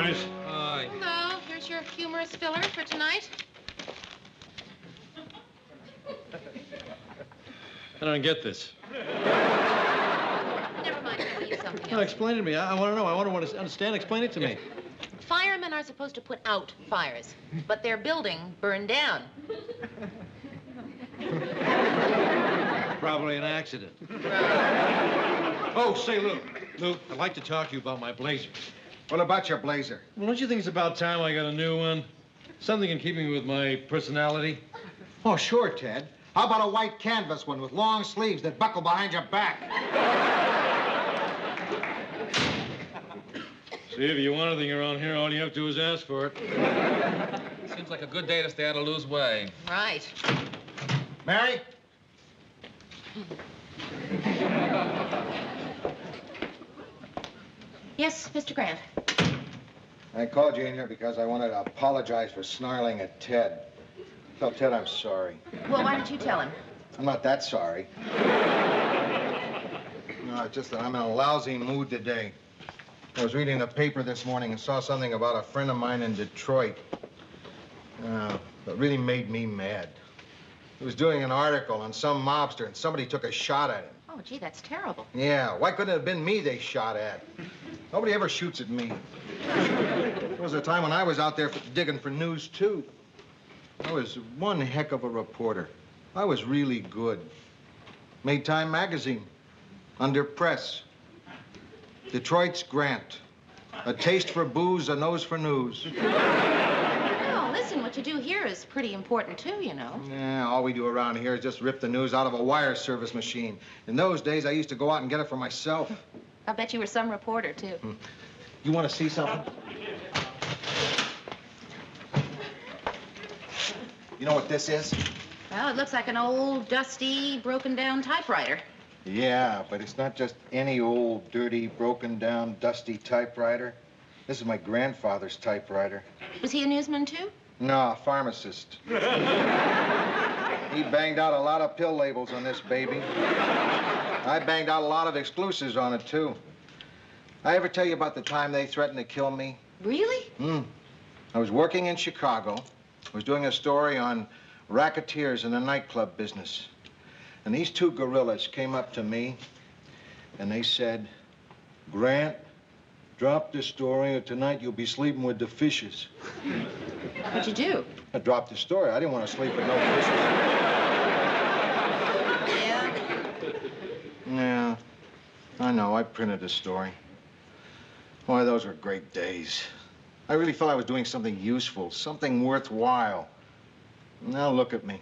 guys. Hi. Hello, here's your humorous filler for tonight. I don't get this. Never mind, I'll tell you something No, else. explain it to me. I want to know. I want to understand. Explain it to me. Firemen are supposed to put out fires, but their building burned down. Probably an accident. Oh, say, Lou, I'd like to talk to you about my blazer. What about your blazer? Well, don't you think it's about time I got a new one? Something in keeping with my personality? Oh, sure, Ted. How about a white canvas one with long sleeves that buckle behind your back? See, if you want anything around here, all you have to do is ask for it. Seems like a good day to stay out of Lou's way. Right. Mary? Yes, Mr. Grant. I called you in here because I wanted to apologize for snarling at Ted. Tell Ted I'm sorry. Well, why didn't you tell him? I'm not that sorry. No, it's just that I'm in a lousy mood today. I was reading the paper this morning and saw something about a friend of mine in Detroit. That really made me mad. He was doing an article on some mobster, and somebody took a shot at him. Oh, gee, that's terrible. Yeah, why couldn't it have been me they shot at? Nobody ever shoots at me. There was a time when I was out there digging for news, too. I was one heck of a reporter. I was really good. Made Time magazine. Under press. Detroit's Grant. A taste for booze, a nose for news. Well, listen, what you do here is pretty important, too, you know. Yeah, all we do around here is just rip the news out of a wire service machine. In those days, I used to go out and get it for myself. I'll bet you were some reporter, too. You want to see something? You know what this is? Well, it looks like an old, dusty, broken-down typewriter. Yeah, but it's not just any old, dirty, broken-down, dusty typewriter. This is my grandfather's typewriter. Was he a newsman, too? No, a pharmacist. He banged out a lot of pill labels on this baby. I banged out a lot of exclusives on it, too. I ever tell you about the time they threatened to kill me? Really? I was working in Chicago. I was doing a story on racketeers in the nightclub business. And these two gorillas came up to me, and they said, Grant, drop this story, or tonight you'll be sleeping with the fishes. What'd you do? I dropped the story. I didn't want to sleep with no fishes. Yeah? Yeah, I know. I printed the story. Boy, those were great days. I really felt I was doing something useful, something worthwhile. Now look at me.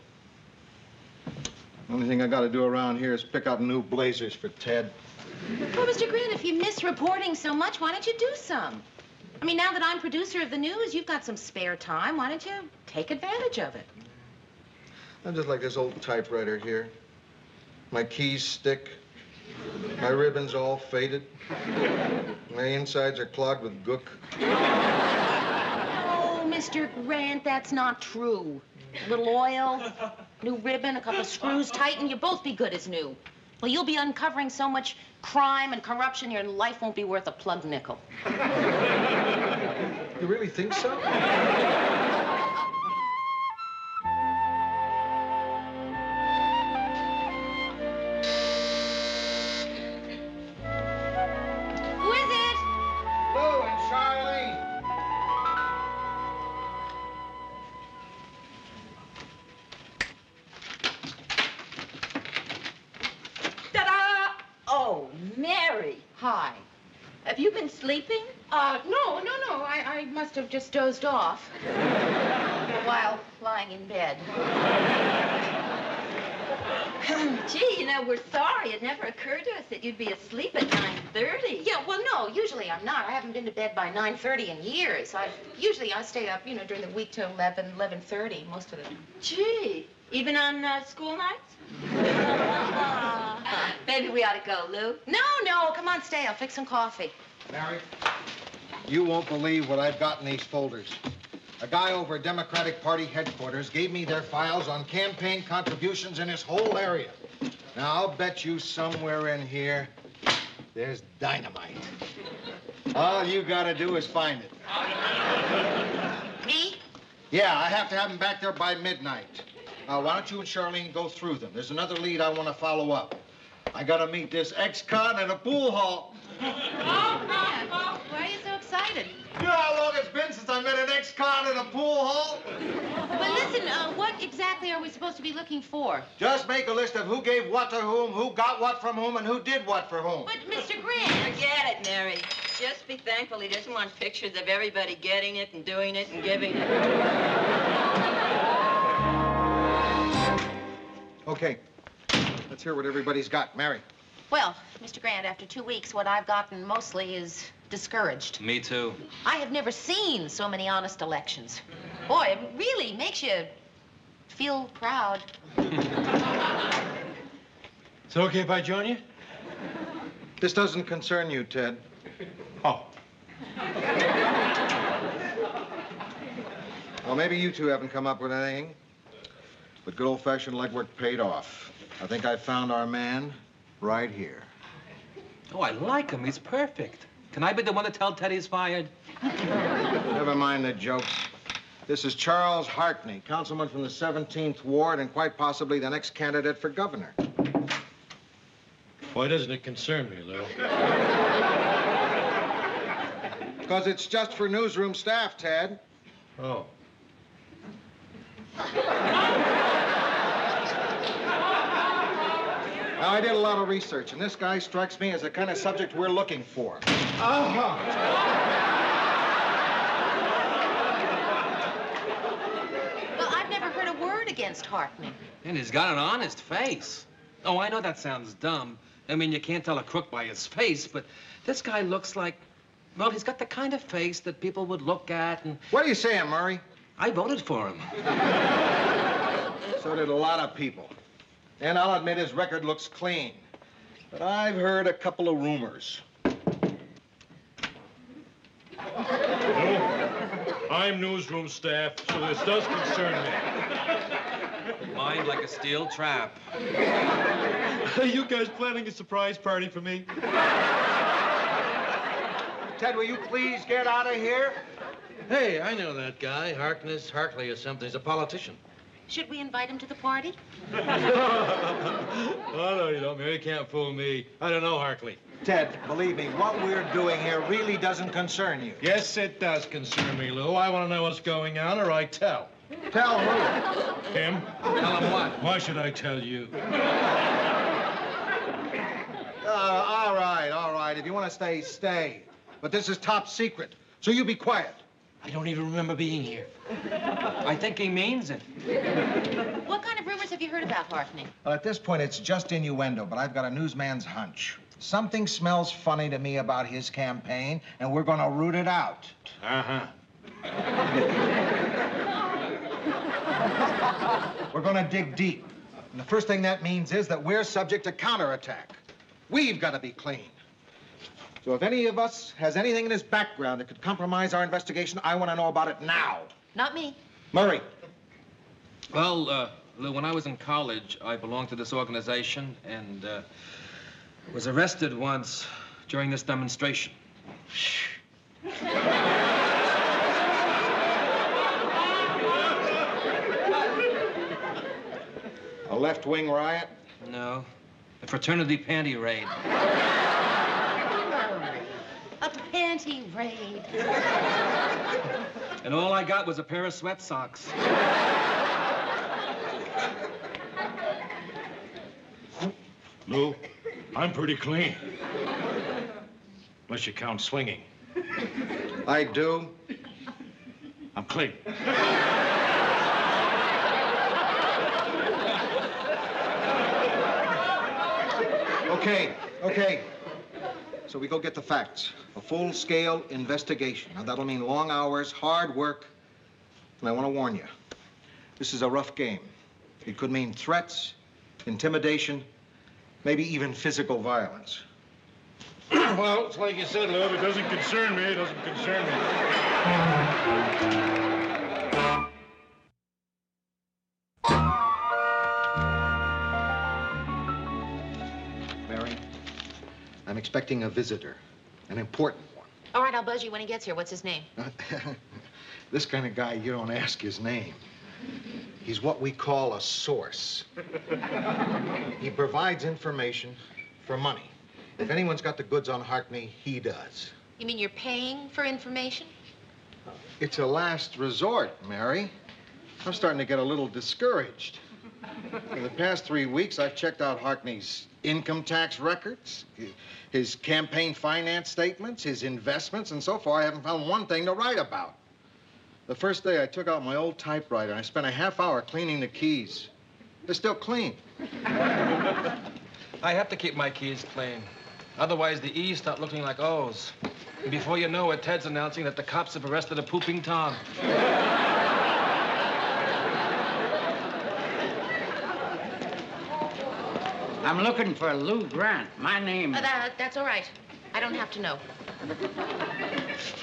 The only thing I got to do around here is pick out new blazers for Ted. Well, Mr. Grant, if you miss reporting so much, why don't you do some? I mean, now that I'm producer of the news, you've got some spare time. Why don't you take advantage of it? I'm just like this old typewriter here. My keys stick. My ribbons all faded. My insides are clogged with gook. Oh, Mr. Grant, that's not true. A little oil, new ribbon, a couple of screws tighten, you'll both be good as new. Well, you'll be uncovering so much crime and corruption, your life won't be worth a plug nickel. You really think so? Who is it? Lou and Charlie. Ta-da! Oh, Mary. Hi. Have you been sleeping? No. I must have just dozed off while lying in bed. Gee, you know, we're sorry. It never occurred to us that you'd be asleep at 9:30. Yeah, well, no, usually I'm not. I haven't been to bed by 9:30 in years. Usually I stay up, during the week till 11:30 most of the time. Gee, even on school nights? Maybe we ought to go, Lou. No, come on, stay. I'll fix some coffee. Mary, you won't believe what I've got in these folders. A guy over at Democratic Party headquarters gave me their files on campaign contributions in his whole area. Now, I'll bet you somewhere in here there's dynamite. All you gotta do is find it. Me? Yeah, I have to have them back there by midnight. Why don't you and Charlene go through them? There's another lead I want to follow up. I gotta meet this ex-con at a pool hall. Why are you so excited? You know how long it's been since I met an ex-con at a pool hall? But listen, what exactly are we supposed to be looking for? Just make a list of who gave what to whom, who got what from whom, and who did what for whom. But, Mr. Grant... Forget it, Mary. Just be thankful he doesn't want pictures of everybody getting it and doing it and giving it. Okay, let's hear what everybody's got. Mary. Well, Mr. Grant, after 2 weeks, what I've gotten mostly is discouraged. Me too. I have never seen so many honest elections. Boy, it really makes you feel proud. It's okay if I join you? This doesn't concern you, Ted. Oh. Well, maybe you two haven't come up with anything, but good old-fashioned legwork paid off. I think I found our man right here. Oh, I like him. He's perfect. Can I be the one to tell Ted he's fired? Never mind the jokes. This is Charles Hartney, councilman from the 17th Ward and quite possibly the next candidate for governor. Why doesn't it concern me, Lou? Because it's just for newsroom staff, Ted. Oh. Now, I did a lot of research, and this guy strikes me as the kind of subject we're looking for. Well, I've never heard a word against Hartney. And he's got an honest face. Oh, I know that sounds dumb. I mean, you can't tell a crook by his face, but this guy looks like... Well, he's got the kind of face that people would look at and... What are you saying, Murray? I voted for him. So did a lot of people. And I'll admit his record looks clean. But I've heard a couple of rumors. I'm newsroom staff, so this does concern me. Mind like a steel trap. Are you guys planning a surprise party for me? Ted, will you please get out of here? Hey, I know that guy. Hartley or something. He's a politician. Should we invite him to the party? Oh, no, you don't, Mary. You can't fool me. I don't know Hartley. Ted, believe me, what we're doing here really doesn't concern you. Yes, it does concern me, Lou. I want to know what's going on, or I tell. Tell who? Him? Tell him what? Why should I tell you? All right. If you want to stay, stay. But this is top secret, so you be quiet. I don't even remember being here. I think he means it. What kind of rumors have you heard about Hartney? Well, at this point, it's just innuendo, but I've got a newsman's hunch. Something smells funny to me about his campaign, and we're going to root it out. Uh-huh. We're going to dig deep. And the first thing that means is that we're subject to counterattack. We've got to be clean. So if any of us has anything in his background that could compromise our investigation, I want to know about it now. Not me. Murray. Well, Lou, when I was in college, I belonged to this organization and was arrested once during this demonstration. A left-wing riot? No, a fraternity panty raid. A panty raid. And all I got was a pair of sweat socks. Lou, I'm pretty clean. Unless you count swinging. I do. I'm clean. Okay. So we go get the facts. A full-scale investigation. Now, that'll mean long hours, hard work. And I want to warn you, this is a rough game. It could mean threats, intimidation, maybe even physical violence. Well, it's like you said, Lou. If it doesn't concern me, it doesn't concern me. Mary, I'm expecting a visitor, an important one. All right, I'll buzz you when he gets here. What's his name? This kind of guy, you don't ask his name. He's what we call a source. He provides information for money. If anyone's got the goods on Harkney, he does. You mean you're paying for information? It's a last resort, Mary. I'm starting to get a little discouraged. For the past 3 weeks, I've checked out Harkney's income tax records, his campaign finance statements, his investments, and so far I haven't found one thing to write about. The first day I took out my old typewriter and I spent a half hour cleaning the keys. They're still clean. I have to keep my keys clean. Otherwise, the E's start looking like O's. And before you know it, Ted's announcing that the cops have arrested a pooping Tom. I'm looking for Lou Grant. My name is... That's all right. I don't have to know.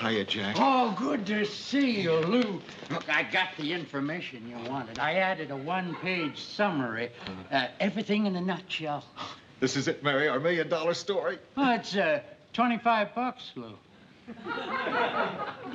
Hiya, Jack. Oh, good to see you, Lou. Look, I got the information you wanted. I added a one-page summary. Everything in a nutshell. This is it, Mary, our $1 million story. Oh, it's $25, Lou.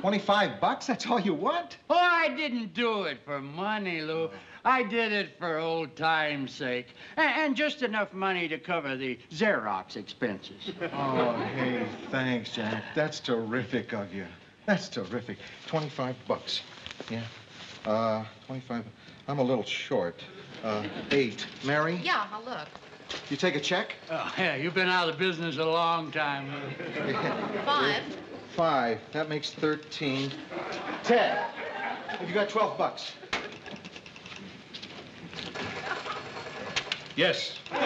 25 bucks? That's all you want? Oh, I didn't do it for money, Lou. I did it for old time's sake. And just enough money to cover the Xerox expenses. Oh, hey, thanks, Jack. That's terrific of you. That's terrific. 25 bucks. Yeah. 25. I'm a little short. 8. Mary? Yeah, I'll look. You take a check? Oh, yeah, you've been out of business a long time, Lou. 5. 5. That makes 13. Ted, have you got 12 bucks? Yes. Wait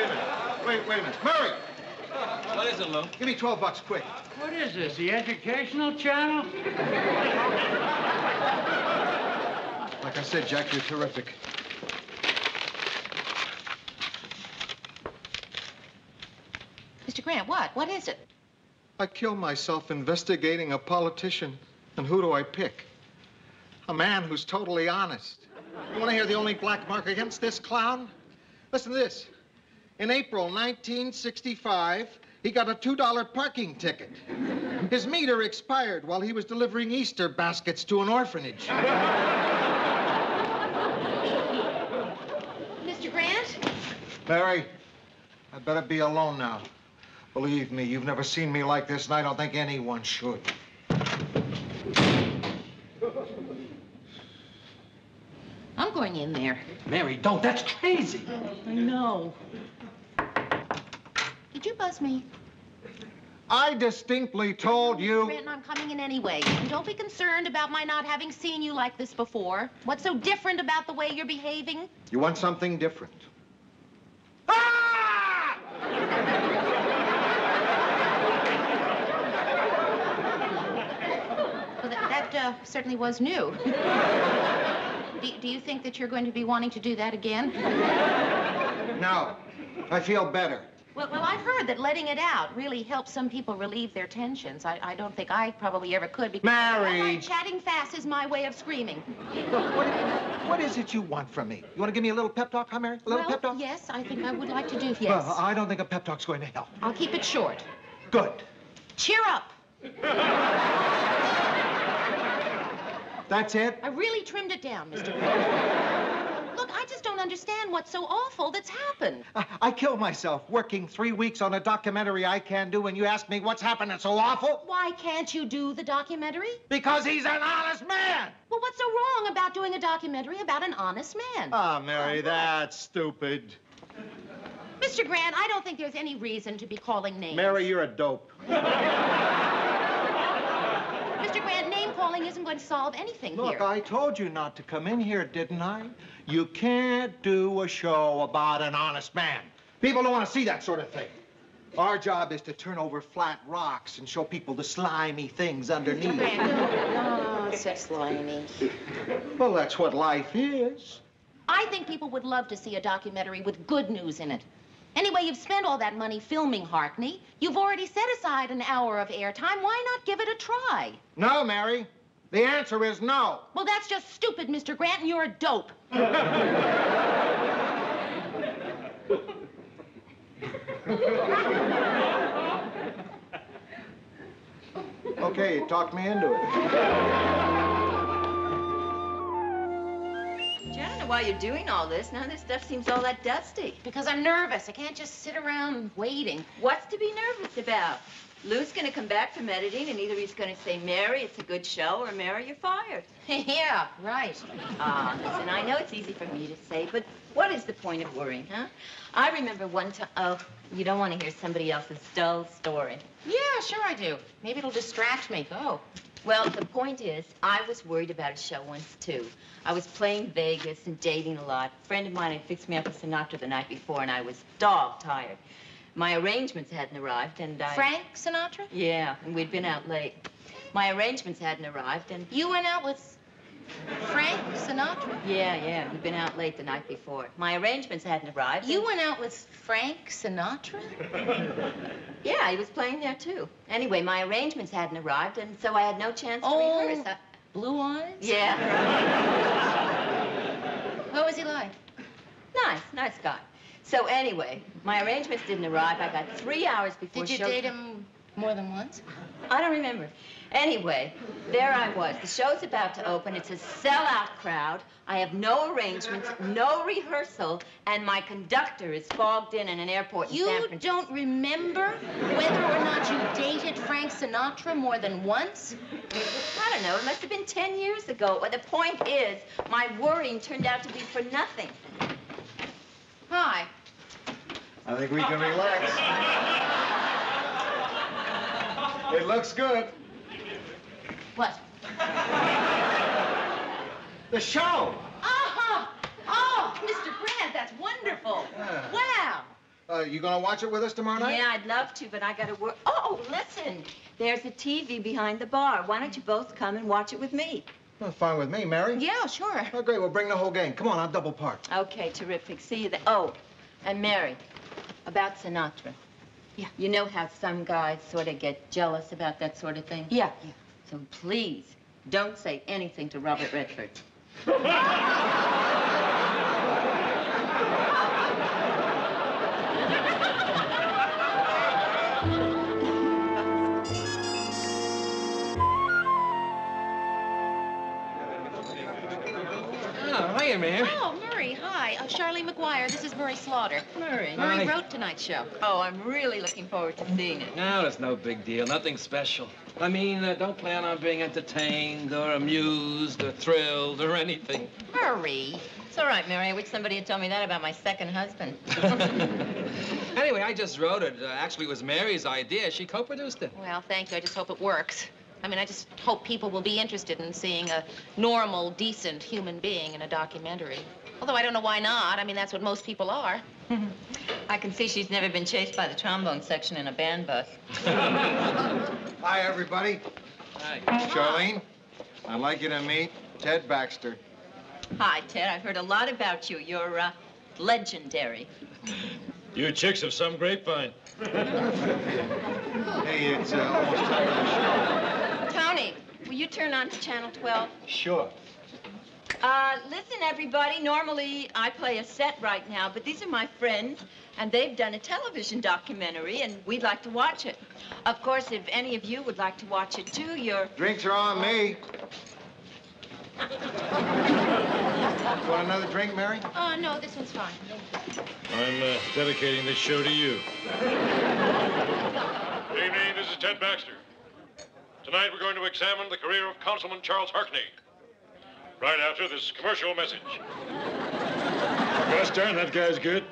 a minute. Wait a minute. Mary! What is it, Lou? Give me 12 bucks, quick. What is this, the educational channel? Like I said, Jack, you're terrific. Mr. Grant, what? What is it? I kill myself investigating a politician. And who do I pick? A man who's totally honest. You want to hear the only black mark against this clown? Listen to this. In April 1965, he got a $2 parking ticket. His meter expired while he was delivering Easter baskets to an orphanage. Mr. Grant? Mary, I'd better be alone now. Believe me, you've never seen me like this, and I don't think anyone should. I'm going in there. Mary, don't. That's crazy. I know. Did you buzz me? I distinctly told you... Grant, I'm coming in anyway. And don't be concerned about my not having seen you like this before. What's so different about the way you're behaving? You want something different. Well, that certainly was new. Do you think that you're going to be wanting to do that again? No, I feel better. Well, I've heard that letting it out really helps some people relieve their tensions. I don't think I probably ever could because... Mary! All right, chatting fast is my way of screaming. What is it you want from me? You want to give me a little pep talk, huh, Mary? A little pep talk? Yes, I think I would like to do, yes. Well, I don't think a pep talk's going to help. I'll keep it short. Good. Cheer up. That's it? I really trimmed it down, Mr. Grant. Look, I just don't understand what's so awful that's happened. I killed myself working 3 weeks on a documentary I can't do, and you ask me what's happened that's so awful? Why can't you do the documentary? Because he's an honest man! Well, what's so wrong about doing a documentary about an honest man? Ah, Mary, that's stupid. Mr. Grant, I don't think there's any reason to be calling names. Mary, you're a dope. Mr. Grant, name-calling isn't going to solve anything Look, here. I told you not to come in here, didn't I? You can't do a show about an honest man. People don't want to see that sort of thing. Our job is to turn over flat rocks and show people the slimy things underneath. Grant, oh, so slimy. Well, that's what life is. I think people would love to see a documentary with good news in it. Anyway, you've spent all that money filming Harkney. You've already set aside an hour of airtime. Why not give it a try? No, Mary. The answer is no. Well, that's just stupid, Mr. Grant, and you're a dope. Okay, you talked me into it. Gee, I don't know why you're doing all this. None of this stuff seems all that dusty. Because I'm nervous. I can't just sit around waiting. What's to be nervous about? Lou's going to come back from editing, and either he's going to say, Mary, it's a good show, or Mary, you're fired. Yeah, right. Listen, I know it's easy for me to say, but what is the point of worrying, huh? I remember one time... Oh, you don't want to hear somebody else's dull story. Yeah, sure I do. Maybe it'll distract me. Go. Well, the point is, I was worried about a show once, too. I was playing Vegas and dating a lot. A friend of mine had fixed me up with Sinatra the night before, and I was dog-tired. My arrangements hadn't arrived, and I... Frank Sinatra? Yeah, and we'd been out late. My arrangements hadn't arrived, and... You went out with Frank Sinatra? Yeah, we'd been out late the night before. My arrangements hadn't arrived. You went out with Frank Sinatra? Yeah, he was playing there, too. Anyway, my arrangements hadn't arrived, and so I had no chance to rehearse. Blue eyes? Yeah. What was he like? Nice guy. So anyway, my arrangements didn't arrive. I got 3 hours before Did you date him more than once? I don't remember. Anyway, there I was. The show's about to open. It's a sellout crowd. I have no arrangements, no rehearsal, and my conductor is fogged in an airport in San You Francisco. don't remember whether or not you dated Frank Sinatra more than once? I don't know. It must have been 10 years ago. But the point is, my worrying turned out to be for nothing. Hi. I think we can relax. It looks good. What? The show. Oh, Mr. Grant, that's wonderful. Wow. You gonna watch it with us tomorrow night? Yeah, I'd love to, but I gotta work. Oh, listen. There's a TV behind the bar. Why don't you both come and watch it with me? Well, fine with me, Mary. Yeah, sure. Oh, great. We'll bring the whole gang. Come on, I'll double park. Okay, terrific. See you then. Oh, and Mary, about Sinatra. Yeah. You know how some guys sort of get jealous about that sort of thing? Yeah. So please, don't say anything to Robert Redford. Oh, hiya, Mary. Oh, Murray, hi. Charlie McGuire. This is Murray Slaughter. Murray. Murray Hi. wrote tonight's show. Oh, I'm really looking forward to seeing it. No, it's no big deal. Nothing special. I mean, don't plan on being entertained or amused or thrilled or anything. Murray. It's all right, Mary. I wish somebody had told me that about my second husband. Anyway, I just wrote it. Actually, it was Mary's idea. She co-produced it. Well, thank you. I just hope it works. I mean, I just hope people will be interested in seeing a normal, decent human being in a documentary. Although I don't know why not. I mean, that's what most people are. I can see she's never been chased by the trombone section in a band bus. Hi, everybody. Hi. Charlene, I'd like you to meet Ted Baxter. Hi, Ted. I've heard a lot about you. You're, legendary. You chicks have some grapevine. Hey, it's almost time for the show. Tony, will you turn on to Channel 12? Sure. Listen, everybody. Normally, I play a set right now, but these are my friends, and they've done a television documentary, and we'd like to watch it. Of course, if any of you would like to watch it, too, you're... Drinks are on me. Want another drink, Mary? Oh, no, this one's fine. I'm dedicating this show to you. Good evening, this is Ted Baxter. Tonight we're going to examine the career of Councilman Charles Harkney. Right after this commercial message. Gosh darn, that guy's good.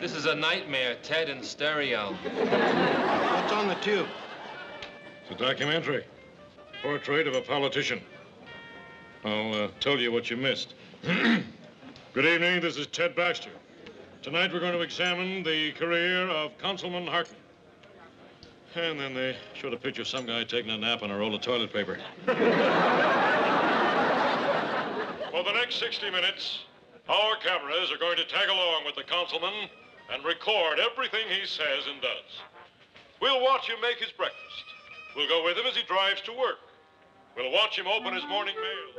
This is a nightmare, Ted in stereo. What's on the tube? It's a documentary. Portrait of a politician. I'll tell you what you missed. Good evening, this is Ted Baxter. Tonight we're going to examine the career of Councilman Harkney. And then they showed a picture of some guy taking a nap on a roll of toilet paper. For the next 60 minutes, our cameras are going to tag along with the councilman and record everything he says and does. We'll watch him make his breakfast. We'll go with him as he drives to work. We'll watch him open his morning mail.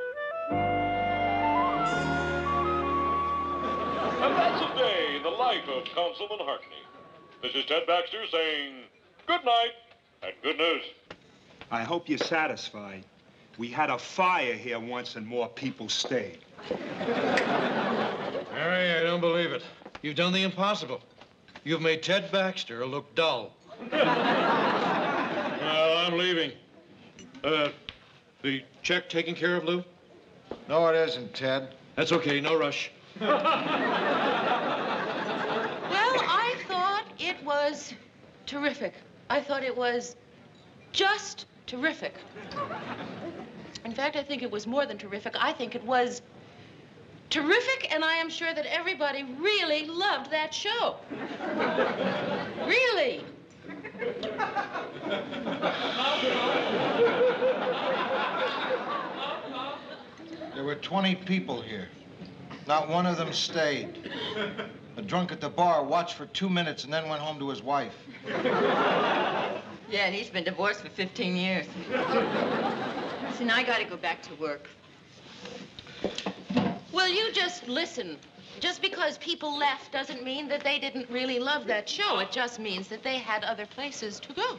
And that's a day in the life wife of Councilman Hartney. This is Ted Baxter saying good night and good news. I hope you're satisfied. We had a fire here once and more people stayed. Harry, I don't believe it. You've done the impossible. You've made Ted Baxter look dull. Well, I'm leaving. The check taken care of, Lou? No, it isn't, Ted. That's okay, no rush. Well, I thought it was terrific. I thought it was just terrific. In fact, I think it was more than terrific. I think it was terrific, and I am sure that everybody really loved that show. Really. There were 20 people here. Not one of them stayed. A drunk at the bar watched for 2 minutes and then went home to his wife. Yeah, and he's been divorced for 15 years. Listen, I gotta go back to work. Well, you just listen. Just because people left doesn't mean that they didn't really love that show. It just means that they had other places to go.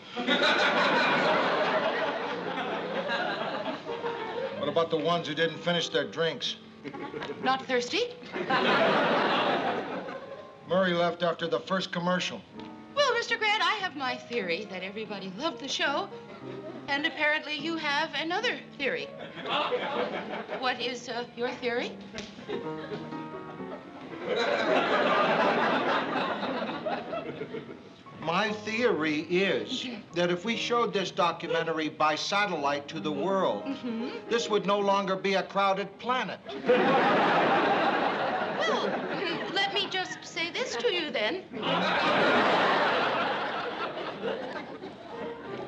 What about the ones who didn't finish their drinks? Not thirsty? Murray left after the first commercial. Well, Mr. Grant, I have my theory that everybody loved the show, and apparently you have another theory. What is your theory? My theory is that if we showed this documentary by satellite to the world, this would no longer be a crowded planet. Well, let me just say this to you then.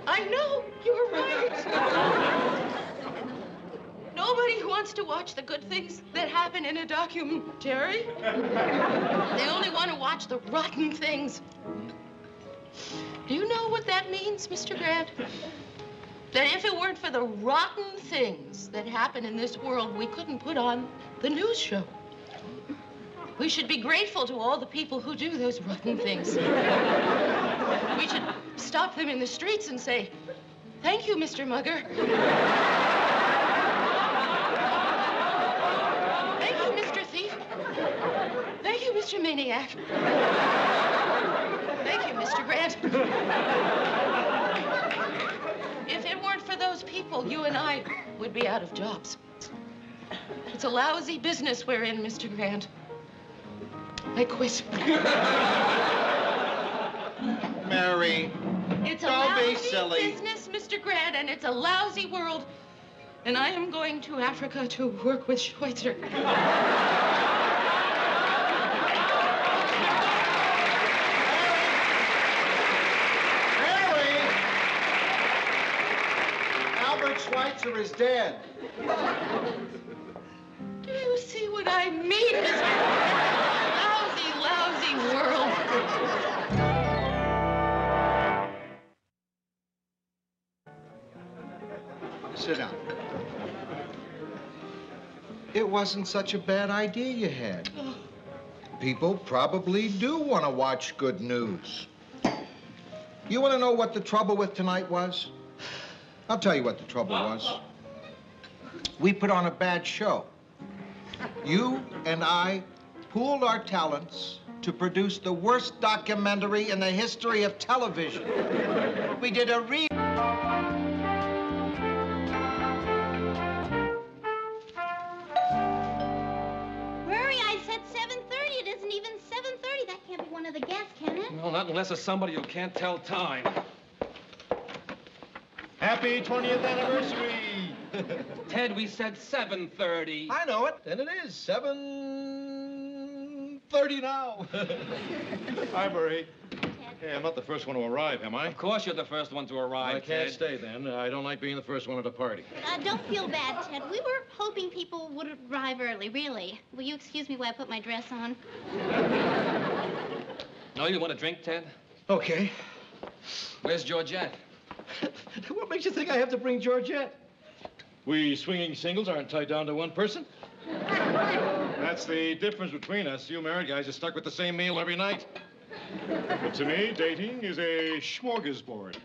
I know you're right. Nobody wants to watch the good things that happen in a documentary. They only want to watch the rotten things. Do you know what that means, Mr. Grant? That if it weren't for the rotten things that happen in this world, we couldn't put on the news show. We should be grateful to all the people who do those rotten things. We should stop them in the streets and say, thank you, Mr. Mugger. Thank you, Mr. Thief. Thank you, Mr. Maniac. Thank you, Mr. Grant. If it weren't for those people, you and I would be out of jobs. It's a lousy business we're in, Mr. Grant. I quit. Mary, It's a don't be lousy silly. business, Mr. Grant, and it's a lousy world. And I am going to Africa to work with Schweitzer. Albert Schweitzer is dead. Do you see what I mean, Mr. Lousy, lousy world. Sit down. It wasn't such a bad idea you had. People probably do want to watch good news. You want to know what the trouble with tonight was? I'll tell you what the trouble was. We put on a bad show. You and I pooled our talents to produce the worst documentary in the history of television. We did a Murray, I said 7:30. It isn't even 7:30. That can't be one of the guests, can it? Well, not unless it's somebody who can't tell time. Happy 20th anniversary. Ted, we said 7:30. I know it, and it is 7:30 now. Hi, Murray. Hey, I'm not the first one to arrive, am I? Of course you're the first one to arrive, I can't Ted. stay then. I don't like being the first one at a party. Don't feel bad, Ted. We were hoping people would arrive early, really. Will you excuse me while I put my dress on? No, you want a drink, Ted? Okay. Where's Georgette? What makes you think I have to bring Georgette? We swinging singles aren't tied down to one person? That's the difference between us. You married guys are stuck with the same meal every night. But to me, dating is a smorgasbord.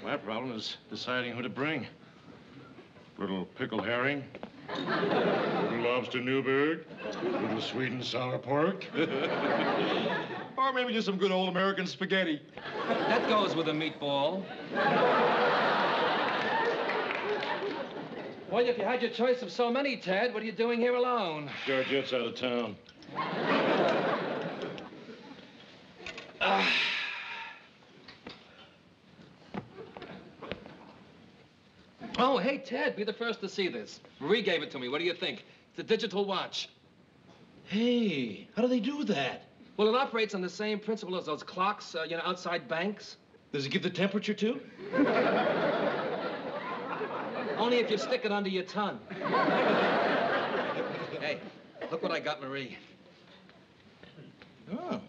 My problem is deciding who to bring. Little pickled herring, little lobster Newburg, little sweet and sour pork. Or maybe just some good old American spaghetti. That goes with a meatball. Well, if you had your choice of so many, Ted, what are you doing here alone? Georgette's out of town. Oh, hey, Ted, be the first to see this. Marie gave it to me. What do you think? It's a digital watch. Hey, how do they do that? Well, it operates on the same principle as those clocks, outside banks. Does it give the temperature, too? Only if you stick it under your tongue. Hey, look what I got Marie. Oh,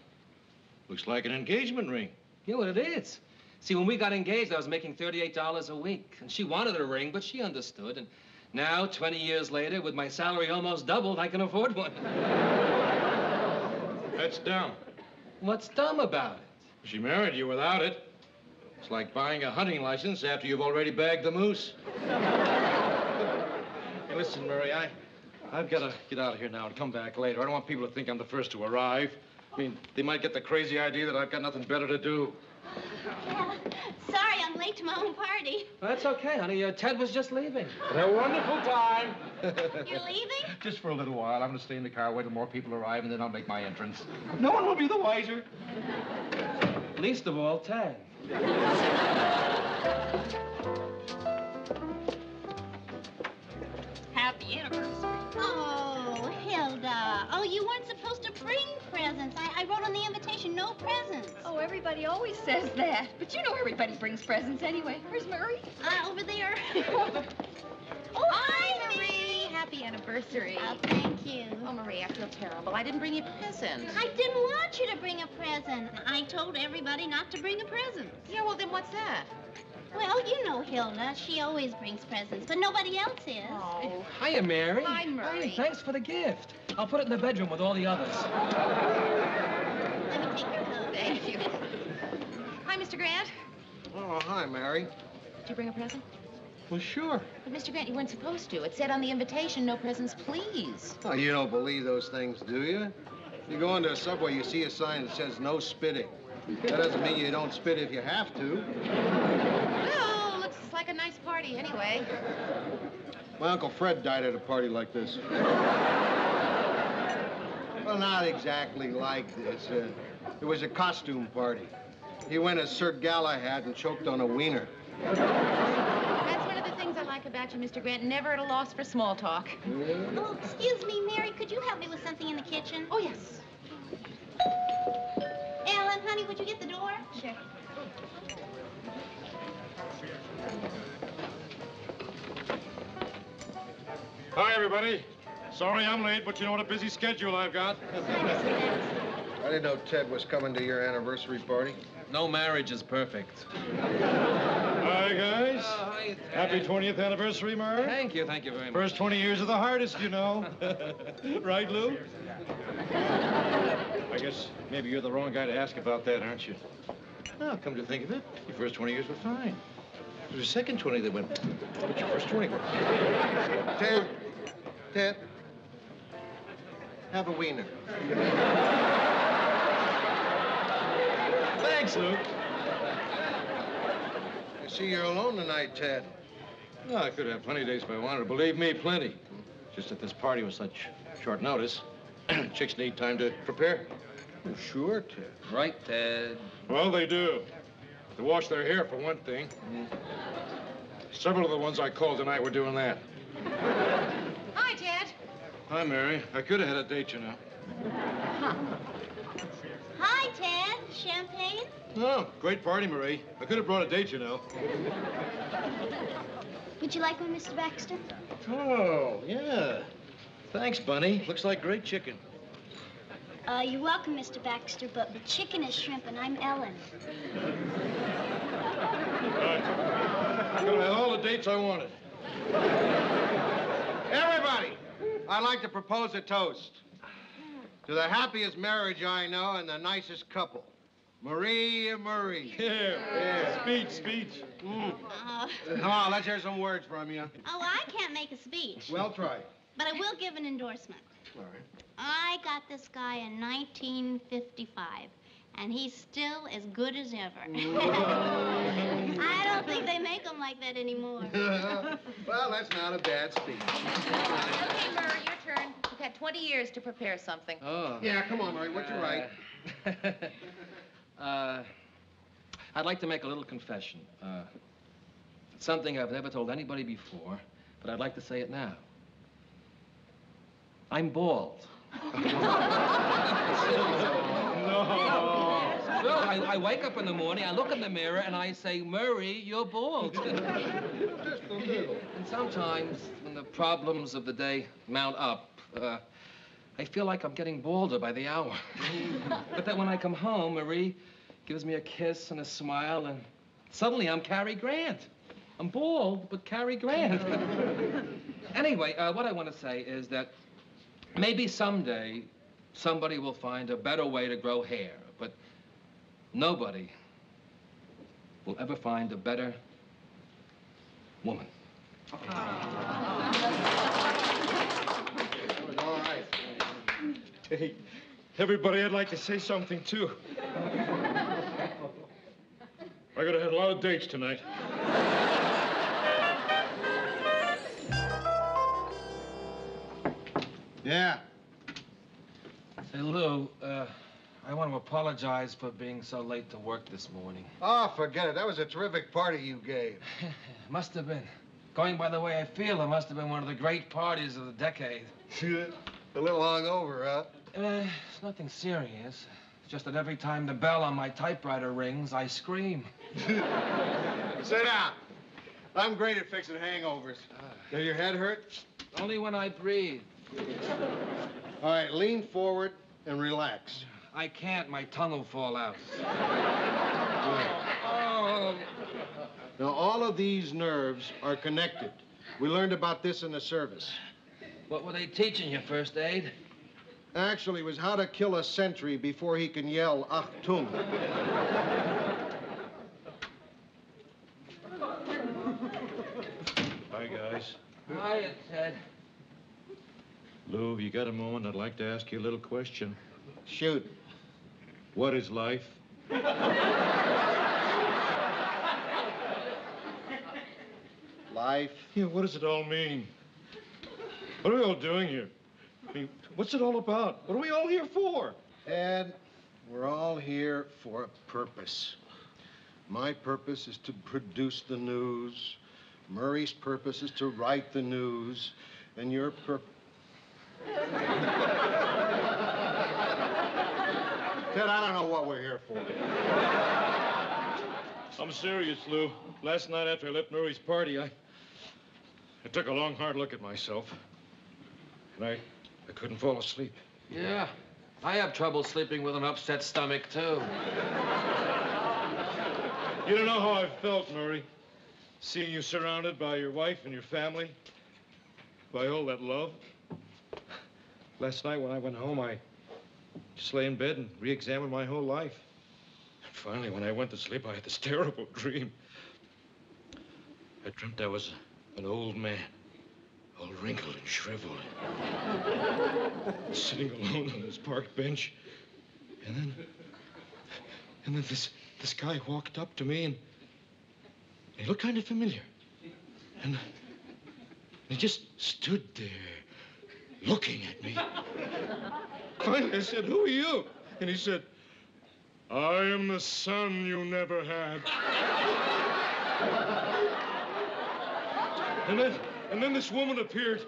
looks like an engagement ring. Yeah, what it is. See, when we got engaged, I was making $38 a week. And she wanted a ring, but she understood. And now, 20 years later, with my salary almost doubled, I can afford one. That's dumb. What's dumb about it? She married you without it. It's like buying a hunting license after you've already bagged the moose. Hey, listen, Murray, I've got to get out of here now and come back later. I don't want people to think I'm the first to arrive. I mean, they might get the crazy idea that I've got nothing better to do. Sorry, I'm late to my own party. Well, that's okay, honey. Ted was just leaving. Had a wonderful time. You're leaving? Just for a little while. I'm going to stay in the car, wait till more people arrive, and then I'll make my entrance. No one will be the wiser. Least of all, Ted. Happy anniversary. Oh, Hilda. Oh, you weren't supposed to bring presents. I wrote on the invitation, no presents. Oh, everybody always says that. But you know everybody brings presents anyway. Where's Murray? Over there. Oh, hi, Marie. Happy anniversary. Oh, thank you. Oh, Marie, I feel terrible. I didn't bring you a present. I didn't want you to bring a present. I told everybody not to bring a present. Yeah, well, then what's that? Well, you know Hilda. She always brings presents, but nobody else is. Oh. Hiya, Mary. Hi, Murray. Hey, thanks for the gift. I'll put it in the bedroom with all the others. Let me take your coat. Thank you. Hi, Mr. Grant. Oh, hi, Mary. Did you bring a present? Well, sure. But, Mr. Grant, you weren't supposed to. It said on the invitation, no presents, please. Oh, you don't believe those things, do you? You go into a subway, you see a sign that says no spitting. That doesn't mean you don't spit if you have to. Well, looks like a nice party anyway. My Uncle Fred died at a party like this. Well, not exactly like this. It was a costume party. He went as Sir Galahad and choked on a wiener. That's one of the things I like about you, Mr. Grant. Never at a loss for small talk. Oh, excuse me, Mary. Could you help me with something in the kitchen? Oh, yes. Ellen, honey, would you get the door? Sure. Hi, everybody. Sorry I'm late, but you know what a busy schedule I've got. I didn't know Ted was coming to your anniversary party. No marriage is perfect. Hi, guys. Hi, Ted. Happy 20th anniversary, Murray. Thank you very much. First 20 years are the hardest, you know. Right, Lou? I guess maybe you're the wrong guy to ask about that, aren't you? Well, come to think of it, your first 20 years were fine. It was the second 20 that went, but your first 20 were. Ted, have a wiener. Thanks, Lou. I see you're alone tonight, Ted. No, I could have plenty of days if I wanted. Believe me, plenty. Just at this party with such short notice, chicks need time to prepare. Oh, sure, Ted. Right, Ted. Well, they do. To wash their hair, for one thing. Several of the ones I called tonight were doing that. Hi, Ted. Hi, Mary. I could have had a date, you know. Hi, Ted. Champagne? Oh, great party, Marie. I could have brought a date, you know. Would you like one, Mr. Baxter? Oh, yeah. Thanks, Bunny. Looks like great chicken. You're welcome, Mr. Baxter, but the chicken is shrimp and I'm Ellen. Right. I could have had all the dates I wanted. Everybody, I'd like to propose a toast to the happiest marriage I know and the nicest couple. Marie and Murray. Yeah. Speech. Come on, let's hear some words from you. Oh, I can't make a speech, Well tried. but I will give an endorsement. All right. I got this guy in 1955, and he's still as good as ever. I don't think they make them like that anymore. Well, that's not a bad speech. Okay, Murray, your turn. You've had 20 years to prepare something. Oh. Yeah, come on, Murray, what you write? I'd like to make a little confession. It's something I've never told anybody before, but I'd like to say it now. I'm bald. No, I wake up in the morning, I look in the mirror, and I say, Murray, you're bald. And sometimes, when the problems of the day mount up, I feel like I'm getting balder by the hour. But then when I come home, Marie gives me a kiss and a smile, and suddenly I'm Cary Grant. I'm bald, but Cary Grant. Anyway, what I want to say is that maybe someday somebody will find a better way to grow hair, but nobody will ever find a better woman. All right. Hey, everybody, I'd like to say something, too. I gotta have a lot of dates tonight. Yeah. Say, Lou, I want to apologize for being so late to work this morning. Oh, forget it. That was a terrific party you gave. Must have been. Going by the way I feel, it must have been one of the great parties of the decade. A little hungover, huh? It's nothing serious. It's just that every time the bell on my typewriter rings, I scream. Sit down. I'm great at fixing hangovers. Does your head hurt? Only when I breathe. All right, lean forward and relax. I can't. My tongue will fall out. Now, all of these nerves are connected. We learned about this in the service. What were they teaching you, first aid? Actually, it was how to kill a sentry before he can yell, Achtung. Hi, guys. Hiya, Ted. Lou, you got a moment? I'd like to ask you a little question. Shoot. What is life? Life? Yeah, what does it all mean? What are we all doing here? I mean, what's it all about? What are we all here for? Ed, we're all here for a purpose. My purpose is to produce the news. Murray's purpose is to write the news. And your purpose... Ted, I don't know what we're here for. I'm serious, Lou. Last night after I left Murray's party, I took a long, hard look at myself. And I couldn't fall asleep. Yeah, I have trouble sleeping with an upset stomach, too. You don't know how I felt, Murray. Seeing you surrounded by your wife and your family, by all that love. Last night when I went home, I just lay in bed and re-examined my whole life. And finally, when I went to sleep, I had this terrible dream. I dreamt I was an old man, all wrinkled and shriveled, sitting alone on this park bench. And then this guy walked up to me, and he looked kind of familiar. And he just stood there, looking at me. Finally, I said, "Who are you?" And he said, "I am the son you never had." And then this woman appeared.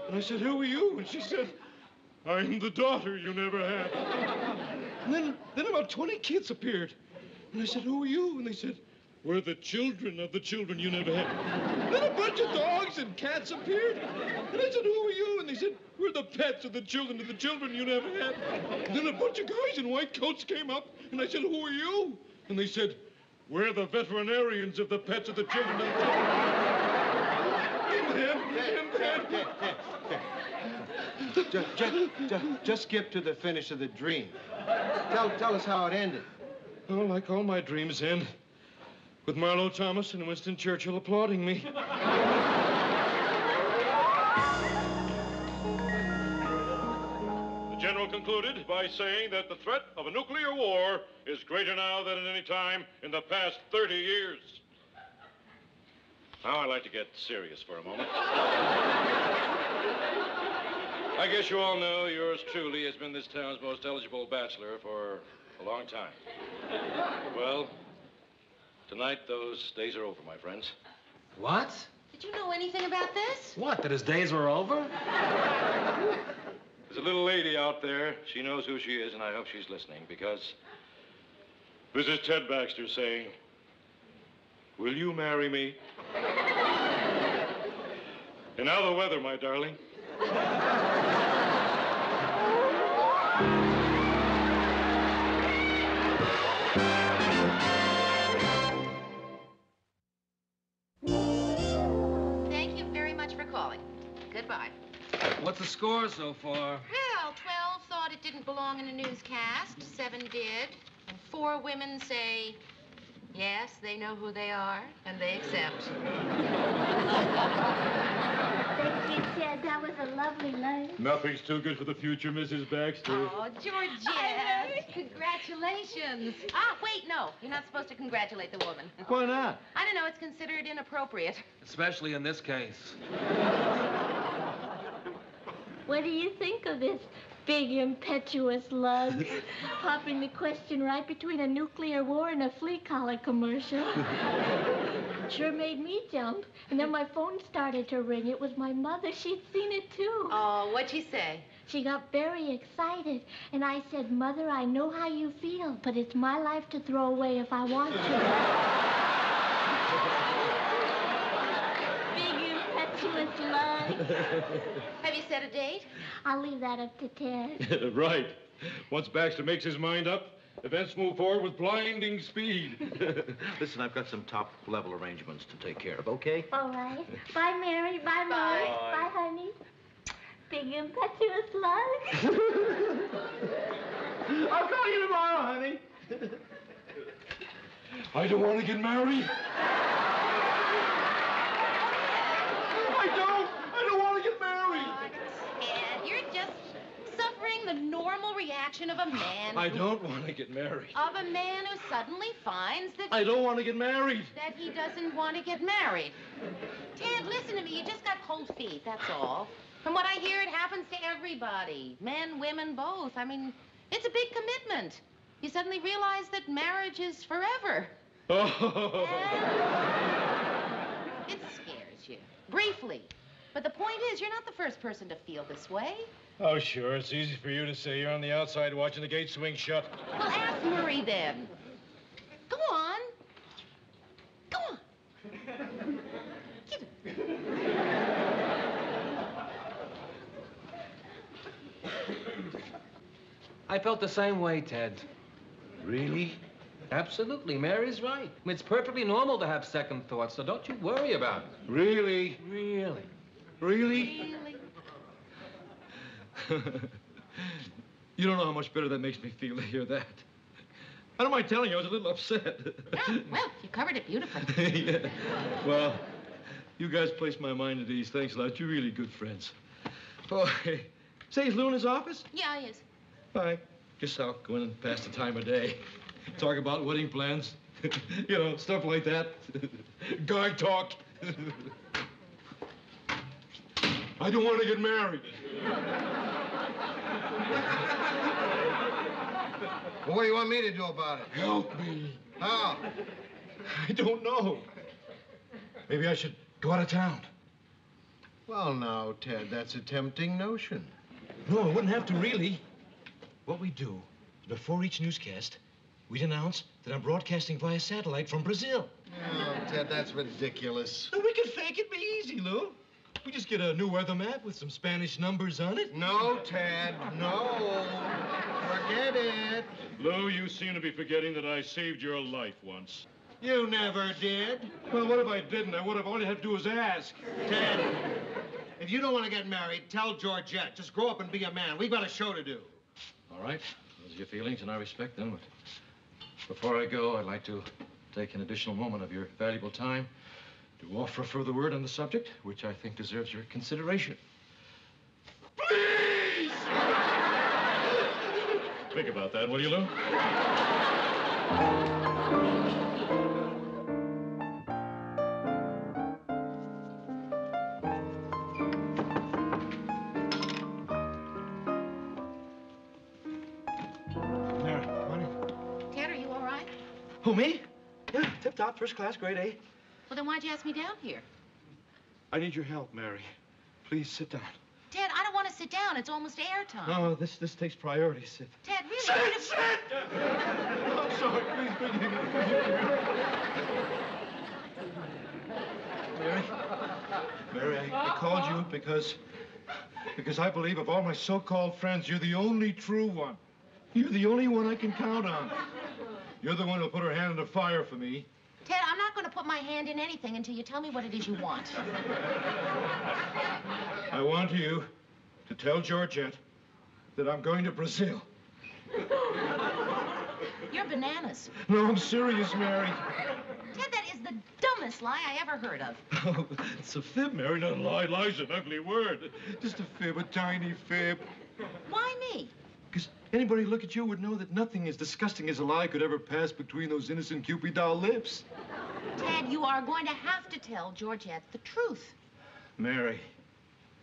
And I said, "Who are you?" And she said, "I'm the daughter you never had." And then about 20 kids appeared. And I said, "Who are you?" And they said, "We're the children of the children you never had." And then a bunch of dogs and cats appeared. And I said, "Who are you?" And they said, "We're the pets of the children you never had." And then a bunch of guys in white coats came up. And I said, "Who are you?" And they said, "We're the veterinarians of the pets of the children of the children." Just skip to the finish of the dream. Tell us how it ended. Oh, like all my dreams end, with Marlowe Thomas and Winston Churchill applauding me. The general concluded by saying that the threat of a nuclear war is greater now than at any time in the past 30 years. Now I'd like to get serious for a moment. I guess you all know yours truly has been this town's most eligible bachelor for a long time. Well, tonight those days are over, my friends. What? Did you know anything about this? What, that his days were over? There's a little lady out there. She knows who she is, and I hope she's listening, because this is Ted Baxter saying, will you marry me? And now the weather, my darling. Thank you very much for calling. Goodbye. What's the score so far? Well, 12 thought it didn't belong in a newscast. 7 did. And 4 women say, yes, they know who they are, and they accept. Thank you, Ted. That was a lovely lunch. Nothing's too good for the future, Mrs. Baxter. Oh, Georgette, congratulations. Ah, wait, no. You're not supposed to congratulate the woman. Why not? I don't know. It's considered inappropriate. Especially in this case. What do you think of this big, impetuous lug? Popping the question right between a nuclear war and a flea collar commercial. Sure made me jump. And then my phone started to ring. It was my mother. She'd seen it, too. Oh, what'd she say? She got very excited. And I said, Mother, I know how you feel, but it's my life to throw away if I want to. Big, impetuous lug. Have you set a date? I'll leave that up to Ted. Right. Once Baxter makes his mind up, events move forward with blinding speed. Listen, I've got some top-level arrangements to take care of, okay? All right. Bye, Mary. Bye, Mary. Bye, honey. Big, impetuous lug. I'll call you tomorrow, honey. I don't want to get married. I don't want to get married. Ted, you're just suffering the normal reaction of a man. I don't want to get married. Of a man who suddenly finds that I don't want to get married. that he doesn't want to get married. Ted, listen to me. You just got cold feet, that's all. From what I hear, it happens to everybody. Men, women, both. I mean, it's a big commitment. You suddenly realize that marriage is forever. Oh. It scares you. Briefly. But the point is, you're not the first person to feel this way. Oh, sure. It's easy for you to say you're on the outside watching the gate swing shut. Well, ask Murray then. Go on. Go on. Get it. I felt the same way, Ted. Really? Absolutely. Mary's right. I mean, it's perfectly normal to have second thoughts, so don't you worry about it. Really? Really. Really? You don't know how much better that makes me feel to hear that. I don't mind telling you, I was a little upset. Oh, well, you covered it beautifully. Yeah. Well, you guys placed my mind at ease. Thanks a lot. You're really good friends. Oh, hey. Say, is Lou in his office? Yeah, he is. I guess I'll go in and pass the time of day. Talk about wedding plans. You know, stuff like that. Guy talk. I don't want to get married. Well, what do you want me to do about it? Help me. How? I don't know. Maybe I should go out of town. Well, now, Ted, that's a tempting notion. No, I wouldn't have to really. What we do is before each newscast, we'd announce that I'm broadcasting via satellite from Brazil. Oh, Ted, that's ridiculous. No, we could fake it. Be easy, Lou. We just get a new weather map with some Spanish numbers on it. No, Ted, no. Forget it. Lou, you seem to be forgetting that I saved your life once. You never did. Well, what if I didn't? I would have only had to do is ask. Ted, if you don't want to get married, tell Georgette. Just grow up and be a man. We've got a show to do. All right. Those are your feelings, and I respect them. But before I go, I'd like to take an additional moment of your valuable time to offer a further word on the subject, which I think deserves your consideration. Please! Think about that, will you, Lou? Mary, honey. Ted, are you all right? Who, me? Yeah, tip-top, first class, grade A. Well, then why'd you ask me down here? I need your help, Mary. Please sit down. Ted, I don't want to sit down. It's almost airtime. No, this takes priority. Sit. Ted, really? Sit! I'm sorry. Please, Mary, I called you because I believe of all my so-called friends, you're the only true one. You're the only one I can count on. You're the one who'll put her hand in the fire for me. Ted, I'm not going to put my hand in anything until you tell me what it is you want. I want you to tell Georgette that I'm going to Brazil. You're bananas. No, I'm serious, Mary. Ted, that is the dumbest lie I ever heard of. Oh, it's a fib, Mary, not a lie. Lie's an ugly word. Just a fib, a tiny fib. Why me? Because anybody who look at you would know that nothing as disgusting as a lie could ever pass between those innocent Cupid doll lips. Ted, you are going to have to tell Georgette the truth. Mary,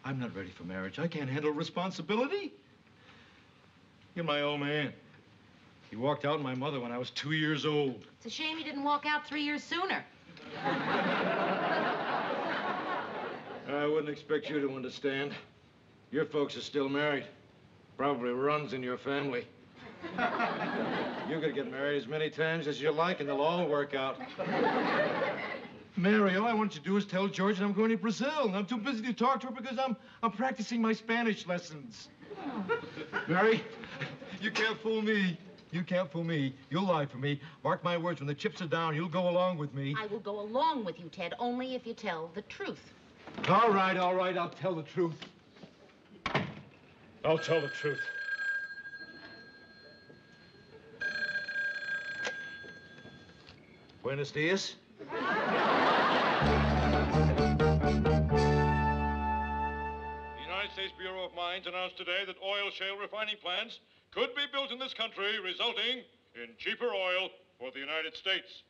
I'm not ready for marriage. I can't handle responsibility. You're my old man. He walked out on my mother when I was 2 years old. It's a shame you didn't walk out 3 years sooner. I wouldn't expect you to understand. Your folks are still married. Probably runs in your family. You're gonna get married as many times as you like, and they'll all work out. Mary, all I want you to do is tell George that I'm going to Brazil, and I'm too busy to talk to her because I'm practicing my Spanish lessons. Mary, you can't fool me. You can't fool me. You'll lie for me. Mark my words, when the chips are down, you'll go along with me. I will go along with you, Ted, only if you tell the truth. All right, I'll tell the truth. I'll tell the truth. Buenos dias. The United States Bureau of Mines announced today that oil shale refining plants could be built in this country, resulting in cheaper oil for the United States.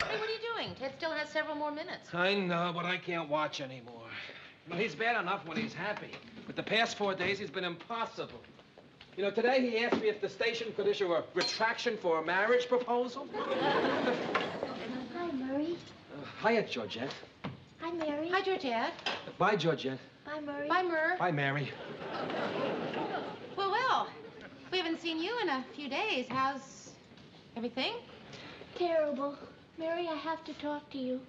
Hey, what are you doing? Ted still has several more minutes. I know, but I can't watch anymore. Well, he's bad enough when he's happy. But the past 4 days, he's been impossible. You know, today he asked me if the station could issue a retraction for a marriage proposal. Hi, Murray. Hiya, Georgette. Hi, Mary. Hi, Georgette. Bye, Georgette. Bye, Murray. Bye, Mur. Bye, Mary. Well, we haven't seen you in a few days. How's everything? Terrible. Mary, I have to talk to you.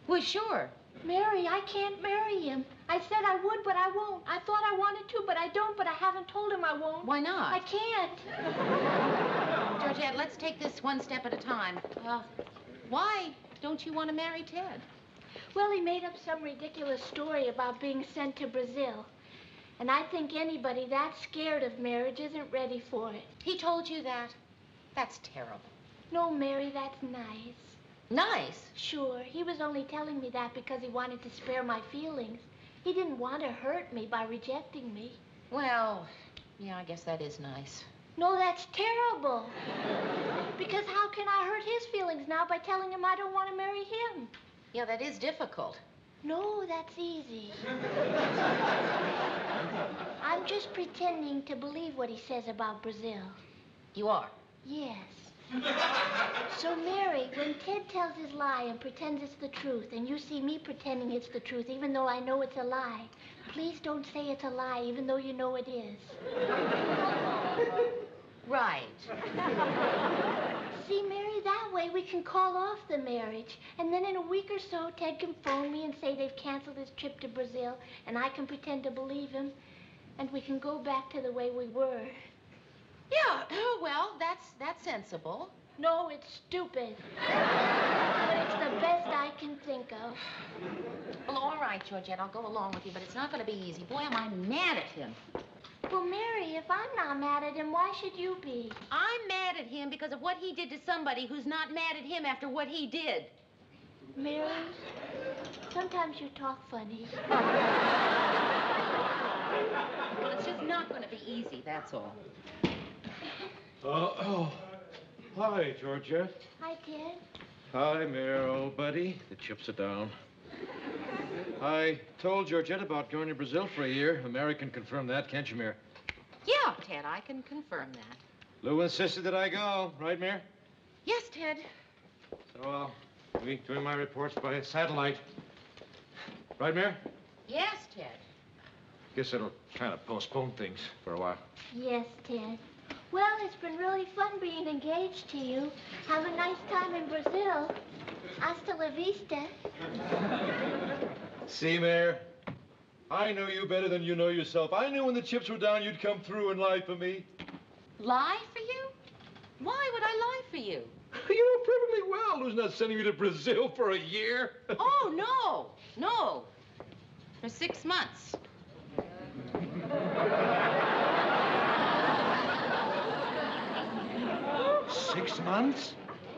Well, sure. Mary, I can't marry him. I said I would, but I won't. I thought I wanted to, but I don't, but I haven't told him I won't. Why not? I can't. Georgette, let's take this one step at a time. Why don't you want to marry Ted? Well, he made up some ridiculous story about being sent to Brazil. And I think anybody that scared of marriage isn't ready for it. He told you that? That's terrible. No, Mary, that's nice. Nice? Sure. He was only telling me that because he wanted to spare my feelings. He didn't want to hurt me by rejecting me. Well, yeah, I guess that is nice. No, that's terrible. Because how can I hurt his feelings now by telling him I don't want to marry him? Yeah, that is difficult. No, that's easy. I'm just pretending to believe what he says about Brazil. You are? Yes. So, Mary, when Ted tells his lie and pretends it's the truth, and you see me pretending it's the truth, even though I know it's a lie, please don't say it's a lie, even though you know it is. Right. See, Mary, that way we can call off the marriage. And then in a week or so, Ted can phone me and say they've canceled his trip to Brazil, and I can pretend to believe him, and we can go back to the way we were. Yeah, well, that's sensible. No, it's stupid. But it's the best I can think of. Well, all right, Georgette, I'll go along with you, but it's not going to be easy. Boy, am I mad at him. Well, Mary, if I'm not mad at him, why should you be? I'm mad at him because of what he did to somebody who's not mad at him after what he did. Mary, sometimes you talk funny. Well, it's just not going to be easy, that's all. Hi, Georgette. Hi, Ted. Hi, Mayor, old buddy. The chips are down. I told Georgette about going to Brazil for a year. Mary can confirm that, can't you, Mayor? Yeah, Ted, I can confirm that. Lou insisted that I go, right, Mayor? Yes, Ted. So I'll be doing my reports by satellite. Right, Mayor? Yes, Ted. Guess it'll kind of postpone things for a while. Yes, Ted. Well, it's been really fun being engaged to you. Have a nice time in Brazil. Hasta la vista. See, Mayor? I know you better than you know yourself. I knew when the chips were down you'd come through and lie for me. Lie for you? Why would I lie for you? You know perfectly well who's not sending me to Brazil for a year. Oh, no. For 6 months. 6 months?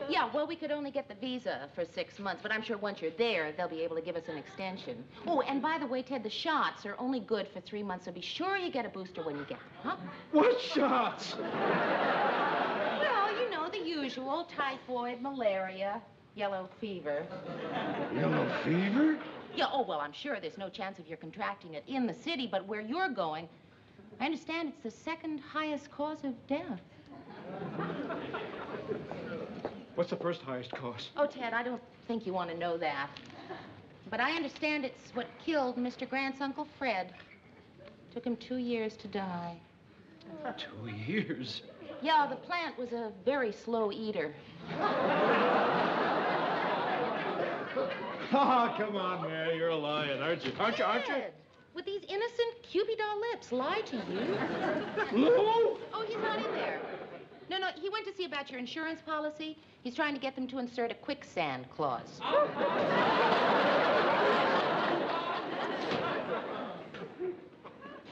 Yeah, well, we could only get the visa for 6 months, but I'm sure once you're there, they'll be able to give us an extension. Oh, and by the way, Ted, the shots are only good for 3 months, so be sure you get a booster when you get them, huh? What shots? Well, you know, the usual. Typhoid, malaria, yellow fever. Yellow fever? Yeah, oh, well, I'm sure there's no chance of your contracting it in the city, but where you're going, I understand it's the second highest cause of death. What's the first highest cause? Oh, Ted, I don't think you want to know that. But I understand it's what killed Mr. Grant's Uncle Fred. Took him 2 years to die. 2 years? Yeah, the plant was a very slow eater. Oh, come on, Mary. You're lying, aren't you? Aren't you? Ted, with these innocent Cupid doll lips, lie to you. Lou? Oh, he's not in there. No, he went to see about your insurance policy. He's trying to get them to insert a quicksand clause.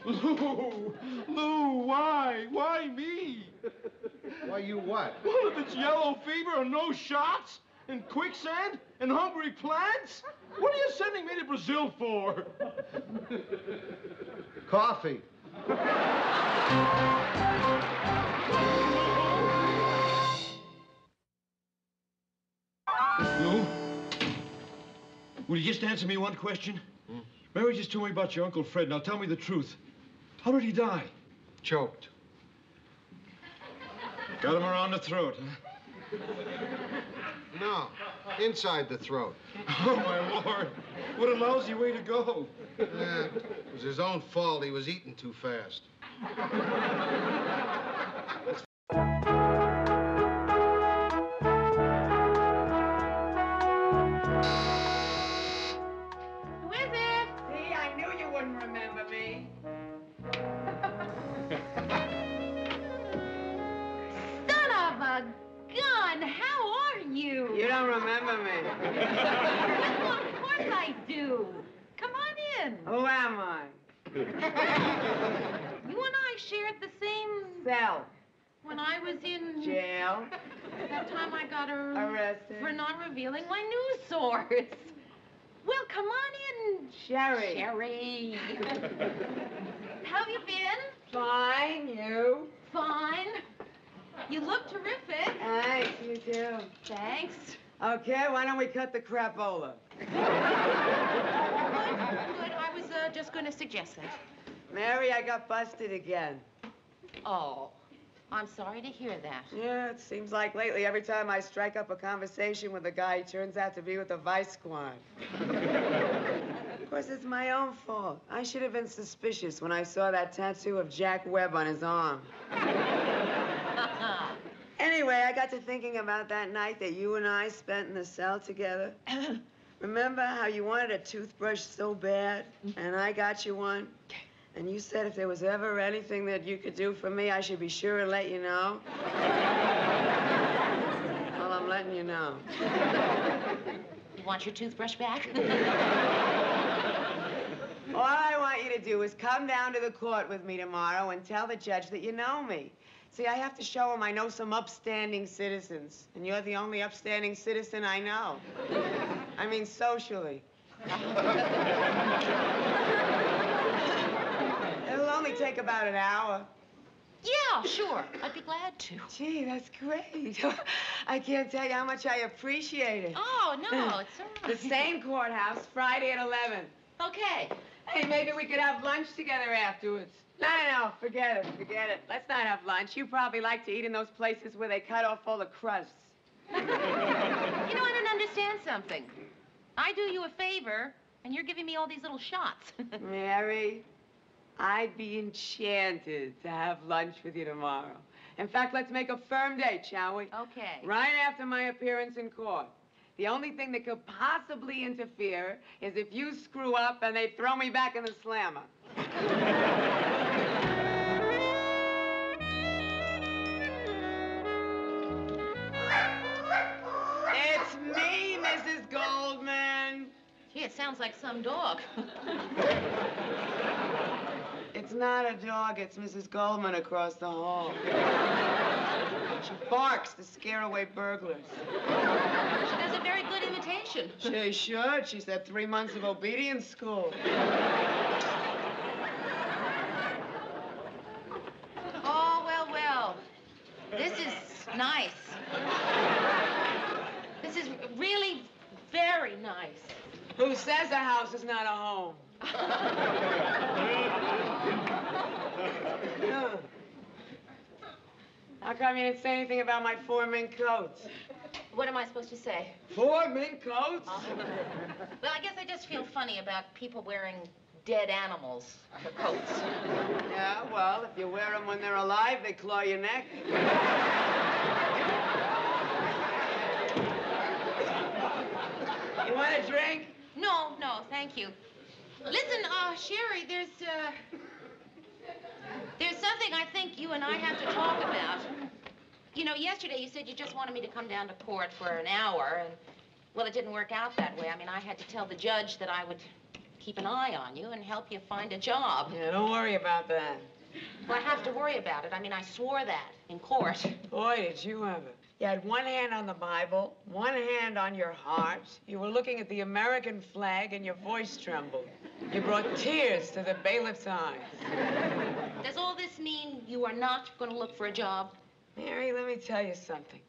Lou, why? Why me? Why, you what? Well, if it's yellow fever and no shots and quicksand and hungry plants, what are you sending me to Brazil for? Coffee. Lou? Will you just answer me one question? Mary just told me about your Uncle Fred. Now tell me the truth. How did he die? Choked. Got him around the throat, huh? No, inside the throat. Oh, my Lord. What a lousy way to go. It was his own fault. He was eating too fast. Who is it? See, I knew you wouldn't remember me. Son of a gun! How are you? You don't remember me. Well, of course I do. Come on in. Who am I? You and I shared the same Cell. when I was in Jail. that time I got Arrested. for not revealing my news source. Well, come on in. Sherry. Sherry. How have you been? Fine, you? Fine. You look terrific. Thanks, you too. Thanks. Okay, why don't we cut the crapola? Good. I was just going to suggest that. Mary, I got busted again. Oh, I'm sorry to hear that. Yeah, it seems like lately every time I strike up a conversation with a guy, he turns out to be with the vice squad. Of course, it's my own fault. I should have been suspicious when I saw that tattoo of Jack Webb on his arm. Anyway, I got to thinking about that night that you and I spent in the cell together. Remember how you wanted a toothbrush so bad, and I got you one? And you said if there was ever anything that you could do for me, I should be sure and let you know. I'm letting you know. You want your toothbrush back? All I want you to do is come down to the court with me tomorrow and tell the judge that you know me. See, I have to show him I know some upstanding citizens, and you're the only upstanding citizen I know. I mean, socially. It'll only take about an hour. Yeah, sure. I'd be glad to. Gee, that's great. I can't tell you how much I appreciate it. Oh, no, it's all right. The same courthouse, Friday at 11. Okay. Hey, maybe we could have lunch together afterwards. No, forget it, forget it. Let's not have lunch. You probably like to eat in those places where they cut off all the crusts. You know, I don't understand something. I do you a favor, and you're giving me all these little shots. Mary, I'd be enchanted to have lunch with you tomorrow. In fact, let's make a firm date, shall we? Okay. Right after my appearance in court. The only thing that could possibly interfere is if you screw up and they throw me back in the slammer. It's me, Mrs. Goldman. Gee, it sounds like some dog. It's not a dog, it's Mrs. Goldman across the hall. She barks to scare away burglars. She does a very good imitation. She should. She's had 3 months of obedience school. Oh, well. This is nice. This is really very nice. Who says a house is not a home? How come you didn't say anything about my 4 mink coats? What am I supposed to say? 4 mink coats? Well, I guess I just feel funny about people wearing dead animals for coats. Yeah, well, if you wear them when they're alive, they claw your neck. You want a drink? No, thank you. Listen, Sherry, there's something I think you and I have to talk about. You know, yesterday you said you just wanted me to come down to court for an hour, and, well, it didn't work out that way. I mean, I had to tell the judge that I would keep an eye on you and help you find a job. Yeah, don't worry about that. Well, I have to worry about it. I mean, I swore that in court. Boy, did you ever. You had one hand on the Bible, one hand on your heart. You were looking at the American flag, and your voice trembled. You brought tears to the bailiff's eyes. Does all this mean you are not going to look for a job? Mary, let me tell you something.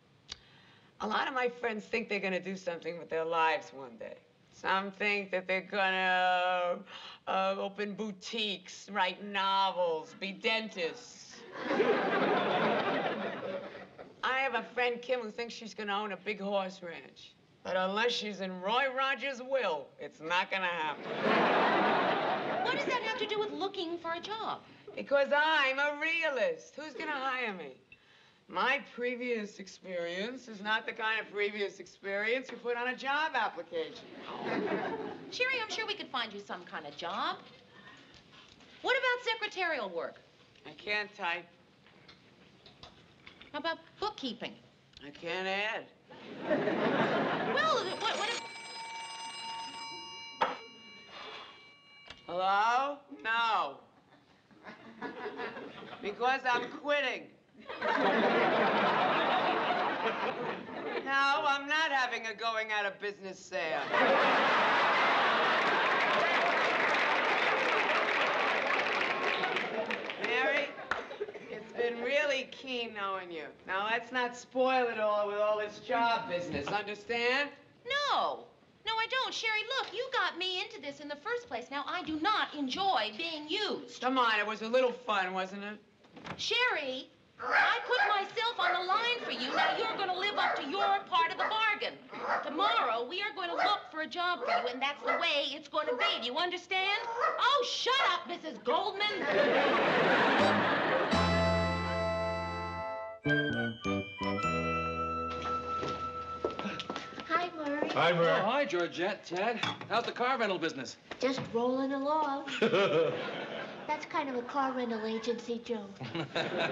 A lot of my friends think they're going to do something with their lives one day. Some think that they're going to open boutiques, write novels, be dentists. I have a friend, Kim, who thinks she's going to own a big horse ranch. But unless she's in Roy Rogers' will, it's not going to happen. What does that have to do with looking for a job? Because I'm a realist. Who's going to hire me? My previous experience is not the kind of previous experience you put on a job application. Sherry, I'm sure we could find you some kind of job. What about secretarial work? I can't type. How about bookkeeping? I can't add. Well, what if... Hello? No. Because I'm quitting. No, I'm not having a going out of business sale. Mary, it's been really keen knowing you. Now, let's not spoil it all with all this job business, understand? No, I don't. Sherry, look, you got me into this in the first place. Now, I do not enjoy being used. Come on, it was a little fun, wasn't it? Sherry, I put myself on the line for you. Now, you're going to live up to your part of the bargain. Tomorrow, we are going to look for a job for you, and that's the way it's going to be. Do you understand? Oh, shut up, Mrs. Goldman. Hi, Murray. Hi, Murray. Oh, hi, Georgette, Ted. How's the car rental business? Just rolling along. That's kind of a car rental agency, Joe.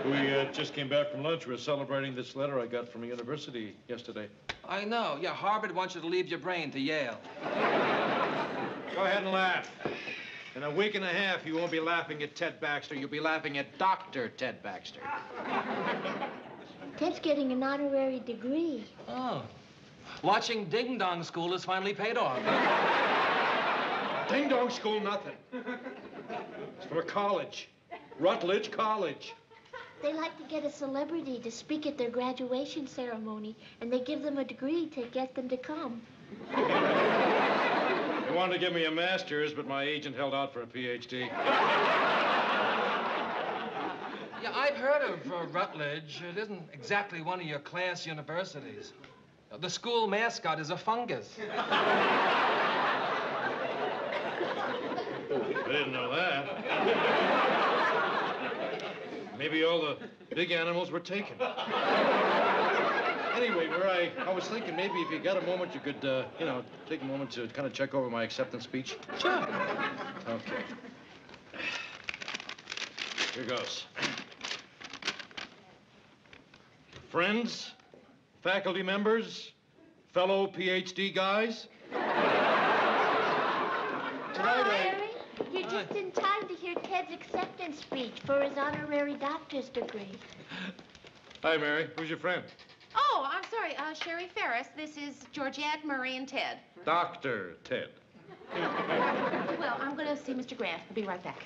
We just came back from lunch. We were celebrating this letter I got from a university yesterday. I know. Yeah, Harvard wants you to leave your brain to Yale. Go ahead and laugh. In a week and a half, you won't be laughing at Ted Baxter. You'll be laughing at Dr. Ted Baxter. Ted's getting an honorary degree. Oh. Watching Ding Dong School has finally paid off. Ding Dong School, nothing. It's for college. Rutledge College. They like to get a celebrity to speak at their graduation ceremony, and they give them a degree to get them to come. They wanted to give me a master's, but my agent held out for a PhD. Yeah, I've heard of Rutledge. It isn't exactly one of your class universities. The school mascot is a fungus. I didn't know that. Maybe all the big animals were taken. Anyway, Murray, I was thinking maybe if you got a moment, you could, take a moment to kind of check over my acceptance speech. Sure. Okay. Here goes. Friends, faculty members, fellow PhD guys. Hi, Larry. You're just in time to hear Ted's acceptance speech for his honorary doctor's degree. Hi, Mary. Who's your friend? Oh, I'm sorry. Sherry Ferris. This is Georgette, Murray, and Ted. Dr. Ted. Well, I'm going to see Mr. Grant. I'll be right back.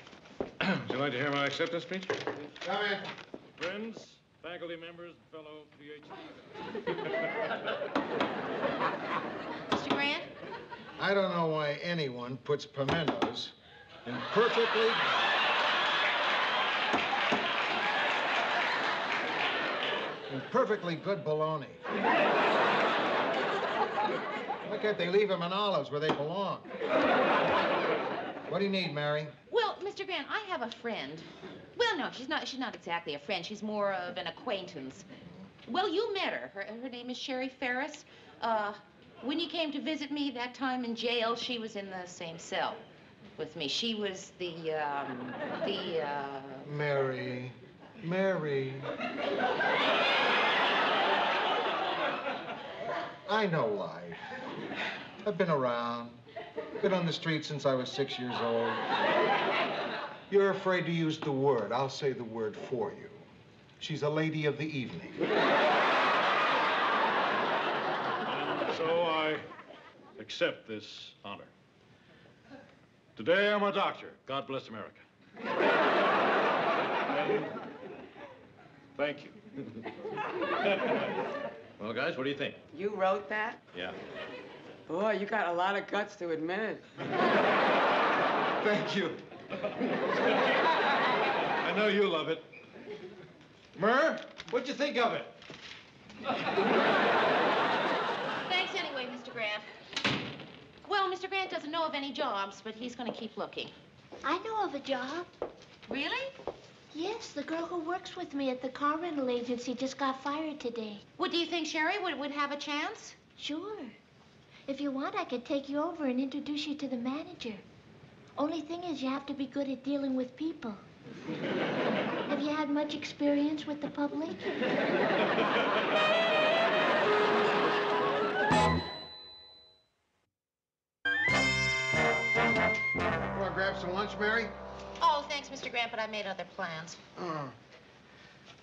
Would you like to hear my acceptance speech? Come in. Friends, faculty members, fellow PhD Mr. Grant? I don't know why anyone puts pimentos in perfectly good bologna. Why can't they leave them in olives where they belong? What do you need, Mary? Well, Mr. Grant, I have a friend. Well, no, she's not exactly a friend. She's more of an acquaintance. Well, you met her. Her name is Sherry Ferris. When you came to visit me that time in jail, she was in the same cell with me. She was Mary. I know life. I've been around. Been on the street since I was 6 years old. You're afraid to use the word. I'll say the word for you. She's a lady of the evening. So I accept this honor. Today I'm a doctor. God bless America. And thank you. Well, guys, what do you think? You wrote that? Yeah. Boy, you got a lot of guts to admit it. Thank you. I know you love it. Murr, what'd you think of it? Thanks anyway, Mr. Grant. Well, Mr. Grant doesn't know of any jobs, but he's going to keep looking. I know of a job. Really? Yes, the girl who works with me at the car rental agency just got fired today. What, do you think Sherry would have a chance? Sure. If you want, I could take you over and introduce you to the manager. Only thing is, you have to be good at dealing with people. Have you had much experience with the public? Want to grab some lunch, Mary? Oh, thanks, Mr. Grant, but I made other plans. Oh.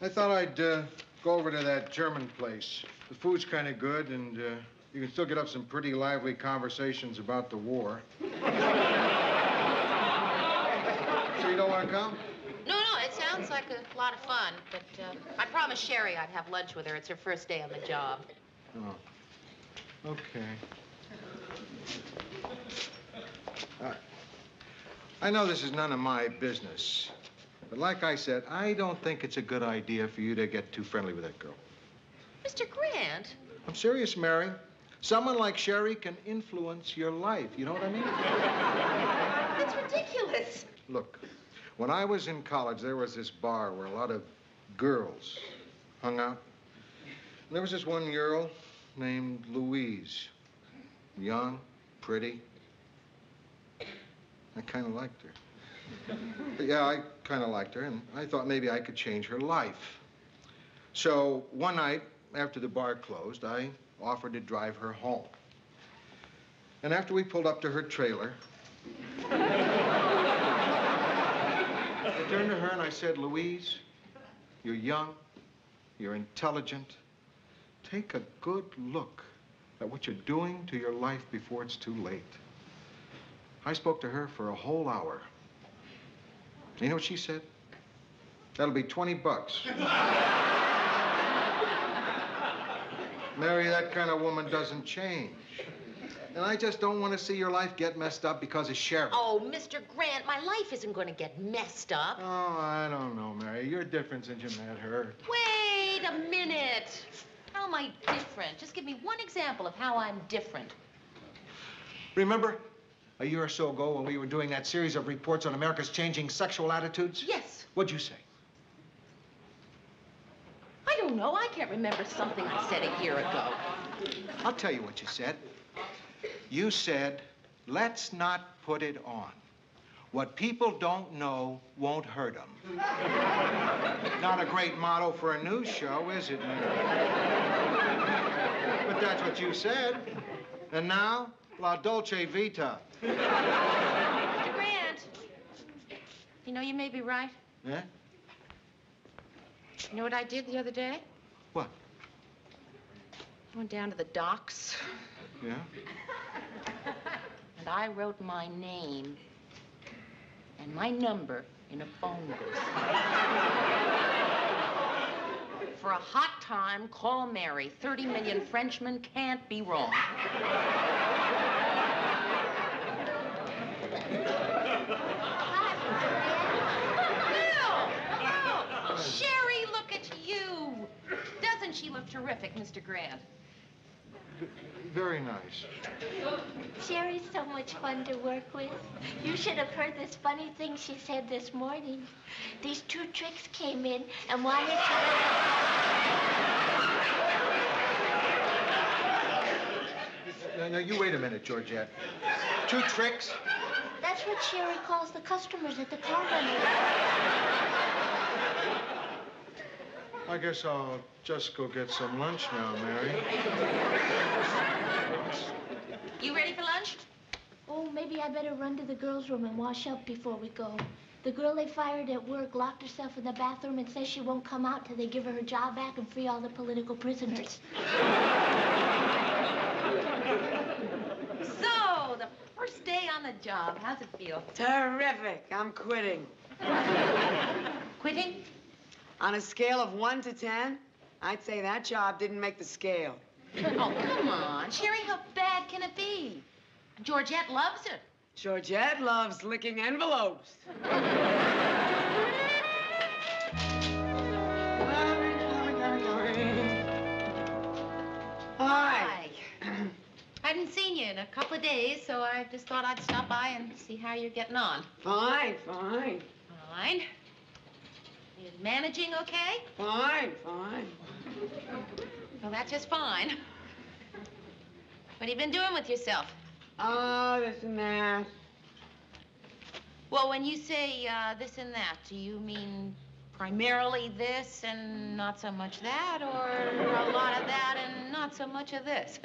I thought I'd go over to that German place. The food's kind of good, and you can still get up some pretty lively conversations about the war. So you don't want to come? No, it sounds like a lot of fun, but I promised Sherry I'd have lunch with her. It's her first day on the job. Oh. Okay. I know this is none of my business, but like I said, I don't think it's a good idea for you to get too friendly with that girl. Mr. Grant? I'm serious, Mary. Someone like Sherry can influence your life. You know what I mean? That's ridiculous. Look, when I was in college, there was this bar where a lot of girls hung out. And there was this one girl named Louise. Young, pretty. I kind of liked her. Yeah, I kind of liked her, and I thought maybe I could change her life. So one night, after the bar closed, I offered to drive her home. And after we pulled up to her trailer, I turned to her and I said, Louise, you're young, you're intelligent. Take a good look at what you're doing to your life before it's too late. I spoke to her for a whole hour. You know what she said? That'll be $20. Mary, that kind of woman doesn't change. And I just don't want to see your life get messed up because of Sheriff. Oh, Mr. Grant, my life isn't going to get messed up. Oh, I don't know, Mary. You're different since you met her. Wait a minute. How am I different? Just give me one example of how I'm different. Remember a year or so ago when we were doing that series of reports on America's changing sexual attitudes? Yes. What'd you say? I don't know. I can't remember something I said a year ago. I'll tell you what you said. You said, let's not put it on. What people don't know won't hurt them. Not a great motto for a news show, is it, Mary? But that's what you said. And now, La Dolce Vita. Mr. Grant, you know, you may be right. Yeah? You know what I did the other day? What? I went down to the docks. Yeah? And I wrote my name and my number in a phone booth. For a hot time, call Mary. 30 million Frenchmen can't be wrong. Bill! Sherry, look at you. Doesn't she look terrific, Mr. Grant? Very nice. Sherry's so much fun to work with. You should have heard this funny thing she said this morning. These two tricks came in and wanted to... No, you wait a minute, Georgette. Two tricks? That's what Sherry calls the customers at the car rental. I guess I'll just go get some lunch now, Mary. You ready for lunch? Oh, maybe I better run to the girls' room and wash up before we go. The girl they fired at work locked herself in the bathroom and says she won't come out till they give her her job back and free all the political prisoners. So, the first day on the job, how's it feel? Terrific. I'm quitting. Quitting? On a scale of 1 to 10, I'd say that job didn't make the scale. Oh, come on. Sherry, how bad can it be? Georgette loves it. Georgette loves licking envelopes. Hi. Hadn't seen you in a couple of days, so I just thought I'd stop by and see how you're getting on. Fine, fine. Fine. You managing okay? Fine, fine. Well, that's just fine. What have you been doing with yourself? Oh, this and that. Well, when you say this and that, do you mean primarily this and not so much that, or a lot of that and not so much of this?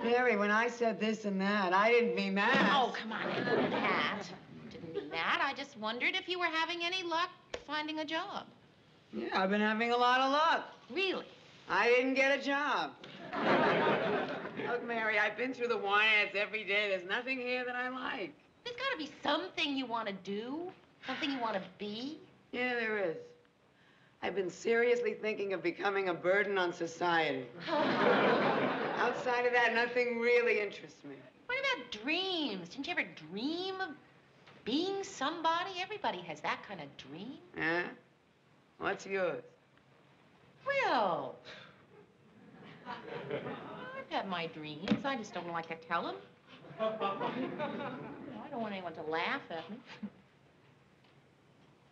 Mary, when I said this and that, I didn't mean that. Oh, come on, I didn't mean that. Didn't mean that. I just wondered if you were having any luck finding a job. Yeah, I've been having a lot of luck. Really? I didn't get a job. Look, Mary, I've been through the wine ads every day. There's nothing here that I like. There's got to be something you want to do, something you want to be. Yeah, there is. I've been seriously thinking of becoming a burden on society. Outside of that, nothing really interests me. What about dreams? Didn't you ever dream of being somebody? Everybody has that kind of dream. Yeah? What's yours? Well, I've had my dreams. I just don't like to tell them. I don't want anyone to laugh at me.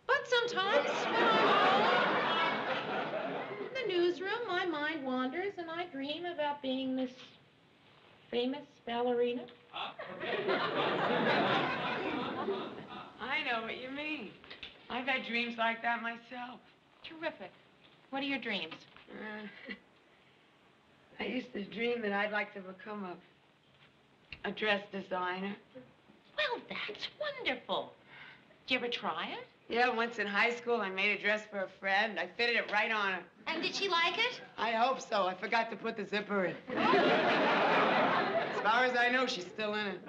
But sometimes when I'm home in the newsroom, my mind wanders and I dream about being this famous ballerina. I I know what you mean. I've had dreams like that myself. Terrific. What are your dreams? I used to dream that I'd like to become a dress designer. Well, that's wonderful. Did you ever try it? Yeah, once in high school, I made a dress for a friend. I fitted it right on her. And did she like it? I hope so. I forgot to put the zipper in. As far as I know, she's still in it.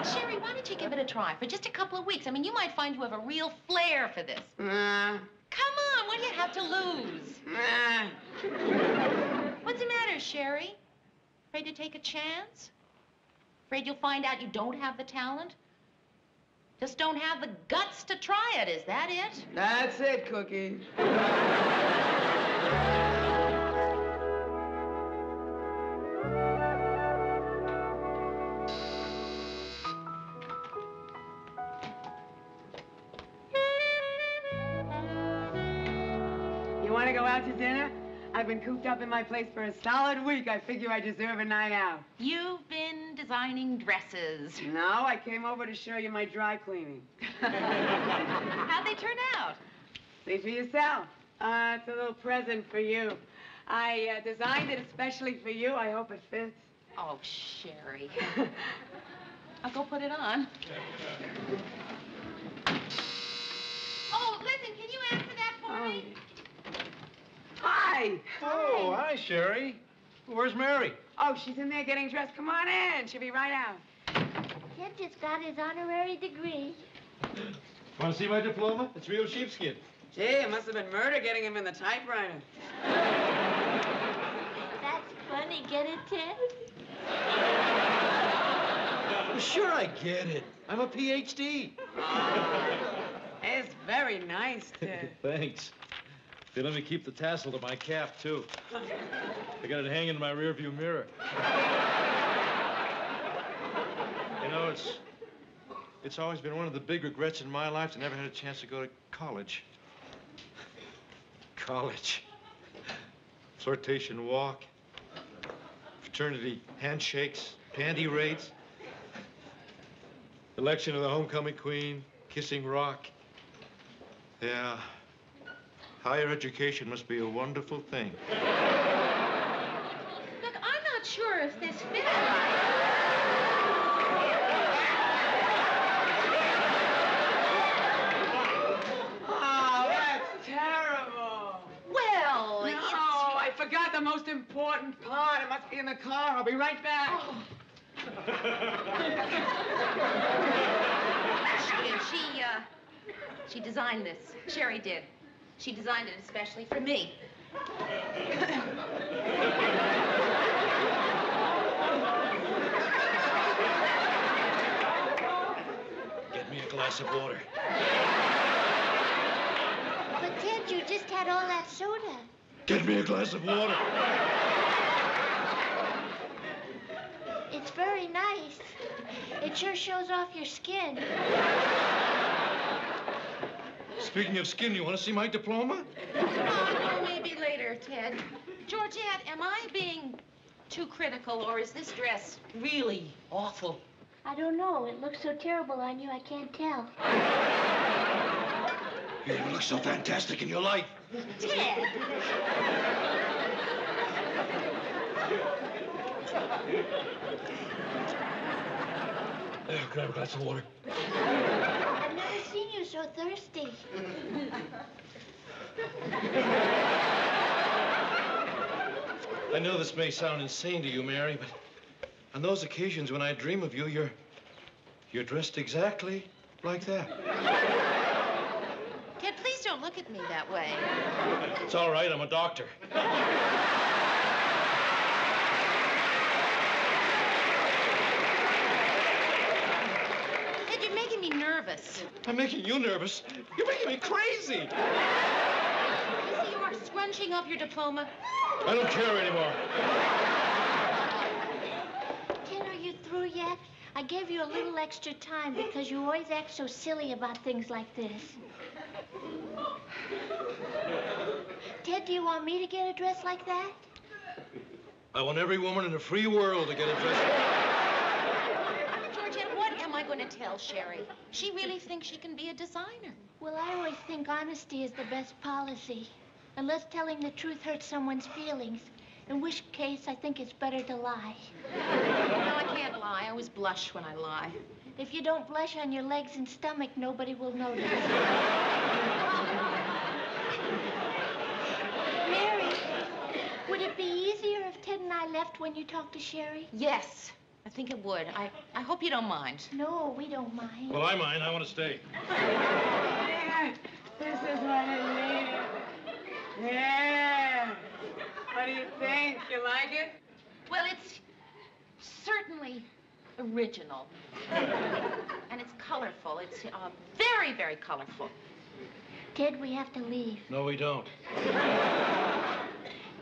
Sherry, why don't you give it a try for just a couple of weeks? I mean, you might find you have a real flair for this. Come on, what do you have to lose? What's the matter, Sherry? Afraid to take a chance? Afraid you'll find out you don't have the talent? Just don't have the guts to try it, is that it? That's it, Cookie. You want to go out to dinner? I've been cooped up in my place for a solid week. I figure I deserve a night out. You've been designing dresses. No, I came over to show you my dry cleaning. How'd they turn out? See for yourself. It's a little present for you. I designed it especially for you. I hope it fits. Oh, Sherry. I'll go put it on. Oh, listen, can you answer that for me? Hi. Oh, hi, Sherry. Where's Mary? Oh, she's in there getting dressed. Come on in. She'll be right out. Ted just got his honorary degree. Want to see my diploma? It's real sheepskin. Gee, it must have been murder getting him in the typewriter. That's funny. Get it, Ted? Well, sure, I get it. I'm a PhD. It's very nice, Ted. Thanks. They let me keep the tassel to my cap, too. I got it hanging in my rearview mirror. You know, it's always been one of the big regrets in my life to never had a chance to go to college. College. Flirtation walk. Fraternity handshakes. Panty raids. Election of the homecoming queen. Kissing rock. Yeah. Higher education must be a wonderful thing. Look, I'm not sure if this fits right. Oh, that's terrible. Well, No, I forgot the most important part. It must be in the car. I'll be right back. Oh. She designed this. Sherry did. She designed it especially for me. Get me a glass of water. But, Ted, you just had all that soda. Get me a glass of water. It's very nice. It sure shows off your skin. Speaking of skin, you want to see my diploma? Oh, maybe later, Ted. Georgette, am I being too critical, or is this dress really awful? I don't know. It looks so terrible on you, I can't tell. You never looked so fantastic in your life. Ted! There, can I have a glass of water? I've never seen you so thirsty. I know this may sound insane to you, Mary, but on those occasions when I dream of you, you're dressed exactly like that. Ted, please don't look at me that way. It's all right, I'm a doctor. Ted, you're making me nervous. I'm making you nervous. You're making me crazy. You see, you are scrunching up your diploma. I don't care anymore. Ted, are you through yet? I gave you a little extra time because you always act so silly about things like this. Ted, do you want me to get a dress like that? I want every woman in the free world to get a dress. Georgette, what am I going gonna tell Sherry? She really thinks she can be a designer. Well, I always think honesty is the best policy. Unless telling the truth hurts someone's feelings. In which case, I think it's better to lie. No, I can't lie. I always blush when I lie. If you don't blush on your legs and stomach, nobody will notice. Mary, would it be easier if Ted and I left when you talked to Sherry? Yes, I think it would. I hope you don't mind. No, we don't mind. Well, I mind. I want to stay. Yeah, this is what I needed. Yeah. What do you think? You like it? Well, it's certainly original. And it's colorful. It's very, very colorful. Ted, we have to leave. No, we don't.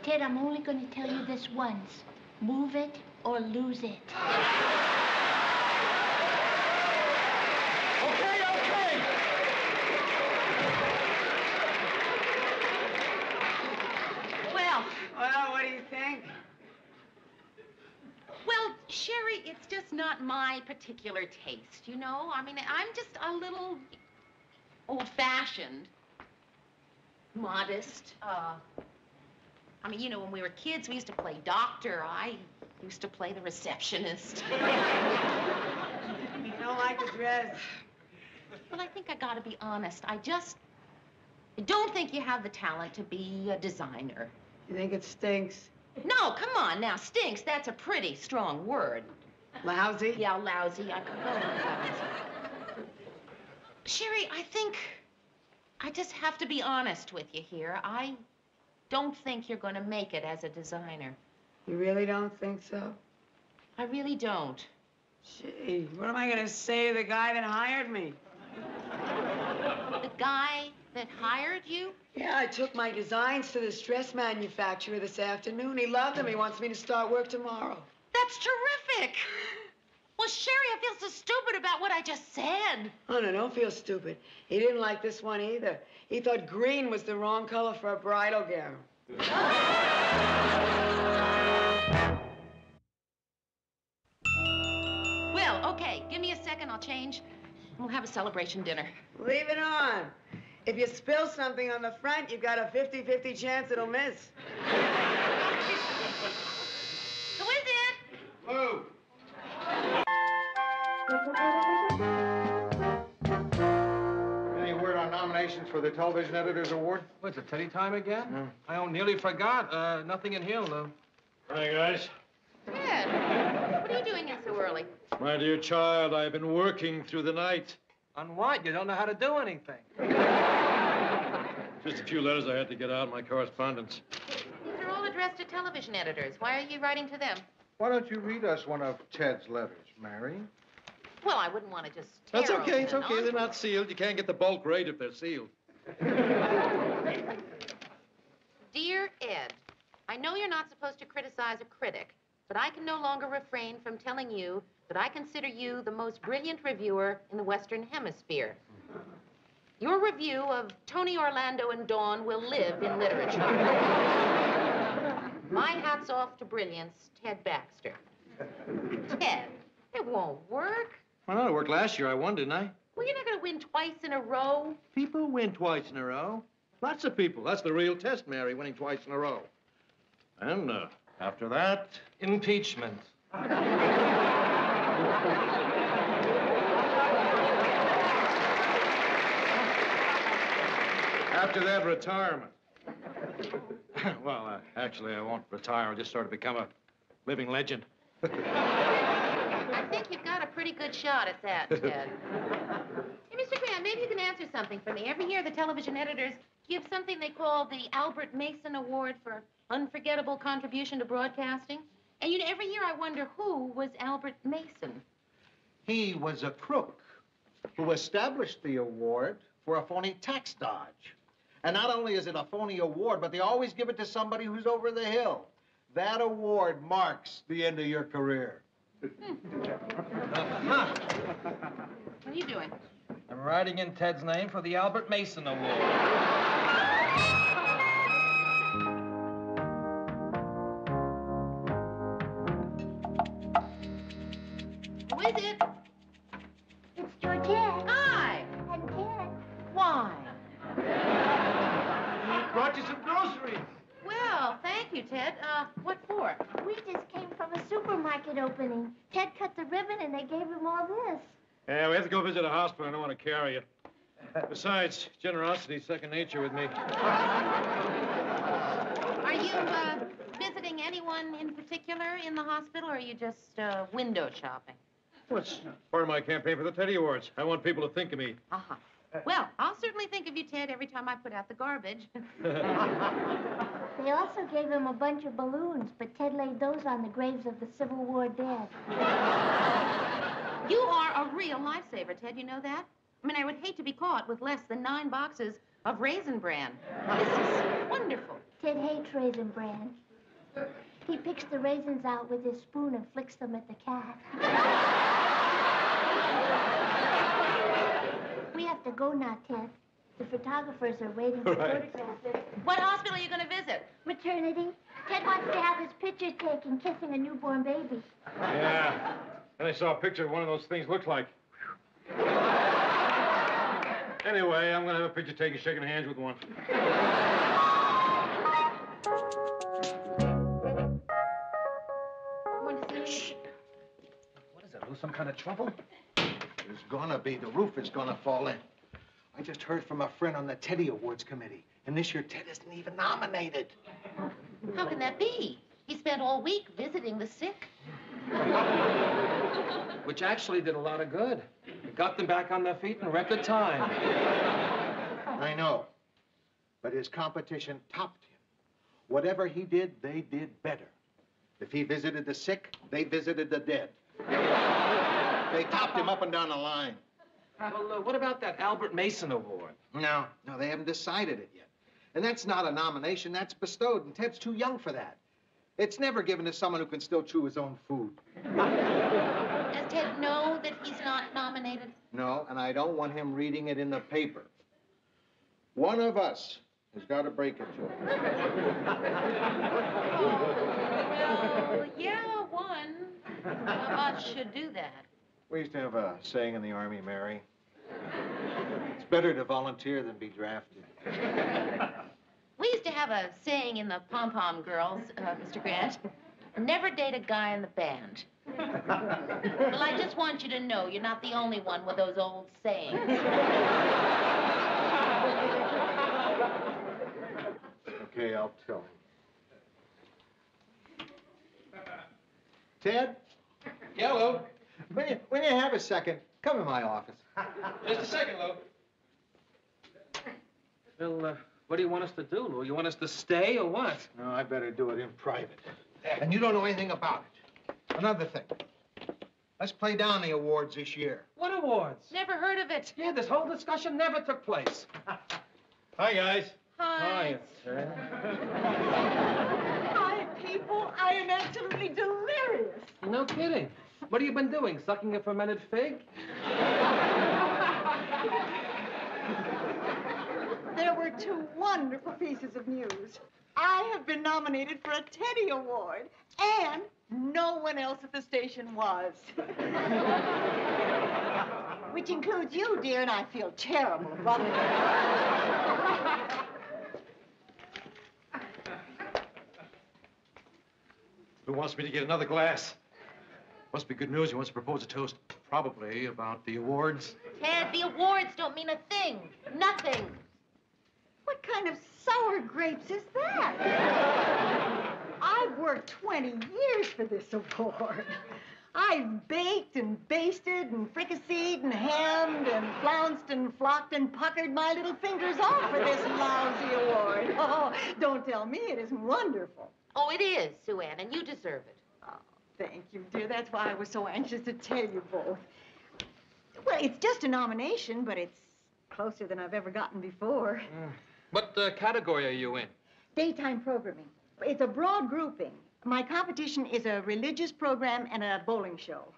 Ted, I'm only going to tell you this once. Move it or lose it. Okay. Well, what do you think? Well, Sherry, it's just not my particular taste, you know? I mean, I'm just a little old-fashioned, modest. I mean, you know, when we were kids, we used to play doctor. I used to play the receptionist. You don't like the dress? Well, I think I gotta be honest. I don't think you have the talent to be a designer. You think it stinks? No, come on now. Stinks, that's a pretty strong word. Lousy? Yeah, lousy. I could go with that. Sherry, I think I just have to be honest with you here. I don't think you're going to make it as a designer. You really don't think so? I really don't. Gee, what am I going to say to the guy that hired me? The guy that hired you? Yeah, I took my designs to this dress manufacturer this afternoon. He loved them. He wants me to start work tomorrow. That's terrific. Well, Sherry, I feel so stupid about what I just said. Oh, no, don't feel stupid. He didn't like this one either. He thought green was the wrong color for a bridal gown. Well, okay, give me a second, I'll change. We'll have a celebration dinner. Leave it on. If you spill something on the front, you've got a 50-50 chance it'll miss. Who is it? Lou. Any word on nominations for the Television Editors Award? What's it, Teddy time again? Yeah. I nearly forgot. Nothing in here, Lou. Hi, guys. Ted, what are you doing in so early? My dear child, I've been working through the night. On what? You don't know how to do anything. Just a few letters I had to get out, my correspondence. These are all addressed to television editors. Why are you writing to them? Why don't you read us one of Ted's letters, Mary? Well, I wouldn't want to just That's tear okay, open it's an okay. They're envelope. not sealed. You can't get the bulk rate if they're sealed. Dear Ed, I know you're not supposed to criticize a critic, but I can no longer refrain from telling you that I consider you the most brilliant reviewer in the Western Hemisphere. Your review of Tony Orlando and Dawn will live in literature. My hat's off to brilliance, Ted Baxter. Ted, it won't work. Why not? It worked last year. I won, didn't I? Well, you're not going to win twice in a row. People win twice in a row. Lots of people. That's the real test, Mary, winning twice in a row. And after that... Impeachment. After that, retirement. Well, actually, I won't retire. I'll just sort of become a living legend. I think you've got a pretty good shot at that, Ted. Hey, Mr. Graham, maybe you can answer something for me. Every year, the television editors give something they call the Albert Mason Award for unforgettable contribution to broadcasting. And, you know, every year I wonder who was Albert Mason. He was a crook who established the award for a phony tax dodge. And not only is it a phony award, but they always give it to somebody who's over the hill. That award marks the end of your career. Uh-huh. What are you doing? I'm writing in Ted's name for the Albert Mason Award. Who is it? thank you, Ted. What for? We just came from a supermarket opening. Ted cut the ribbon and they gave him all this. Yeah, we have to go visit a hospital. I don't want to carry you. Besides, generosity's second nature with me. Are you, visiting anyone in particular in the hospital, or are you just, window shopping? Well, it's part of my campaign for the Teddy Awards. I want people to think of me. Uh-huh. Well, I'll certainly think of you, Ted, every time I put out the garbage. They also gave him a bunch of balloons, but Ted laid those on the graves of the Civil War dead. You are a real lifesaver, Ted. You know that? I mean, I would hate to be caught with less than 9 boxes of Raisin Bran. This is wonderful. Ted hates Raisin Bran. He picks the raisins out with his spoon and flicks them at the cat. We have to go now, Ted. The photographers are waiting to photograph us. What hospital are you going to visit? Maternity. Ted wants to have his picture taken kissing a newborn baby. Yeah. And I saw a picture of one of those things looked like. Anyway, I'm going to have a picture taken shaking hands with one. Shh. What is it, Lou? Some kind of trouble? There's gonna be. The roof is gonna fall in. I just heard from a friend on the Teddy Awards committee, and this year Ted isn't even nominated. How can that be? He spent all week visiting the sick. Which actually did a lot of good. It got them back on their feet in record time. I know. But his competition topped him. Whatever he did, they did better. If he visited the sick, they visited the dead. They topped him up and down the line. Well, what about that Albert Mason Award? No, they haven't decided it yet. And that's not a nomination, that's bestowed, and Ted's too young for that. It's never given to someone who can still chew his own food. Does Ted know that he's not nominated? No, and I don't want him reading it in the paper. One of us has got to break it to him. Well, yeah, one of us should do that. We used to have a saying in the Army, Mary. It's better to volunteer than be drafted. We used to have a saying in the Pom-Pom Girls, Mr. Grant. Never date a guy in the band. Well, I just want you to know you're not the only one with those old sayings. Okay, I'll tell him. Ted? Yellow. When you have a second, come in my office. Just a second, Lou. Well, what do you want us to do, Lou? You want us to stay or what? No, I better do it in private. And you don't know anything about it. Another thing. Let's play down the awards this year. What awards? Never heard of it. Yeah, this whole discussion never took place. Hi, guys. Hi. Hi, people. I am absolutely delirious. No kidding. What have you been doing? Sucking a fermented fig? There were 2 wonderful pieces of news. I have been nominated for a Teddy Award, and no one else at the station was. Which includes you, dear, and I feel terrible about it. Who wants me to get another glass? Must be good news. He wants to propose a toast. Probably about the awards. Ted, the awards don't mean a thing. Nothing. What kind of sour grapes is that? I've worked 20 years for this award. I've baked and basted and fricasseed and hammed and flounced and flocked and puckered my little fingers off for this lousy award. Oh, don't tell me it isn't wonderful. Oh, it is, Sue Ann, and you deserve it. Oh, thank you, dear. That's why I was so anxious to tell you both. Well, it's just a nomination, but it's closer than I've ever gotten before. What category are you in? Daytime programming. It's a broad grouping. My competition is a religious program and a bowling show.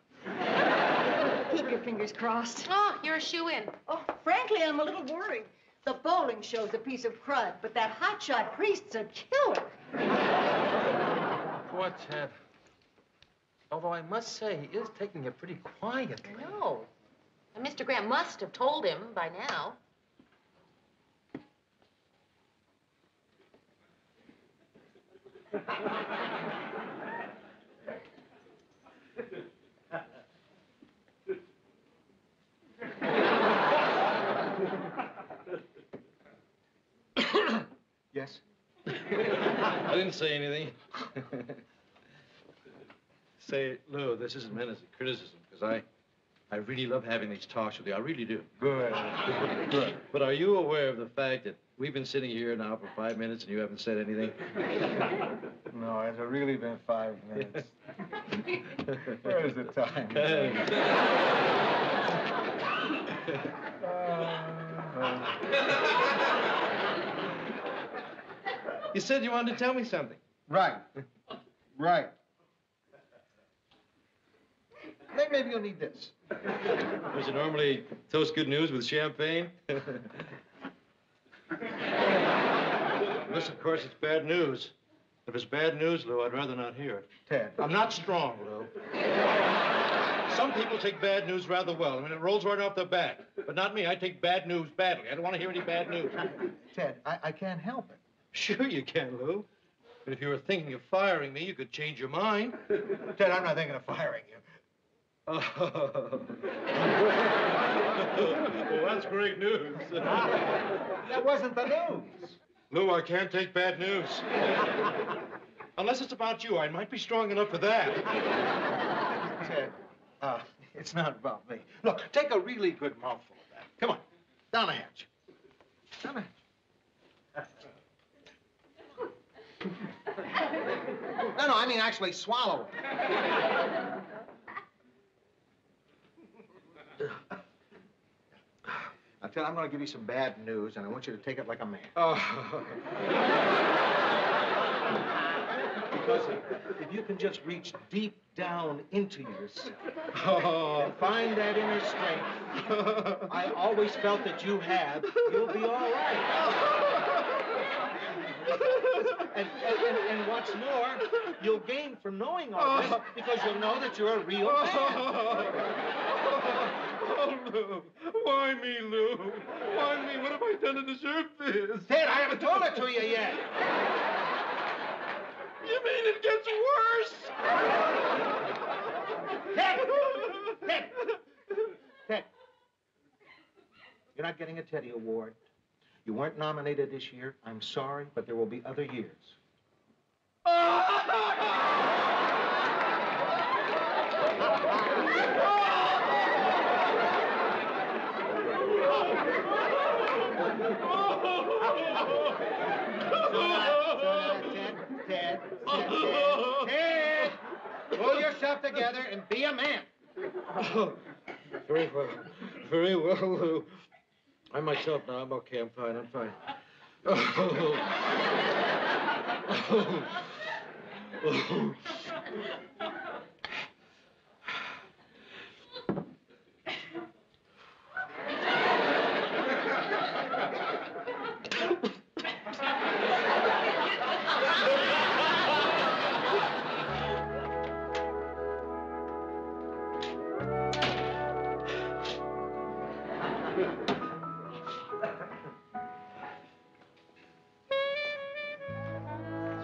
Keep your fingers crossed. Oh, you're a shoo-in. Oh, frankly, I'm a little worried. The bowling show's a piece of crud, but that hotshot priest's a killer. Poor Ted. Although I must say, he is taking it pretty quietly. No. And Mr. Grant must have told him by now. Yes? I didn't say anything. Say, Lou, this isn't meant as a criticism, because I really love having these talks with you. I really do. Good. Good. But are you aware of the fact that we've been sitting here now for 5 minutes and you haven't said anything? No, it's really been 5 minutes. Where's the time? You said you wanted to tell me something. Right. Right. Maybe you'll need this. Does you normally toast good news with champagne? This, of course, it's bad news. If it's bad news, Lou, I'd rather not hear it. Ted. I'm not strong, Lou. Some people take bad news rather well. I mean, it rolls right off the bat. But not me. I take bad news badly. I don't want to hear any bad news. Ted, I can't help it. Sure you can, Lou. But if you were thinking of firing me, you could change your mind. Ted, I'm not thinking of firing you. Oh. Well, that's great news. That wasn't the news. Lou, I can't take bad news. Unless it's about you, I might be strong enough for that. Ted, it's not about me. Look, take a really good mouthful of that. Come on, down the hatch. Down the hatch. No, I mean actually swallow it. Now, Ted, I'm going to give you some bad news, and I want you to take it like a man. Oh. Because if you can just reach deep down into yourself and find that inner strength, I always felt that you have, you'll be all right. And what's more, you'll gain from knowing all this because you'll know that you're a real man. Oh, Lou. Why me, Lou? Why me? What have I done to deserve this? Ted, I haven't told it to you yet. You mean it gets worse? Ted! Ted! Ted! You're not getting a Teddy Award. You weren't nominated this year. I'm sorry, but there will be other years. Ted! Pull yourself together and be a man. Oh, very well. Very well, Lou. I'm myself now. I'm okay. I'm fine. I'm fine. Oh. Oh. Oh.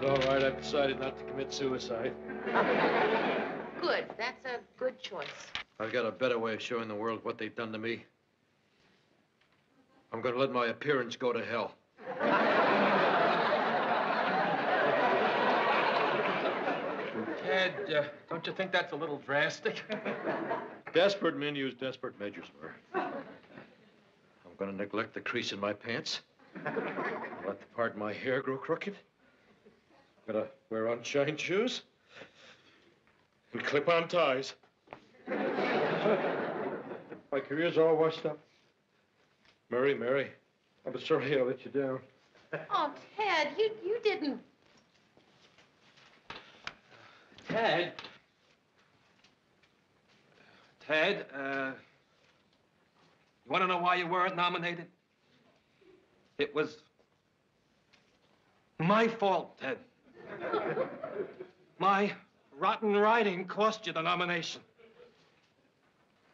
It's all right. I've decided not to commit suicide. Good. That's a good choice. I've got a better way of showing the world what they've done to me. I'm going to let my appearance go to hell. Ted, don't you think that's a little drastic? Desperate men use desperate measures, Murr. I'm going to neglect the crease in my pants. Let the part of my hair grow crooked. I'm going to wear unshined shoes. And clip-on ties. My career's all washed up. Mary, I'm sorry I let you down. Oh, Ted, you didn't. Ted, you want to know why you weren't nominated? It was my fault, Ted. My rotten writing cost you the nomination.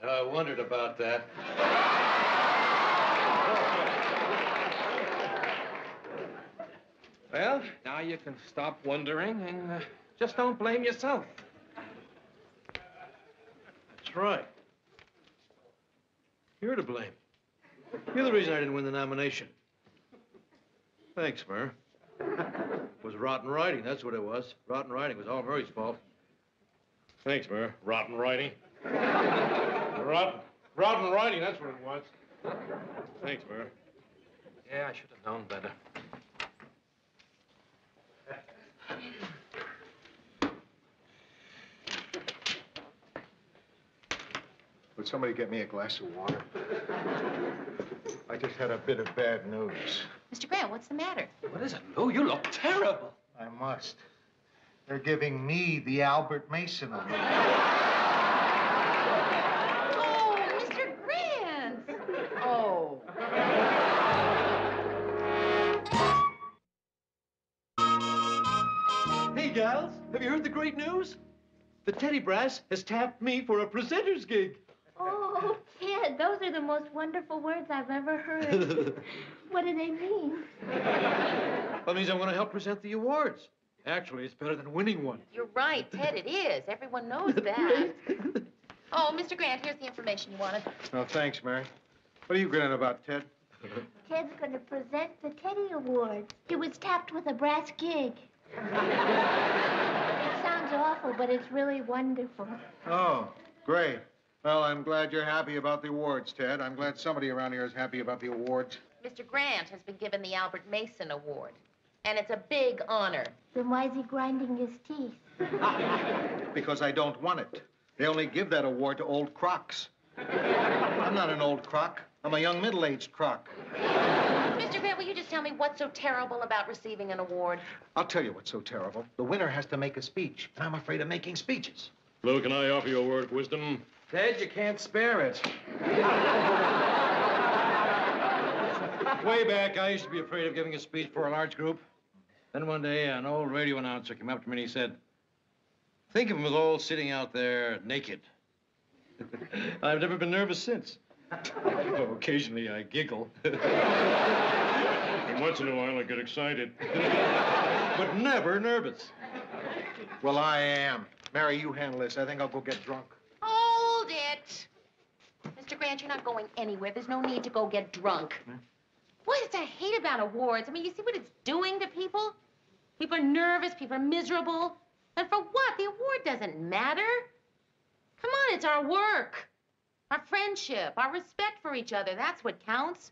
I wondered about that. Well, now you can stop wondering and just don't blame yourself. That's right. You're to blame. You're the reason I didn't win the nomination. Thanks, Murr. It was rotten writing, that's what it was. Rotten writing was all Murray's fault. Thanks, Murr. Rotten writing. Rotten writing, that's what it was. Thanks, Murr. Yeah, I should have known better. Would somebody get me a glass of water? I just had a bit of bad news. Mr. Grant, what's the matter? What is it, Lou? You look terrible. I must. They're giving me the Albert Mason Award. Oh, Mr. Grant! Oh. Hey, gals, have you heard the great news? The Teddy Brass has tapped me for a presenter's gig. Oh, Ted, those are the most wonderful words I've ever heard. What do they mean? That means I'm going to help present the awards. Actually, it's better than winning one. You're right, Ted, it is. Everyone knows that. Oh, Mr. Grant, here's the information you wanted. No, thanks, Mary. What are you grinning about, Ted? Ted's going to present the Teddy Award. He was tapped with a brass gig. It sounds awful, but it's really wonderful. Oh, great. Well, I'm glad you're happy about the awards, Ted. I'm glad somebody around here is happy about the awards. Mr. Grant has been given the Albert Mason Award, and it's a big honor. Then why is he grinding his teeth? Because I don't want it. They only give that award to old crocs. I'm not an old croc. I'm a young middle-aged croc. Mr. Grant, will you just tell me what's so terrible about receiving an award? I'll tell you what's so terrible. The winner has to make a speech, and I'm afraid of making speeches. Lou, can I offer you a word of wisdom? Ted, you can't spare it. Way back, I used to be afraid of giving a speech for a large group. Then one day, an old radio announcer came up to me and he said, think of them as all sitting out there naked. I've never been nervous since. Well, occasionally I giggle. And once in a while I get excited. But never nervous. Well, I am. Mary, you handle this. I think I'll go get drunk. Hold it. Mr. Grant, you're not going anywhere. There's no need to go get drunk. What is I hate about awards? I mean, you see what it's doing to people? People are nervous, people are miserable. And for what? The award doesn't matter. Come on, it's our work. Our friendship, our respect for each other. That's what counts.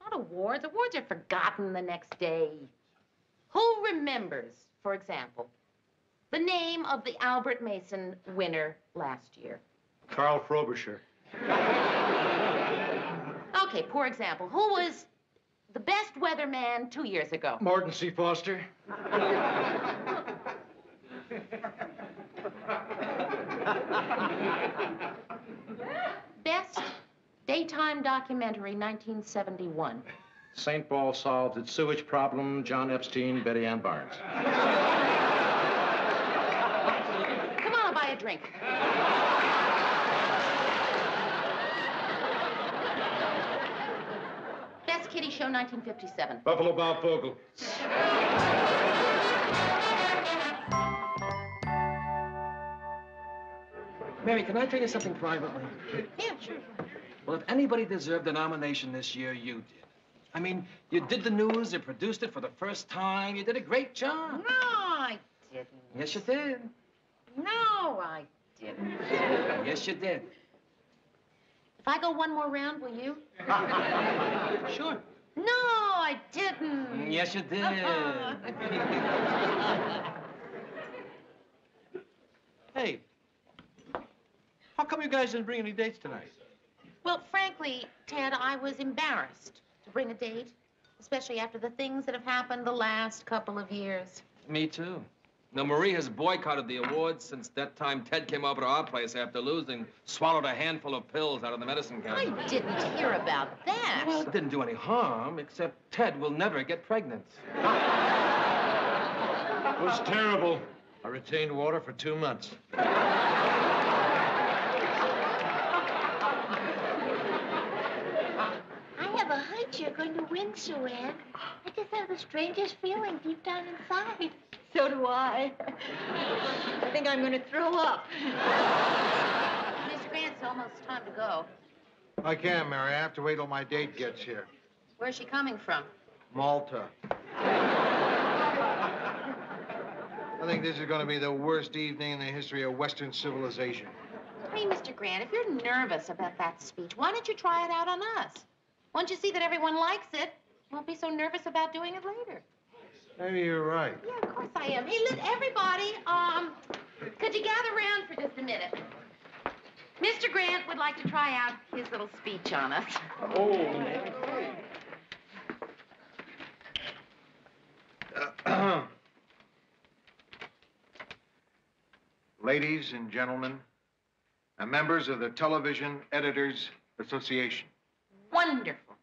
Not awards. Awards are forgotten the next day. Who remembers, for example, the name of the Albert Mason winner last year? Carl Frobisher. Okay, poor example. Who was the best weatherman 2 years ago? Morton C. Foster. Best daytime documentary, 1971. St. Paul solved its sewage problem, John Epstein, Betty Ann Barnes. Come on, I'll buy a drink. Best kiddie show, 1957. Buffalo Bob Fogle. Mary, can I tell you something privately? Yeah, sure. Well, if anybody deserved a nomination this year, you did. I mean, you did the news, you produced it for the first time. You did a great job. No, I didn't. Yes, you did. No, I didn't. Yes, you did. If I go one more round, will you? Sure. No, I didn't. Yes, you did. Hey, how come you guys didn't bring any dates tonight? Well, frankly, Ted, I was embarrassed to bring a date, especially after the things that have happened the last couple of years. Me too. Now, Marie has boycotted the awards since that time Ted came over to our place after losing, swallowed a handful of pills out of the medicine cabinet. I didn't hear about that. Well, it didn't do any harm, except Ted will never get pregnant. It was terrible. I retained water for 2 months. I have a hunch you're going to win, Sue Ann. I just have the strangest feeling deep down inside. So do I. I think I'm going to throw up. Miss Grant, it's almost time to go. I can't, Mary. I have to wait till my date gets here. Where's she coming from? Malta. I think this is going to be the worst evening in the history of Western civilization. Hey, Mr. Grant, if you're nervous about that speech, why don't you try it out on us? Once you see that everyone likes it, you won't be so nervous about doing it later. Maybe you're right. Yeah, of course I am. Hey, everybody, could you gather around for just a minute? Mr. Grant would like to try out his little speech on us. Ladies and gentlemen, and members of the Television Editors Association. Wonderful.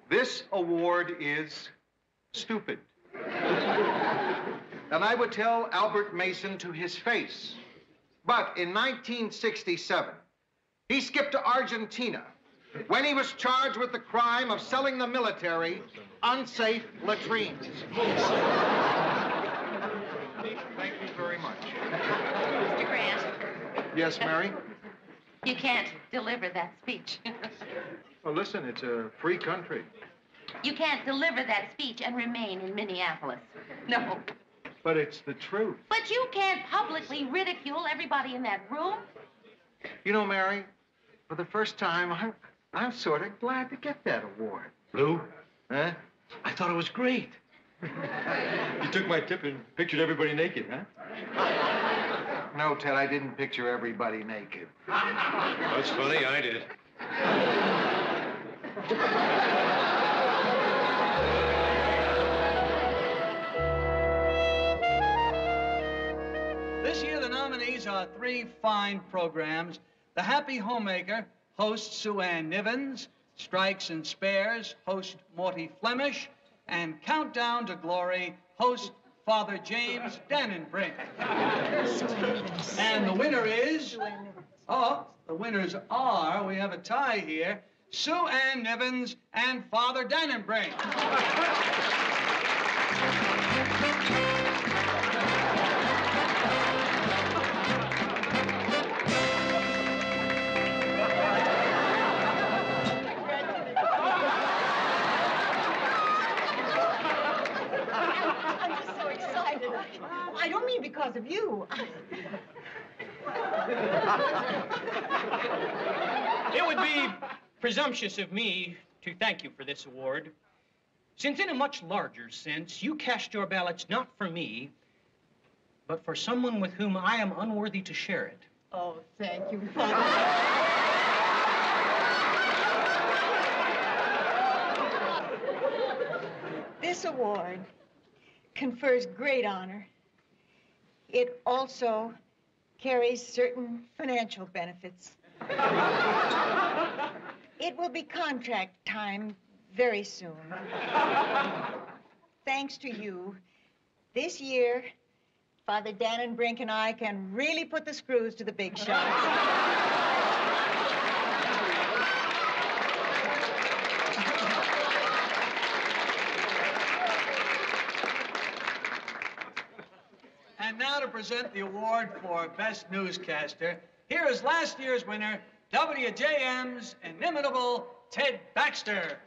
This award is stupid. And I would tell Albert Mason to his face. But in 1967, he skipped to Argentina when he was charged with the crime of selling the military unsafe latrines. Thank you very much. Mr. Grant. Yes, Mary? You can't deliver that speech. Well, listen, it's a free country. You can't deliver that speech and remain in Minneapolis. No. But it's the truth. But you can't publicly ridicule everybody in that room. You know, Mary, for the first time, I'm sort of glad to get that award. Lou, Huh? I thought it was great. You took my tip and pictured everybody naked, huh? No, Ted, I didn't picture everybody naked. That's funny, I did. This year, the nominees are 3 fine programs. The Happy Homemaker, host Sue Ann Nivens. Strikes and Spares, host Morty Flemish. And Countdown to Glory, host Father James Dannenbrink. And the winner is... the winners are, we have a tie here, Sue Ann Nivens and Father Dannenbrink. I'm just so excited. I don't mean because of you. It would be presumptuous of me to thank you for this award, since in a much larger sense, you cast your ballots not for me, but for someone with whom I am unworthy to share it. Oh, thank you, Father. This award confers great honor. It also carries certain financial benefits. It will be contract time very soon. Thanks to you, this year, Father Dannenbrink and I can really put the screws to the big shots. And now to present the award for Best Newscaster, here is last year's winner, WJM's inimitable Ted Baxter.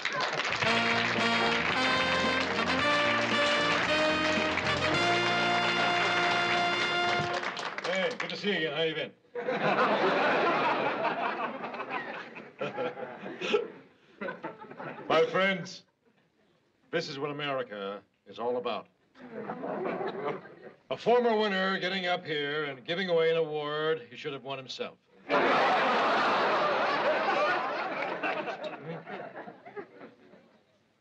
Hey, good to see you again. How you been? My friends, this is what America is all about. A former winner getting up here and giving away an award he should have won himself.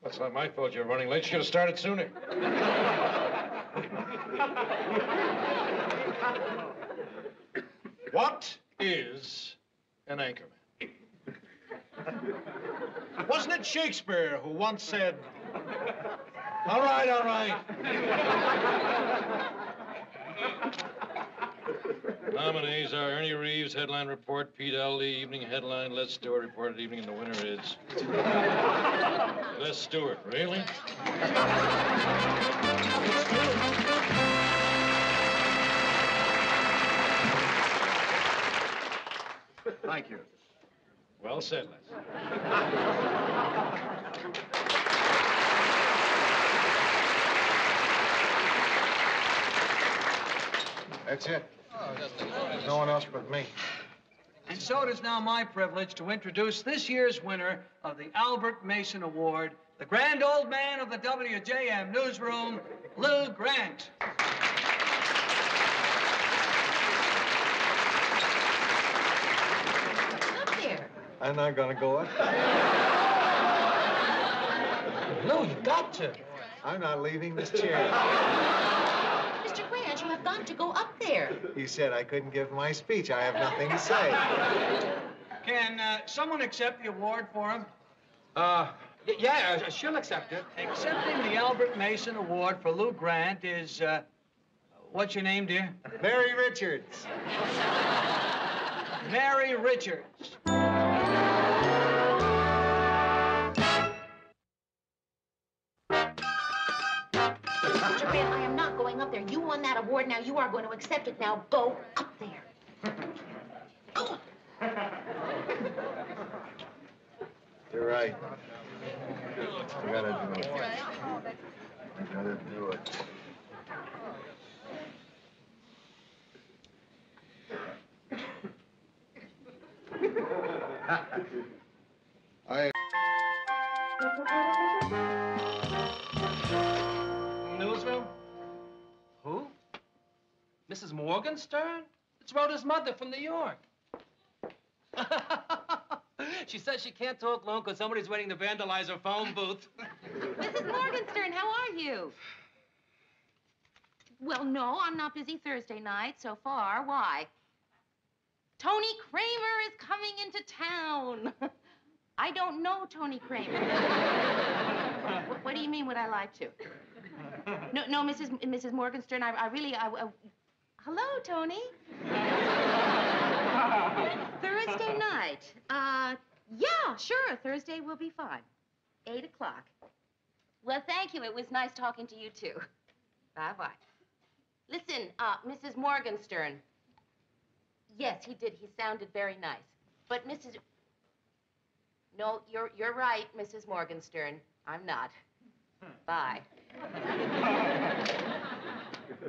That's not my fault you're running late. You should have started sooner. What is an anchorman? Wasn't it Shakespeare who once said, all right. Nominees are Ernie Reeves, headline report, Pete Aldi, evening headline, Les Stewart, reported evening, and the winner is... Les Stewart, really? Thank you. Well said, Les. That's it. There's no one else but me. And so it is now my privilege to introduce this year's winner of the Albert Mason Award, the grand old man of the WJM newsroom, Lou Grant. Up there. I'm not gonna go up. Lou, you got to. I'm not leaving this chair. Mr. Grant, you have got to go up there. He said I couldn't give my speech. I have nothing to say. Can someone accept the award for him? Yeah, she'll accept it. Accepting the Albert Mason Award for Lou Grant is, what's your name, dear? Mary Richards. Mary Richards. Mr. Grant, I am not going up there. You won that award, now you are going to accept it. Now go up there. Go. You're right. I gotta do it. I gotta do it. Newsroom? Who? Mrs. Morgenstern? It's Rhoda's mother from New York. She says she can't talk long because somebody's waiting to vandalize her phone booth. Mrs. Morgenstern, how are you? Well, no, I'm not busy Thursday night so far. Why? Tony Kramer is coming into town. I don't know Tony Kramer. What do you mean, would I like to? No, Mrs. Morgenstern, I really, hello, Tony. Thursday night. Yeah, sure, Thursday will be fine. 8 o'clock. Well, thank you. It was nice talking to you, too. Bye-bye. Listen, Mrs. Morgenstern. Yes, he did. He sounded very nice. But Mrs... No, you're right, Mrs. Morgenstern. I'm not. Bye.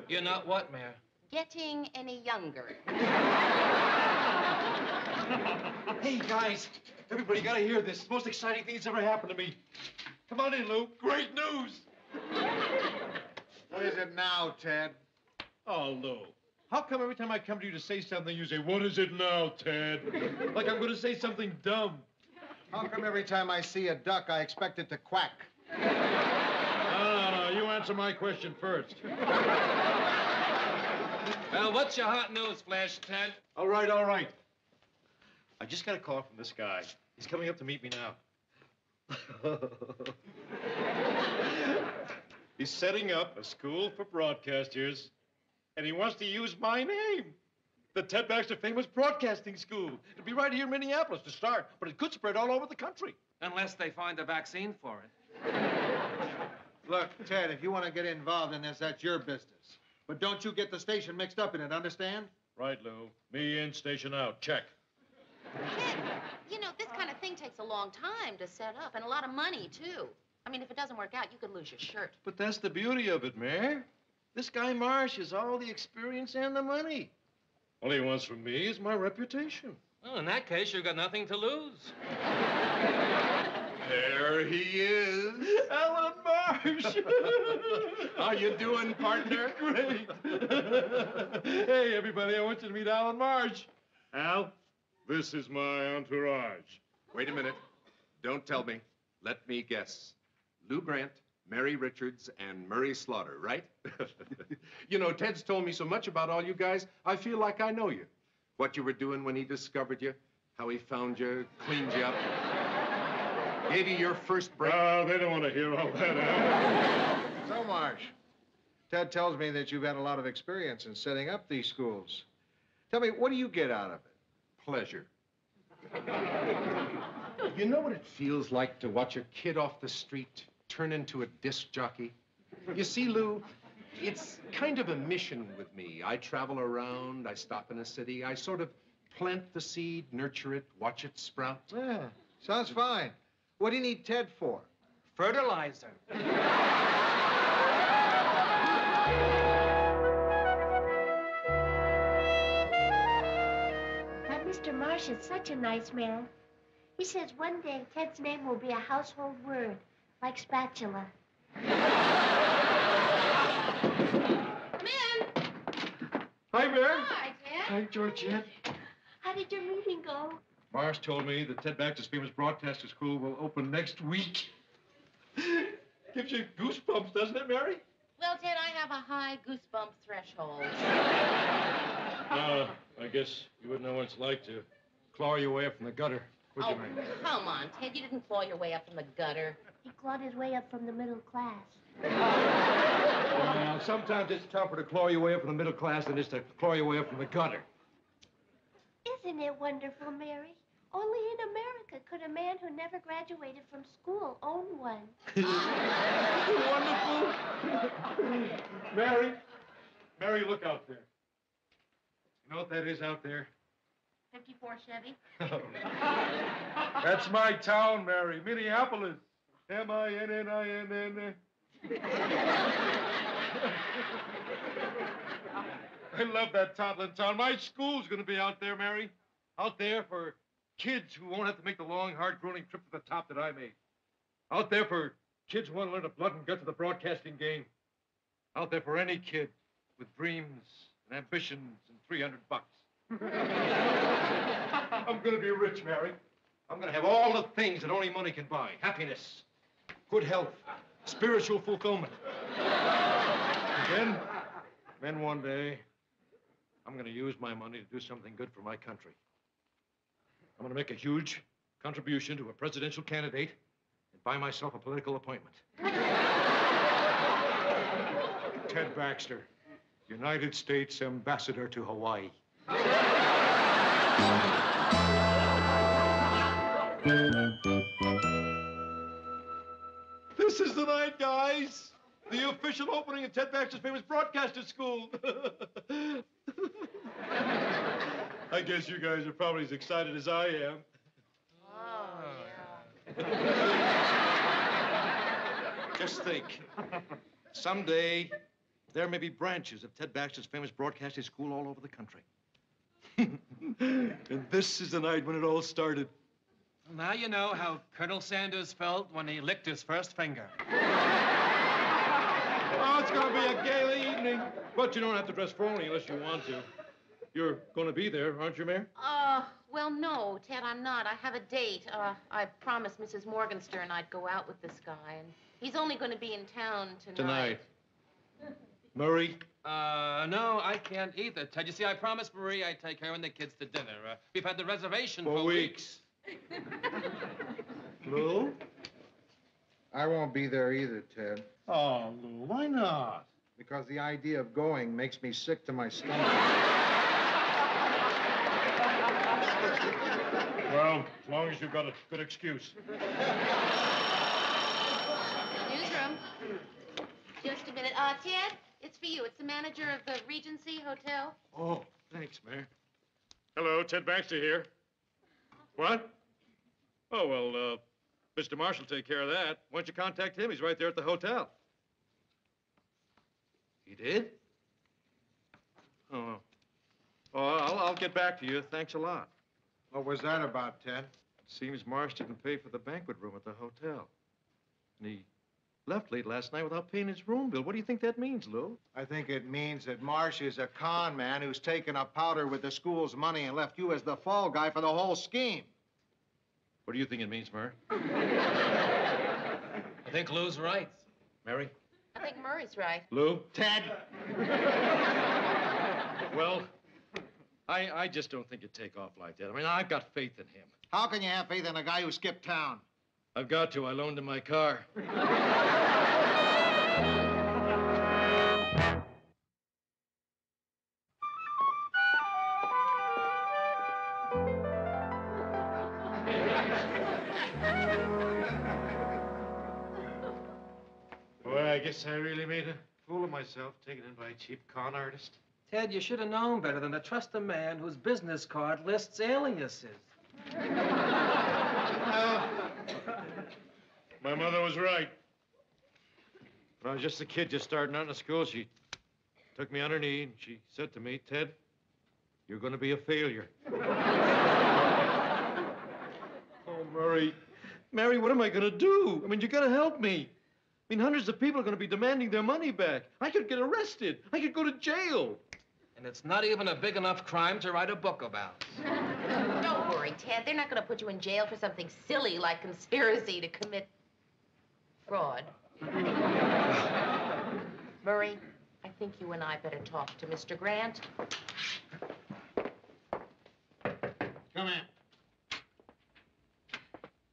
You're not what, Mayor? Getting any younger. Hey, guys. Everybody gotta hear this. It's the most exciting thing that's ever happened to me. Come on in, Lou. Great news. What is it now, Ted? Oh, Lou. How come every time I come to you to say something, you say, what is it now, Ted? Like I'm going to say something dumb. How come every time I see a duck, I expect it to quack? No. You answer my question first. Well, what's your hot news flash, Ted? All right. I just got a call from this guy. He's coming up to meet me now. He's setting up a school for broadcasters, and he wants to use my name. The Ted Baxter Famous Broadcasting School. It'll be right here in Minneapolis to start, but it could spread all over the country. Unless they find a vaccine for it. Look, Ted, if you want to get involved in this, that's your business. But don't you get the station mixed up in it, understand? Right, Lou. Me in, station out. Check. Ted, you know, this kind of thing takes a long time to set up, and a lot of money, too. I mean, if it doesn't work out, you could lose your shirt. But that's the beauty of it, Mayor. This guy Marsh has all the experience and the money. All he wants from me is my reputation. Well, in that case, you've got nothing to lose. There he is. Alan Marsh. How you doing, partner? Great. Hey, everybody, I want you to meet Alan Marsh. Al, this is my entourage. Wait a minute. Don't tell me. Let me guess. Lou Grant, Mary Richards, and Murray Slaughter, right? You know, Ted's told me so much about all you guys, I feel like I know you. What you were doing when he discovered you, how he found you, cleaned you up, gave you your first break. Oh, they don't want to hear all that, Al. So, Marsh, Ted tells me that you've had a lot of experience in setting up these schools. Tell me, what do you get out of it? Pleasure. You know what it feels like to watch a kid off the street turn into a disc jockey? You see, Lou, it's kind of a mission with me. I travel around, I stop in a city, I sort of plant the seed, nurture it, watch it sprout. Yeah, sounds fine. What do you need Ted for? Fertilizer. That Mr. Marsh is such a nice man. He says one day Ted's name will be a household word, like spatula. Hi, Mary. Hi, Ted. Hi, Georgette. How did your meeting go? Marsh told me that Ted Baxter's famous broadcaster school will open next week. Gives you goosebumps, doesn't it, Mary? Well, Ted, I have a high goosebump threshold. I guess you wouldn't know what it's like to claw your way up from the gutter, would you, Mary? Come on, Ted. You didn't claw your way up from the gutter. He clawed his way up from the middle class. Well, sometimes it's tougher to claw your way up from the middle class than it is to claw your way up from the gutter. Isn't it wonderful, Mary? Only in America could a man who never graduated from school own one. Wonderful. Mary, look out there. You know what that is out there? 54 Chevy. That's my town, Mary. Minneapolis. M-I-N-N-I-N-N. I love that toddling town. My school's going to be out there, Mary. Out there for kids who won't have to make the long, hard, grueling trip to the top that I made. Out there for kids who want to learn the blood and guts of the broadcasting game. Out there for any kid with dreams and ambitions and $300. I'm going to be rich, Mary. I'm going to have all the things that only money can buy. Happiness, good health, spiritual fulfillment. And then one day, I'm going to use my money to do something good for my country. I'm going to make a huge contribution to a presidential candidate and buy myself a political appointment. Ted Baxter, United States Ambassador to Hawaii. This is the night, guys. The official opening of Ted Baxter's famous broadcaster school. I guess you guys are probably as excited as I am. Oh, yeah. Just think. Someday, there may be branches of Ted Baxter's famous broadcasting school all over the country. And this is the night when it all started. Now you know how Colonel Sanders felt when he licked his first finger. Oh, it's going to be a gay evening. But you don't have to dress formally unless you want to. You're going to be there, aren't you, Mayor? Well, no, Ted, I'm not. I have a date. I promised Mrs. Morgenstern I'd go out with this guy, and he's only going to be in town tonight. Murray? No, I can't either, Ted. You see, I promised Marie I'd take her and the kids to dinner. We've had the reservation for weeks. Lou? I won't be there either, Ted. Oh, Lou, why not? Because the idea of going makes me sick to my stomach. Well, as long as you've got a good excuse. Newsroom. Just a minute. Ted, it's for you. It's the manager of the Regency Hotel. Oh, thanks, Mayor. Hello, Ted Baxter here. What? Oh, well, Mr. Marsh will take care of that. Why don't you contact him? He's right there at the hotel. He did? Oh, I'll get back to you. Thanks a lot. What was that about, Ted? Seems Marsh didn't pay for the banquet room at the hotel. And he left late last night without paying his room bill. What do you think that means, Lou? I think it means that Marsh is a con man who's taken a powder with the school's money and left you as the fall guy for the whole scheme. What do you think it means, Murray? I think Lou's right. Mary? I think Murray's right. Lou? Ted! Well, I just don't think it'd take off like that. I mean, I've got faith in him. How can you have faith in a guy who skipped town? I've got to. I loaned him my car. guess I really made a fool of myself, taken in by a cheap con artist. Ted, you should have known better than to trust a man whose business card lists aliases. My mother was right. When I was just a kid, just starting out in school, she took me on her knee and she said to me, Ted, you're going to be a failure. Oh, Murray. Mary, what am I going to do? I mean, you got to help me. I mean, hundreds of people are going to be demanding their money back. I could get arrested. I could go to jail. And it's not even a big enough crime to write a book about. Don't worry, Ted. They're not going to put you in jail for something silly like conspiracy to commit fraud. Murray, I think you and I better talk to Mr. Grant. Come in.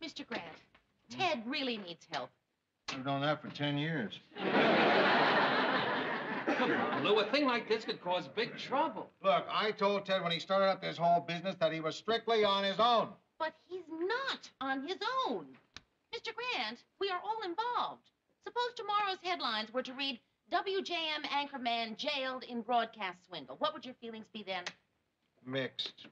Mr. Grant, Ted really needs help. I've known that for 10 years. Come on, Lou. A thing like this could cause big trouble. Look, I told Ted when he started up this whole business that he was strictly on his own. But he's not on his own. Mr. Grant, we are all involved. Suppose tomorrow's headlines were to read, WJM anchorman jailed in broadcast swindle. What would your feelings be then? Mixed.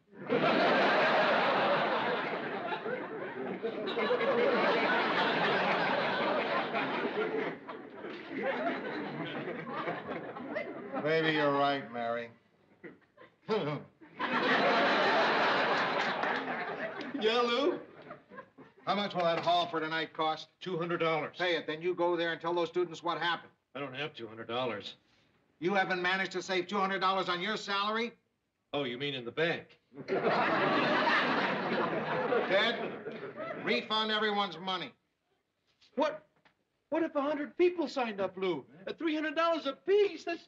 Maybe you're right, Mary. Yeah, Lou? How much will that hall for tonight cost? $200. Pay it, then you go there and tell those students what happened. I don't have $200. You haven't managed to save $200 on your salary? Oh, you mean in the bank? Ted, refund everyone's money. What? What if 100 people signed up, Lou? At $300 apiece, that's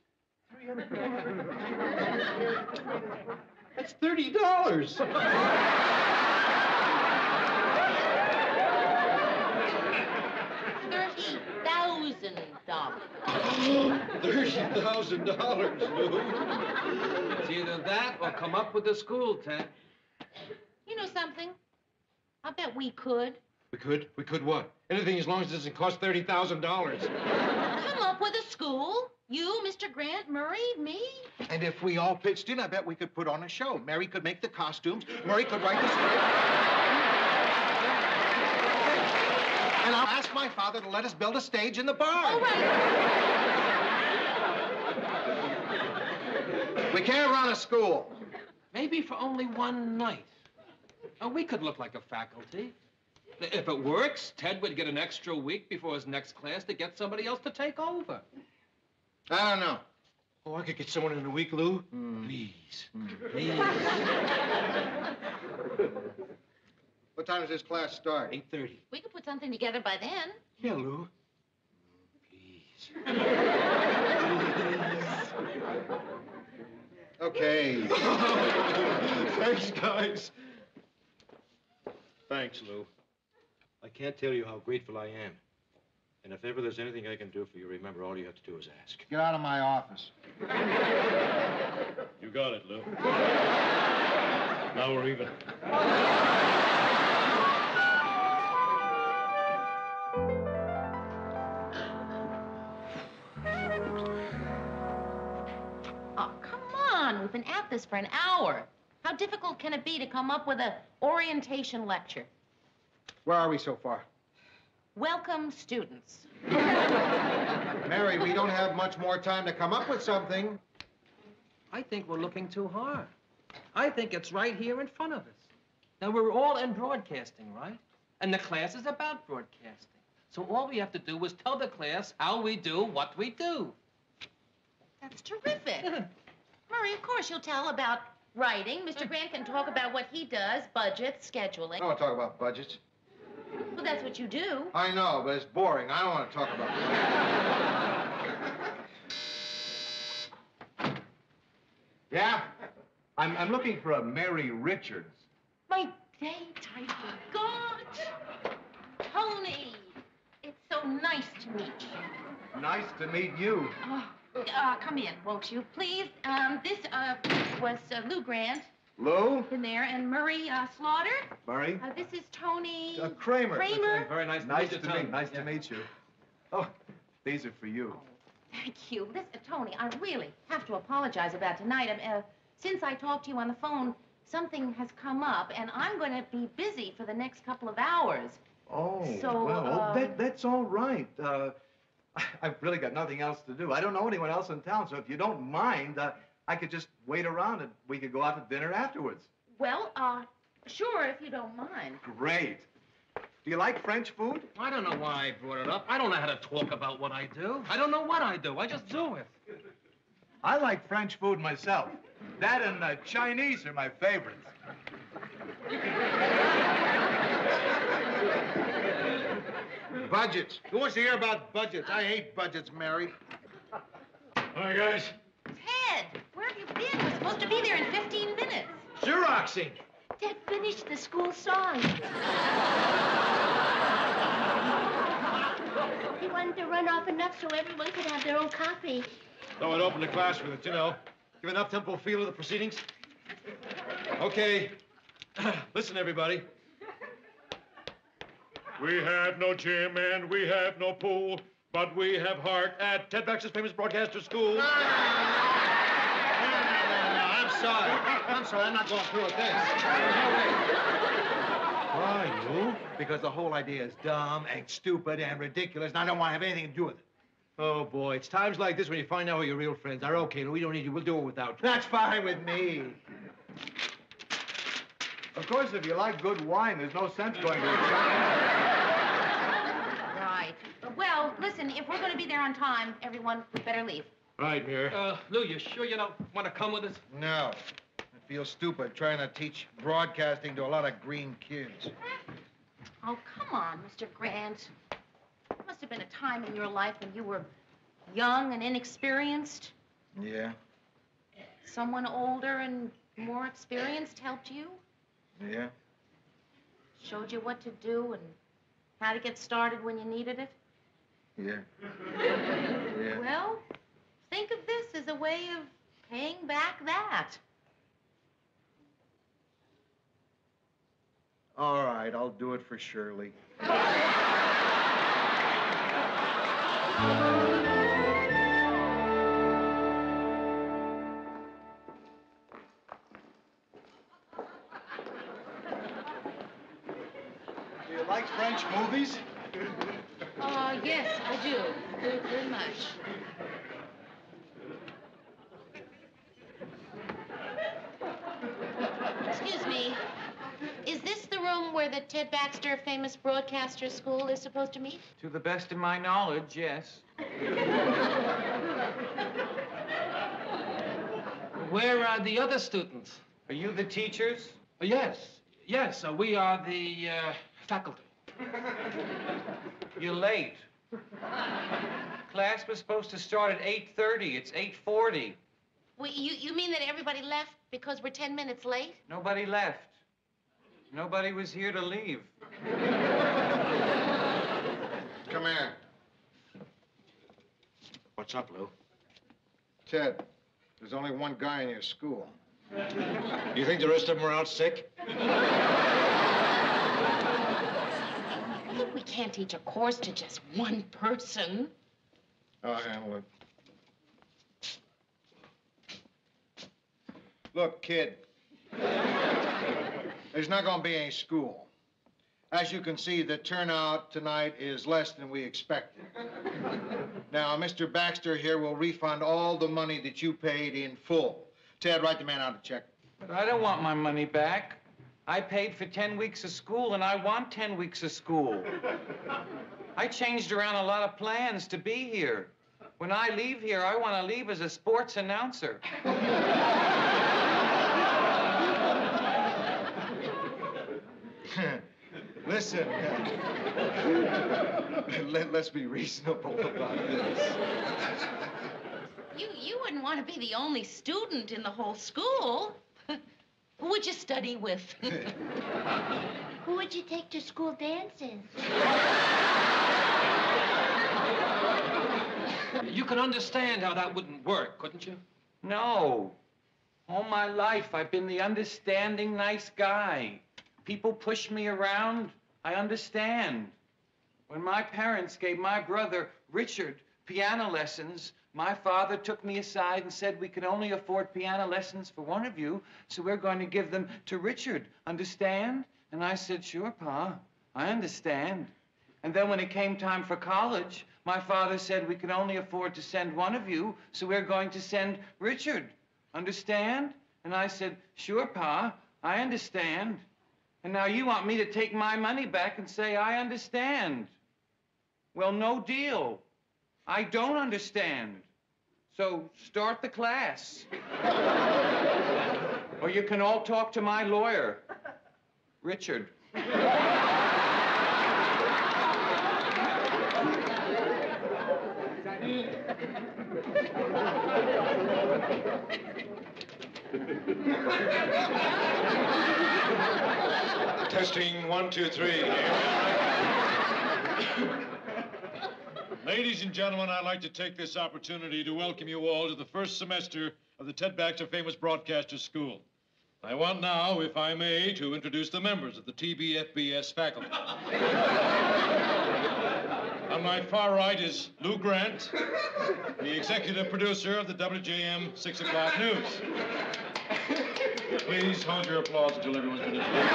That's $30. $30,000, Lou. It's either that or come up with the school, Ted. You know something? I bet we could. We could? We could what? Anything as long as it doesn't cost $30,000. Come up with a school. You, Mr. Grant, Murray, me. And if we all pitched in, I bet we could put on a show. Mary could make the costumes. Murray could write the script. And I'll ask my father to let us build a stage in the barn. All right. We can't run a school. Maybe for only one night. Oh, we could look like a faculty. If it works, Ted would get an extra week before his next class to get somebody else to take over. I don't know. Oh, I could get someone in a week, Lou. Please. Please. What time does this class start? 8:30. We could put something together by then. Yeah, Lou. Please. Okay. Thanks, guys. Thanks, Lou. I can't tell you how grateful I am. And if ever there's anything I can do for you, remember, all you have to do is ask. Get out of my office. You got it, Lou. Now we're even. Oh, come on. We've been at this for an hour. How difficult can it be to come up with an orientation lecture? Where are we so far? Welcome, students. Mary, we don't have much more time to come up with something. I think we're looking too hard. I think it's right here in front of us. Now, we're all in broadcasting, right? And the class is about broadcasting. So all we have to do is tell the class how we do what we do. That's terrific. Murray, of course you'll tell about writing. Mr. Grant can talk about what he does, budgets, scheduling. I don't want to talk about budgets. Well, that's what you do. I know, but it's boring. I don't want to talk about budgets. Yeah? I'm looking for a Mary Richards. My date, I forgot. Tony, it's so nice to meet you. Nice to meet you. Come in, won't you, please? This was Lou Grant. Lou? In there, and Murray Slaughter. Murray? This is Tony... Kramer. Kramer. Very nice to Nice meet you, to Tony. meet. Nice to meet you. Oh, These are for you. Thank you. Tony, I really have to apologize about tonight. Since I talked to you on the phone, something has come up, and I'm going to be busy for the next couple of hours. Oh, So, well, that's all right. I've really got nothing else to do. I don't know anyone else in town, so if you don't mind, I could just wait around and we could go out to dinner afterwards. Well, sure, if you don't mind. Great. Do you like French food? I don't know why I brought it up. I don't know how to talk about what I do. I don't know what I do. I just do it. I like French food myself. That and Chinese are my favorites. Budgets. Who wants to hear about budgets? I hate budgets, Mary. Hi, guys. Ted, where have you been? We're supposed to be there in 15 minutes. Xeroxing. Ted finished the school song. He wanted to run off enough so everyone could have their own copy. Thought I'd open the class with it, you know. Give an up-tempo feel of the proceedings. Okay. Listen, everybody. We have no gym and we have no pool, but we have heart at Ted Baxter's famous broadcaster school. No. I'm sorry. I'm not going through with this. Why, you? Because the whole idea is dumb and stupid and ridiculous, and I don't want to have anything to do with it. Oh, boy, it's times like this when you find out who your real friends are. Okay, we don't need you. We'll do it without you. That's fine with me. Of course, if you like good wine, there's no sense going to a Right. Well, listen, if we're going to be there on time, everyone, we better leave. Right, Mir. Lou, you sure you don't want to come with us? No. I feel stupid trying to teach broadcasting to a lot of green kids. Oh, come on, Mr. Grant. There must have been a time in your life when you were young and inexperienced. Yeah? Someone older and more experienced helped you, Yeah? showed you what to do and how to get started when you needed it. Yeah. Yeah. Well, think of this as a way of paying back that. All right, I'll do it for Shirley. Do you like French movies? Yes, I do. Very, very much. Excuse me. Is this the room where the Ted Baxter famous broadcaster school is supposed to meet? To the best of my knowledge, yes. Where are the other students? Are you the teachers? Yes. Yes, we are the faculty. You're late. Class was supposed to start at 8:30. It's 8:40. Well, you mean that everybody left because we're 10 minutes late? Nobody left. Nobody was here to leave. Come here. What's up, Lou? Ted, there's only one guy in your school. You think the rest of them are out sick? We can't teach a course to just one person. I'll handle it. Look, kid. There's not going to be any school. As you can see, the turnout tonight is less than we expected. Now, Mr. Baxter here will refund all the money that you paid in full. Ted, write the man out a check. But I don't want my money back. I paid for 10 weeks of school, and I want 10 weeks of school. I changed around a lot of plans to be here. When I leave here, I want to leave as a sports announcer. Listen, let's be reasonable about this. You wouldn't want to be the only student in the whole school. Who would you study with? Who would you take to school dances? You can understand how that wouldn't work, couldn't you? No. All my life, I've been the understanding, nice guy. People push me around. I understand. When my parents gave my brother, Richard, piano lessons, my father took me aside and said we could only afford piano lessons for one of you, so we're going to give them to Richard. Understand? And I said, sure, Pa, I understand. And then when it came time for college, my father said we could only afford to send one of you, so we're going to send Richard. Understand? And I said, sure, Pa, I understand. And now you want me to take my money back and say I understand. Well, no deal. I don't understand. So start the class. Or you can all talk to my lawyer, Richard. Testing 1, 2, 3. Ladies and gentlemen, I'd like to take this opportunity to welcome you all to the first semester of the Ted Baxter Famous Broadcaster School. I want now, if I may, to introduce the members of the TBFBS faculty. On my far right is Lou Grant, the executive producer of the WJM 6 o'clock news. Please hold your applause until everyone's been introduced.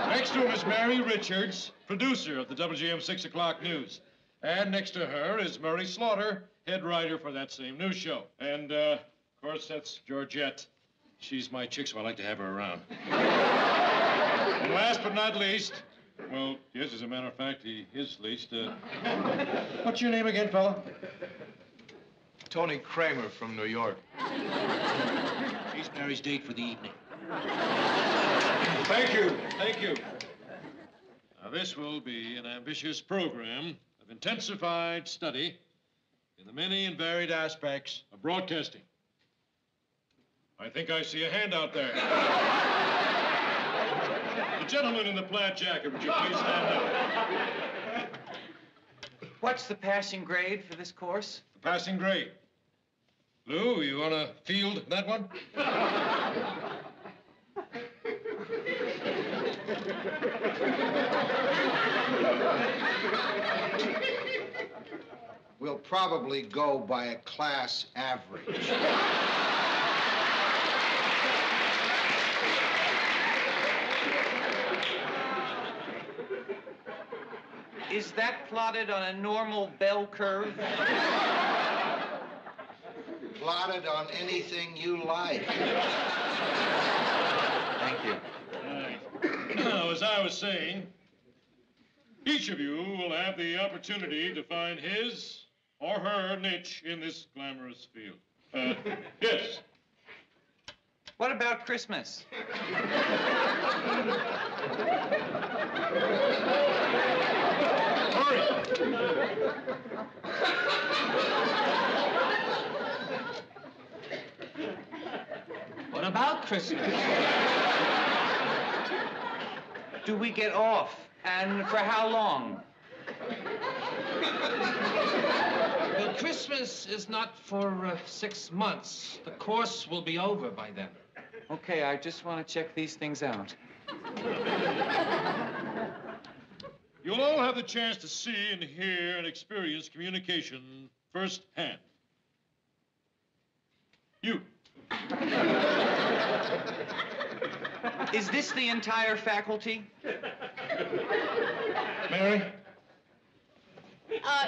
Next to him is Mary Richards, producer of the WJM 6 o'clock news. And next to her is Murray Slaughter, head writer for that same news show. And, of course, that's Georgette. She's my chick, so I like to have her around. And last but not least, well, yes, as a matter of fact, he is least. What's your name again, fella? Tony Kramer from New York. She's Mary's date for the evening. Thank you. Thank you. Now, this will be an ambitious program of intensified study in the many and varied aspects of broadcasting. I think I see a hand out there. The gentleman in the plaid jacket, would you please stand up? What's the passing grade for this course? The passing grade. Lou, you want to field that one? We'll probably go by a class average. Is that plotted on a normal bell curve? Plotted on anything you like. Thank you. Now, as I was saying, each of you will have the opportunity to find his or her niche in this glamorous field. Yes. What about Christmas? Hurry! What about Christmas? Do we get off? And for how long? Well, Christmas is not for 6 months. The course will be over by then. Okay, I just want to check these things out. You'll all have the chance to see and hear and experience communication firsthand. You. Is this the entire faculty? Mary?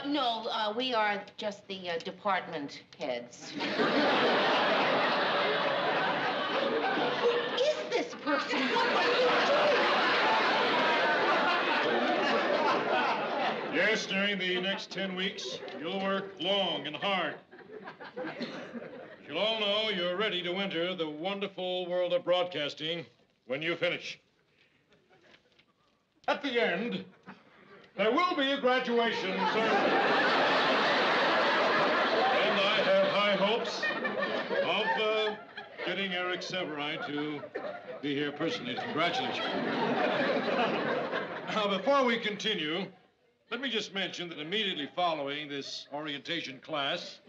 No, we are just the department heads. Who is this person? What are you doing? Yes, during the next 10 weeks, you'll work long and hard. You'll all know you're ready to enter the wonderful world of broadcasting when you finish. At the end, there will be a graduation ceremony. And I have high hopes of getting Eric Severine to be here personally to congratulate you. Now, before we continue, let me just mention that immediately following this orientation class,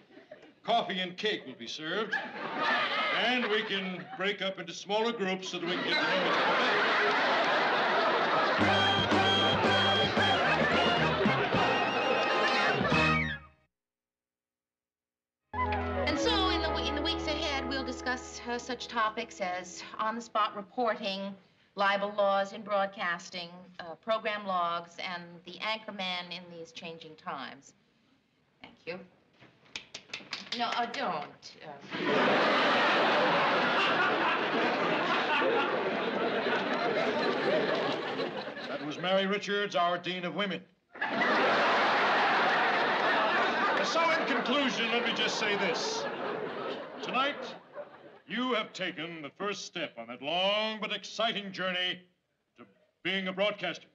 coffee and cake will be served, and we can break up into smaller groups so that we can get to know each other. discuss such topics as on-the-spot reporting, libel laws in broadcasting, program logs, and the anchorman in these changing times. Thank you. No, don't. That was Mary Richards, our Dean of Women. So in conclusion, let me just say this. Tonight, you have taken the first step on that long but exciting journey to being a broadcaster.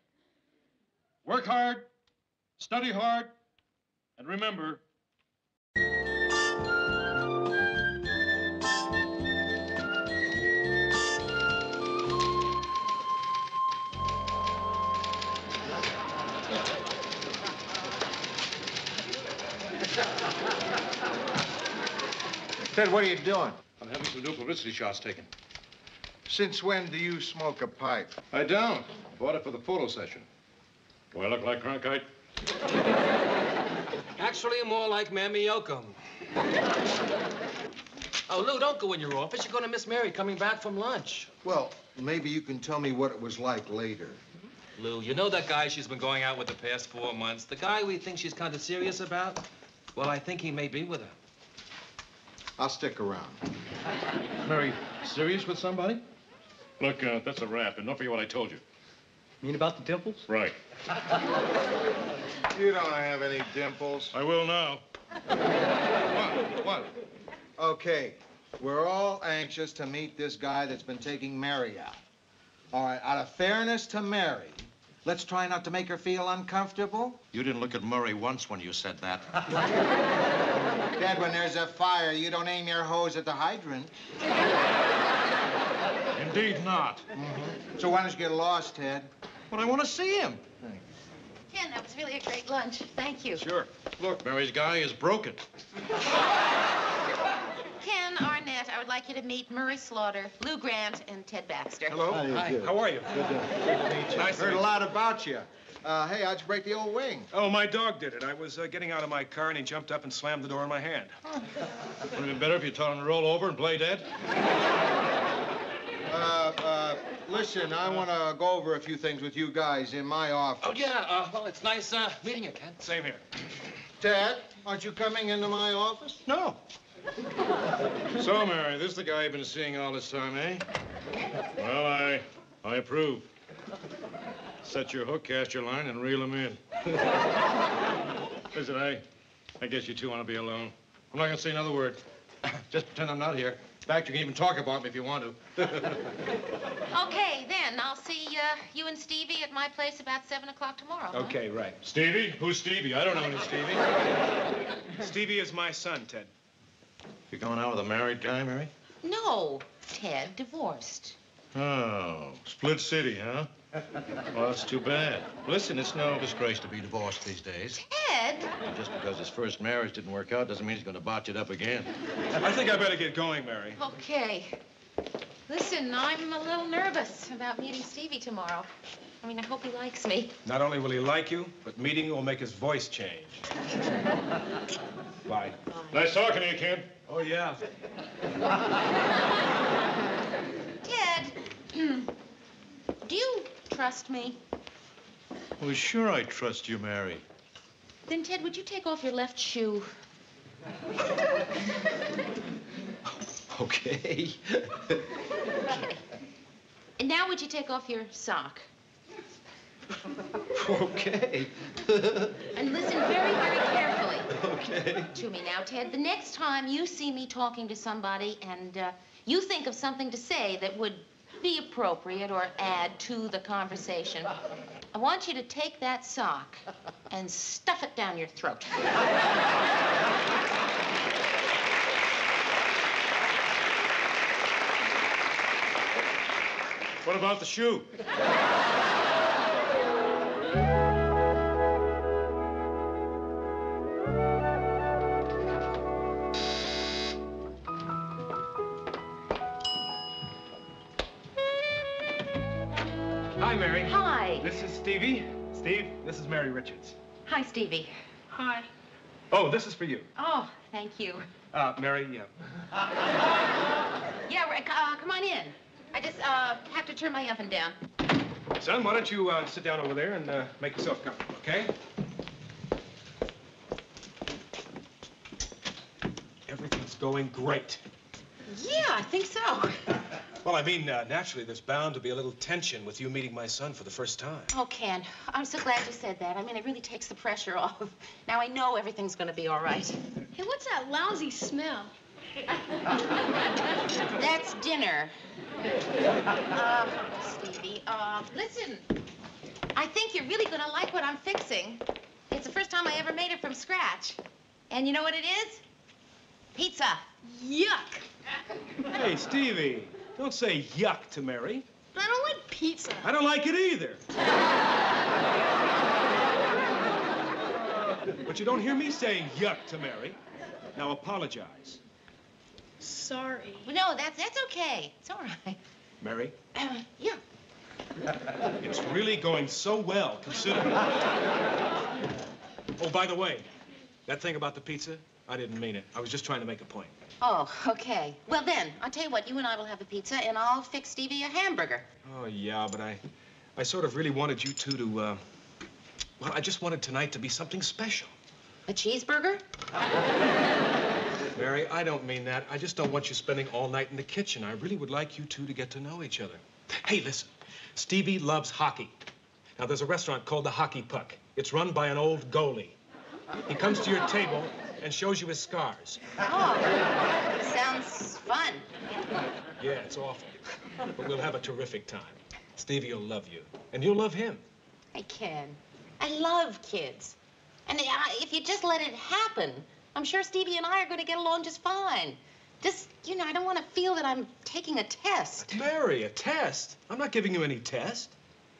Work hard, study hard, and remember, Ted, what are you doing? I'm having some new publicity shots taken. Since when do you smoke a pipe? I don't. Bought it for the photo session. Do I look like Cronkite? Actually, more like Mammy Yokum. Oh, Lou, don't go in your office. You're going to miss Mary coming back from lunch. Well, maybe you can tell me what it was like later. Lou, you know that guy she's been going out with the past 4 months? The guy we think she's kind of serious about? Well, I think he may be with her. I'll stick around. Mary, serious with somebody? Look, that's a wrap. Enough of what I told you. Mean about the dimples? Right. You don't have any dimples. I will now. What? Okay, we're all anxious to meet this guy that's been taking Mary out. All right, out of fairness to Mary, let's try not to make her feel uncomfortable. You didn't look at Murray once when you said that. Dad, when there's a fire, you don't aim your hose at the hydrant. Indeed not. Mm-hmm. So why don't you get lost, Ted? But I want to see him. Ken, that was really a great lunch. Thank you. Sure. Look, Mary's guy is broken. Ken Arnett, I would like you to meet Murray Slaughter, Lou Grant, and Ted Baxter. Hello. Hi. How are you? Good to meet you. Nice to Heard meet a lot about you. Hey, how'd you break the old wing? Oh, my dog did it. I was getting out of my car, and he jumped up and slammed the door in my hand. Would have been better if you told him to roll over and play dead. Listen, I want to go over a few things with you guys in my office. Oh, yeah. Well, it's nice meeting you, Ken. Same here. Ted, aren't you coming into my office? No. So, Mary, this is the guy you've been seeing all this time, eh? Well, I approve. Set your hook, cast your line, and reel him in. Listen, I guess you two want to be alone. I'm not going to say another word. Just pretend I'm not here. In fact, you can even talk about me if you want to. Okay, then. I'll see you and Stevie at my place about 7 o'clock tomorrow. Huh? Okay, right. Stevie? Who's Stevie? I don't know any Stevie. Stevie is my son, Ted. You going out with a married guy, Mary? No, Ted, divorced. Oh, split city, huh? Well, that's too bad. Listen, it's no disgrace to be divorced these days. Ted? Just because his first marriage didn't work out doesn't mean he's going to botch it up again. I think I better get going, Mary. Okay. Listen, I'm a little nervous about meeting Stevie tomorrow. I mean, I hope he likes me. Not only will he like you, but meeting you will make his voice change. Bye. Nice talking to you, Ken. Oh, yeah. Ted, do you trust me? Well, sure I trust you, Mary. Then, Ted, would you take off your left shoe? Okay. And now would you take off your sock? Okay. And listen very, very carefully. Okay. To me now, Ted. The next time you see me talking to somebody and you think of something to say that would be appropriate or add to the conversation, I want you to take that sock and stuff it down your throat. What about the shoe? Hi, Mary. Hi. This is Stevie. Steve, this is Mary Richards. Hi, Stevie. Hi. Oh, this is for you. Oh, thank you. Mary, Yeah, Rick, come on in. I just have to turn my oven down. son, why don't you sit down over there and make yourself comfortable, okay? Everything's going great. Yeah, I think so. Well, I mean, naturally, there's bound to be a little tension with you meeting my son for the first time. Oh, Ken, I'm so glad you said that. I mean, it really takes the pressure off. Now I know everything's going to be all right. Hey, what's that lousy smell? That's dinner. Stevie, listen. I think you're really going to like what I'm fixing. It's the first time I ever made it from scratch. And you know what it is? Pizza. Yuck. Hey, Stevie, don't say yuck to Mary. I don't like pizza. I don't like it either. But you don't hear me saying yuck to Mary. Now apologize. Sorry. No, that's okay. It's all right. Mary? Yeah. It's really going so well, considering. Oh, by the way, that thing about the pizza, I didn't mean it. I was just trying to make a point. Oh, okay. Well, then, I'll tell you what. You and I will have a pizza, and I'll fix Stevie a hamburger. Oh, yeah, but I sort of really wanted you two to, well, I just wanted tonight to be something special. A cheeseburger? Mary, I don't mean that. I just don't want you spending all night in the kitchen. I really would like you two to get to know each other. Hey, listen. Stevie loves hockey. Now, there's a restaurant called the Hockey Puck. It's run by an old goalie. He comes to your table and shows you his scars. Oh, sounds fun. Yeah, it's awful. But we'll have a terrific time. Stevie will love you, and you'll love him. I can. I love kids. And if you just let it happen, I'm sure Stevie and I are going to get along just fine. Just, you know, I don't want to feel that I'm taking a test. Mary, a test? I'm not giving you any test.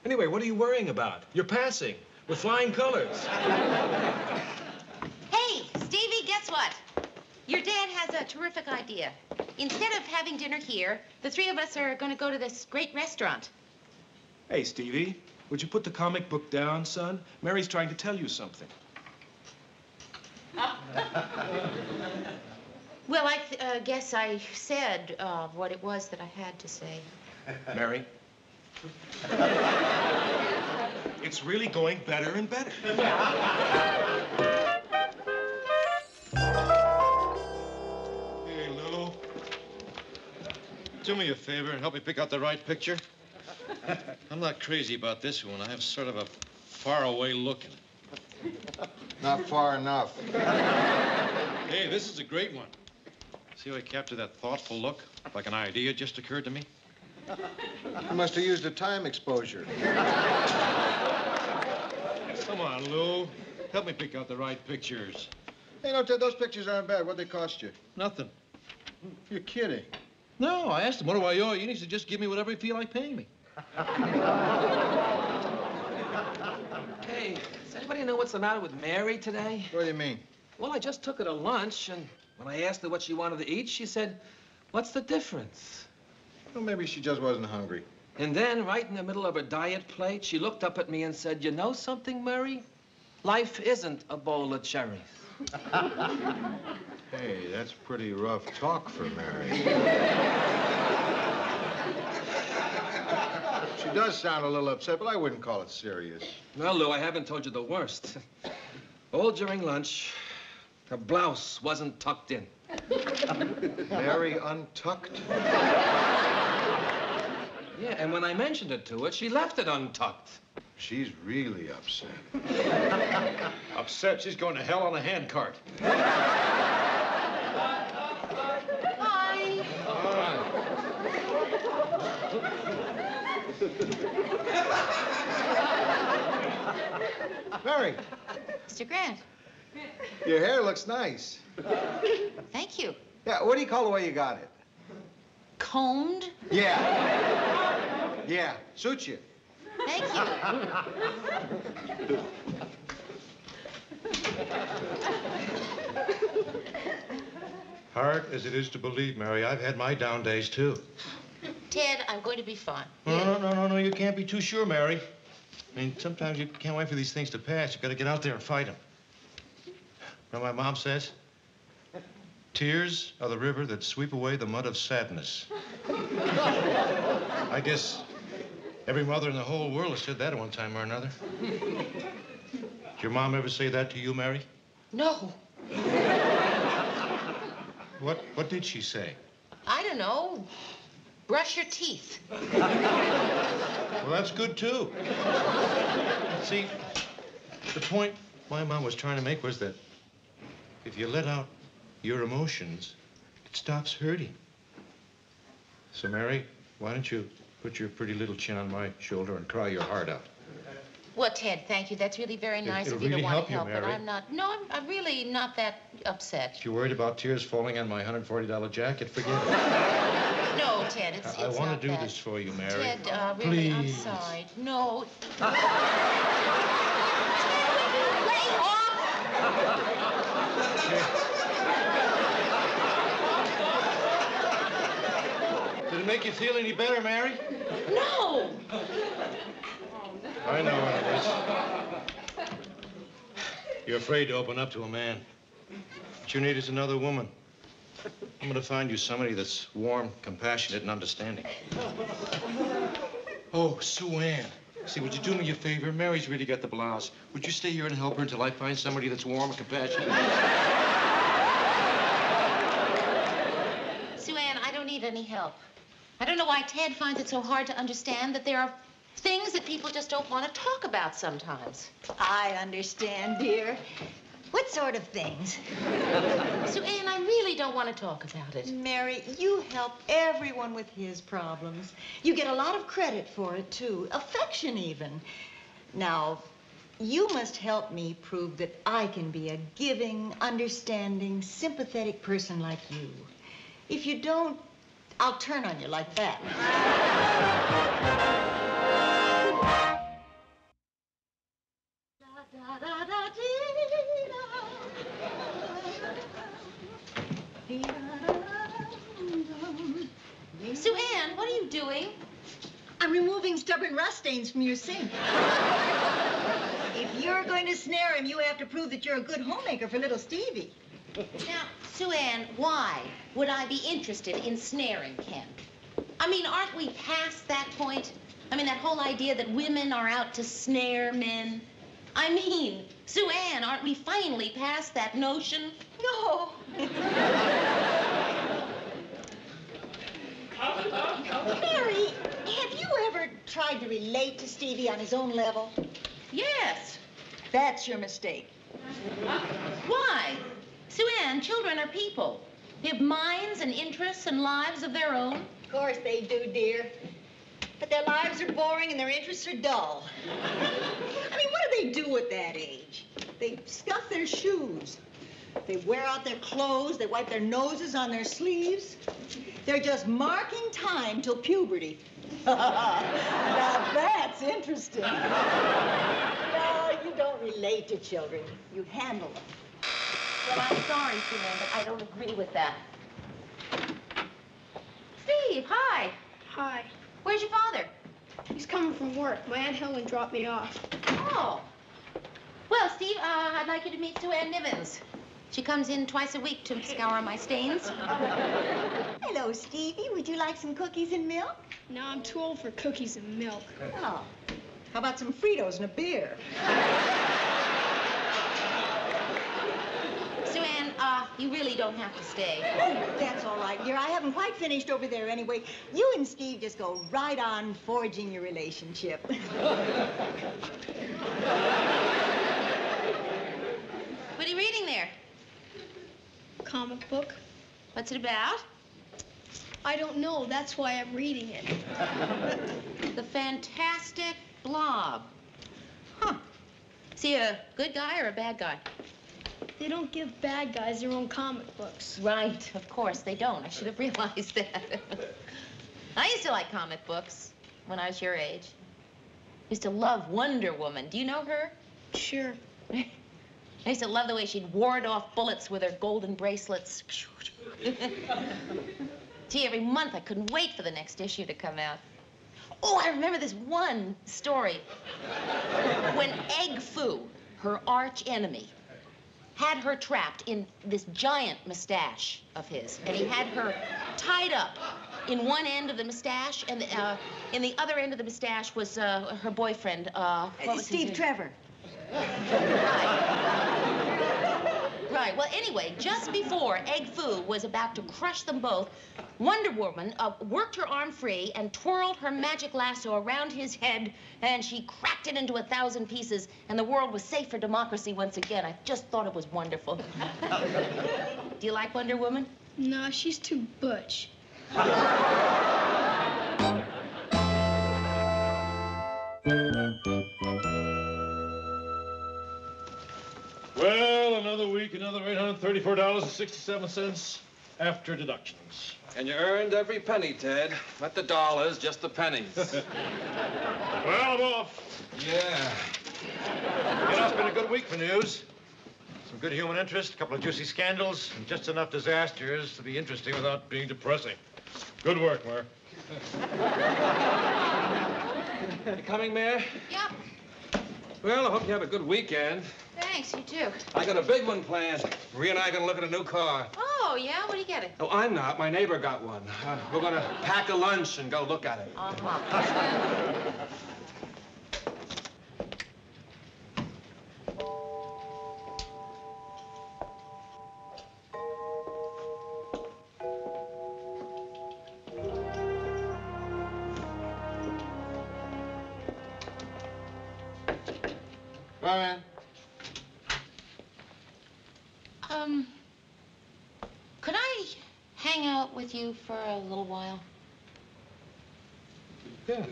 Anyway, what are you worrying about? You're passing with flying colors. Hey, Stevie, guess what? Your dad has a terrific idea. Instead of having dinner here, the three of us are going to go to this great restaurant. Hey, Stevie, would you put the comic book down, son? Mary's trying to tell you something. Well, I guess I said what it was that I had to say. Mary? It's really going better and better. Hey, Lou. Do me a favor and help me pick out the right picture. I'm not crazy about this one. I have sort of a faraway look in it. Not far enough. Hey, this is a great one. See how I captured that thoughtful look? Like an idea just occurred to me? You must have used a time exposure. Come on, Lou. Help me pick out the right pictures. Hey, no, Ted, those pictures aren't bad. What'd they cost you? Nothing. You're kidding. No, I asked him, what do I owe you? And he said, just give me whatever you feel like paying me. Hey, does anybody know what's the matter with Mary today? What do you mean? Well, I just took her to lunch, and when I asked her what she wanted to eat, she said, what's the difference? Well, maybe she just wasn't hungry. And then, right in the middle of her diet plate, she looked up at me and said, you know something, Mary? Life isn't a bowl of cherries. Hey, that's pretty rough talk for Mary. She does sound a little upset, but I wouldn't call it serious. Well, Lou, I haven't told you the worst. All during lunch, her blouse wasn't tucked in. Mary untucked? Yeah, and when I mentioned it to her, she left it untucked. She's really upset. Upset? She's going to hell on a handcart. Hi. Mary, Mr. Grant. your hair looks nice. Thank you. Yeah, what do you call the way you got it? Combed? Yeah. Yeah, suits you. Thank you. Hard as it is to believe, Mary, I've had my down days, too. Ted, I'm going to be fine. No, you can't be too sure, Mary. I mean, sometimes you can't wait for these things to pass. You've got to get out there and fight them. know what my mom says? Tears are the river that sweep away the mud of sadness. I guess every mother in the whole world has said that at one time or another. Did your mom ever say that to you, Mary? No. What did she say? I don't know. Brush your teeth. Well, that's good, too. See, the point my mom was trying to make was that if you let out your emotions, it stops hurting. So, Mary, why don't you put your pretty little chin on my shoulder and cry your heart out? Well, Ted, thank you. That's really very nice It'll of you really to want help to you, help, but Mary. I'm not. No, I'm really not that upset. If you're worried about tears falling on my $140 jacket, forget it. No, Ted, it's I not want to do that. this for you, Mary. Ted, really, I'm Please. sorry. No. Lay off! Did it make you feel any better, Mary? No! I know what it is. You're afraid to open up to a man. What you need is another woman. I'm gonna find you somebody that's warm, compassionate, and understanding. Oh, Sue Ann. See, would you do me a favor? Mary's really got the blouse. Would you stay here and help her until I find somebody that's warm and compassionate? Sue Ann, I don't need any help. I don't know why Ted finds it so hard to understand that there are things that people just don't want to talk about sometimes. I understand, dear. What sort of things? Sue Ann, I really don't want to talk about it. Mary, you help everyone with his problems. You get a lot of credit for it, too. Affection, even. Now, you must help me prove that I can be a giving, understanding, sympathetic person like you. If you don't, I'll turn on you like that. Sue Ann, what are you doing? I'm removing stubborn rust stains from your sink. If you're going to snare him, you have to prove that you're a good homemaker for little Stevie. Now, Sue Ann, why would I be interested in snaring Ken? I mean, aren't we past that point? I mean, that whole idea that women are out to snare men. I mean, Sue Ann, aren't we finally past that notion? No. Mary, have you ever tried to relate to Stevie on his own level? Yes. That's your mistake. Why? Sue Ann, children are people. They have minds and interests and lives of their own. Of course they do, dear. But their lives are boring and their interests are dull. I mean, what do they do at that age? They stuff their shoes. They wear out their clothes. They wipe their noses on their sleeves. They're just marking time till puberty. Now that's interesting. No, you don't relate to children. You handle them. Well, I'm sorry, Sue Ann, but I don't agree with that. Steve, hi. Hi. Where's your father? He's coming from work. My Aunt Helen dropped me off. Oh. Well, Steve, I'd like you to meet Sue Ann Nivens. She comes in twice a week to scour my stains. Hello, Stevie. Would you like some cookies and milk? No, I'm too old for cookies and milk. Oh. How about some Fritos and a beer? Sue Ann, you really don't have to stay. Oh, that's all right, dear. I haven't quite finished over there anyway. You and Steve just go right on forging your relationship. What are you reading there? Comic book. What's it about? I don't know. That's why I'm reading it. The Fantastic Blob. Huh. Is he a good guy or a bad guy? They don't give bad guys their own comic books. Right, of course they don't. I should have realized that. I used to like comic books when I was your age. Used to love Wonder Woman. Do you know her? Sure. I used to love the way she'd ward off bullets with her golden bracelets. Gee, every month I couldn't wait for the next issue to come out. Oh, I remember this one story when Egg Fu, her arch enemy, had her trapped in this giant mustache of his, and he had her tied up in one end of the mustache, and in the other end of the mustache was her boyfriend. What was Steve Trevor. Right. Well, anyway, just before Egg Foo was about to crush them both, Wonder Woman worked her arm free and twirled her magic lasso around his head, and she cracked it into 1,000 pieces, and the world was safe for democracy once again. I just thought it was wonderful. Do you like Wonder Woman? No, she's too butch. Well, another week, another $834.67 after deductions. And you earned every penny, Ted. Not the dollars, just the pennies. Well, I'm off. Yeah. You know, it's been a good week for news. Some good human interest, a couple of juicy scandals, and just enough disasters to be interesting without being depressing. Good work, Mer. You coming, Mayor? Yep. Well, I hope you have a good weekend. Thanks, you too. I got a big one planned. Maria and I are going to look at a new car. Oh, yeah? What are you getting? No, I'm not. My neighbor got one. We're going to pack a lunch and go look at it. Uh-huh. Come in. Could I hang out with you for a little while? Yeah.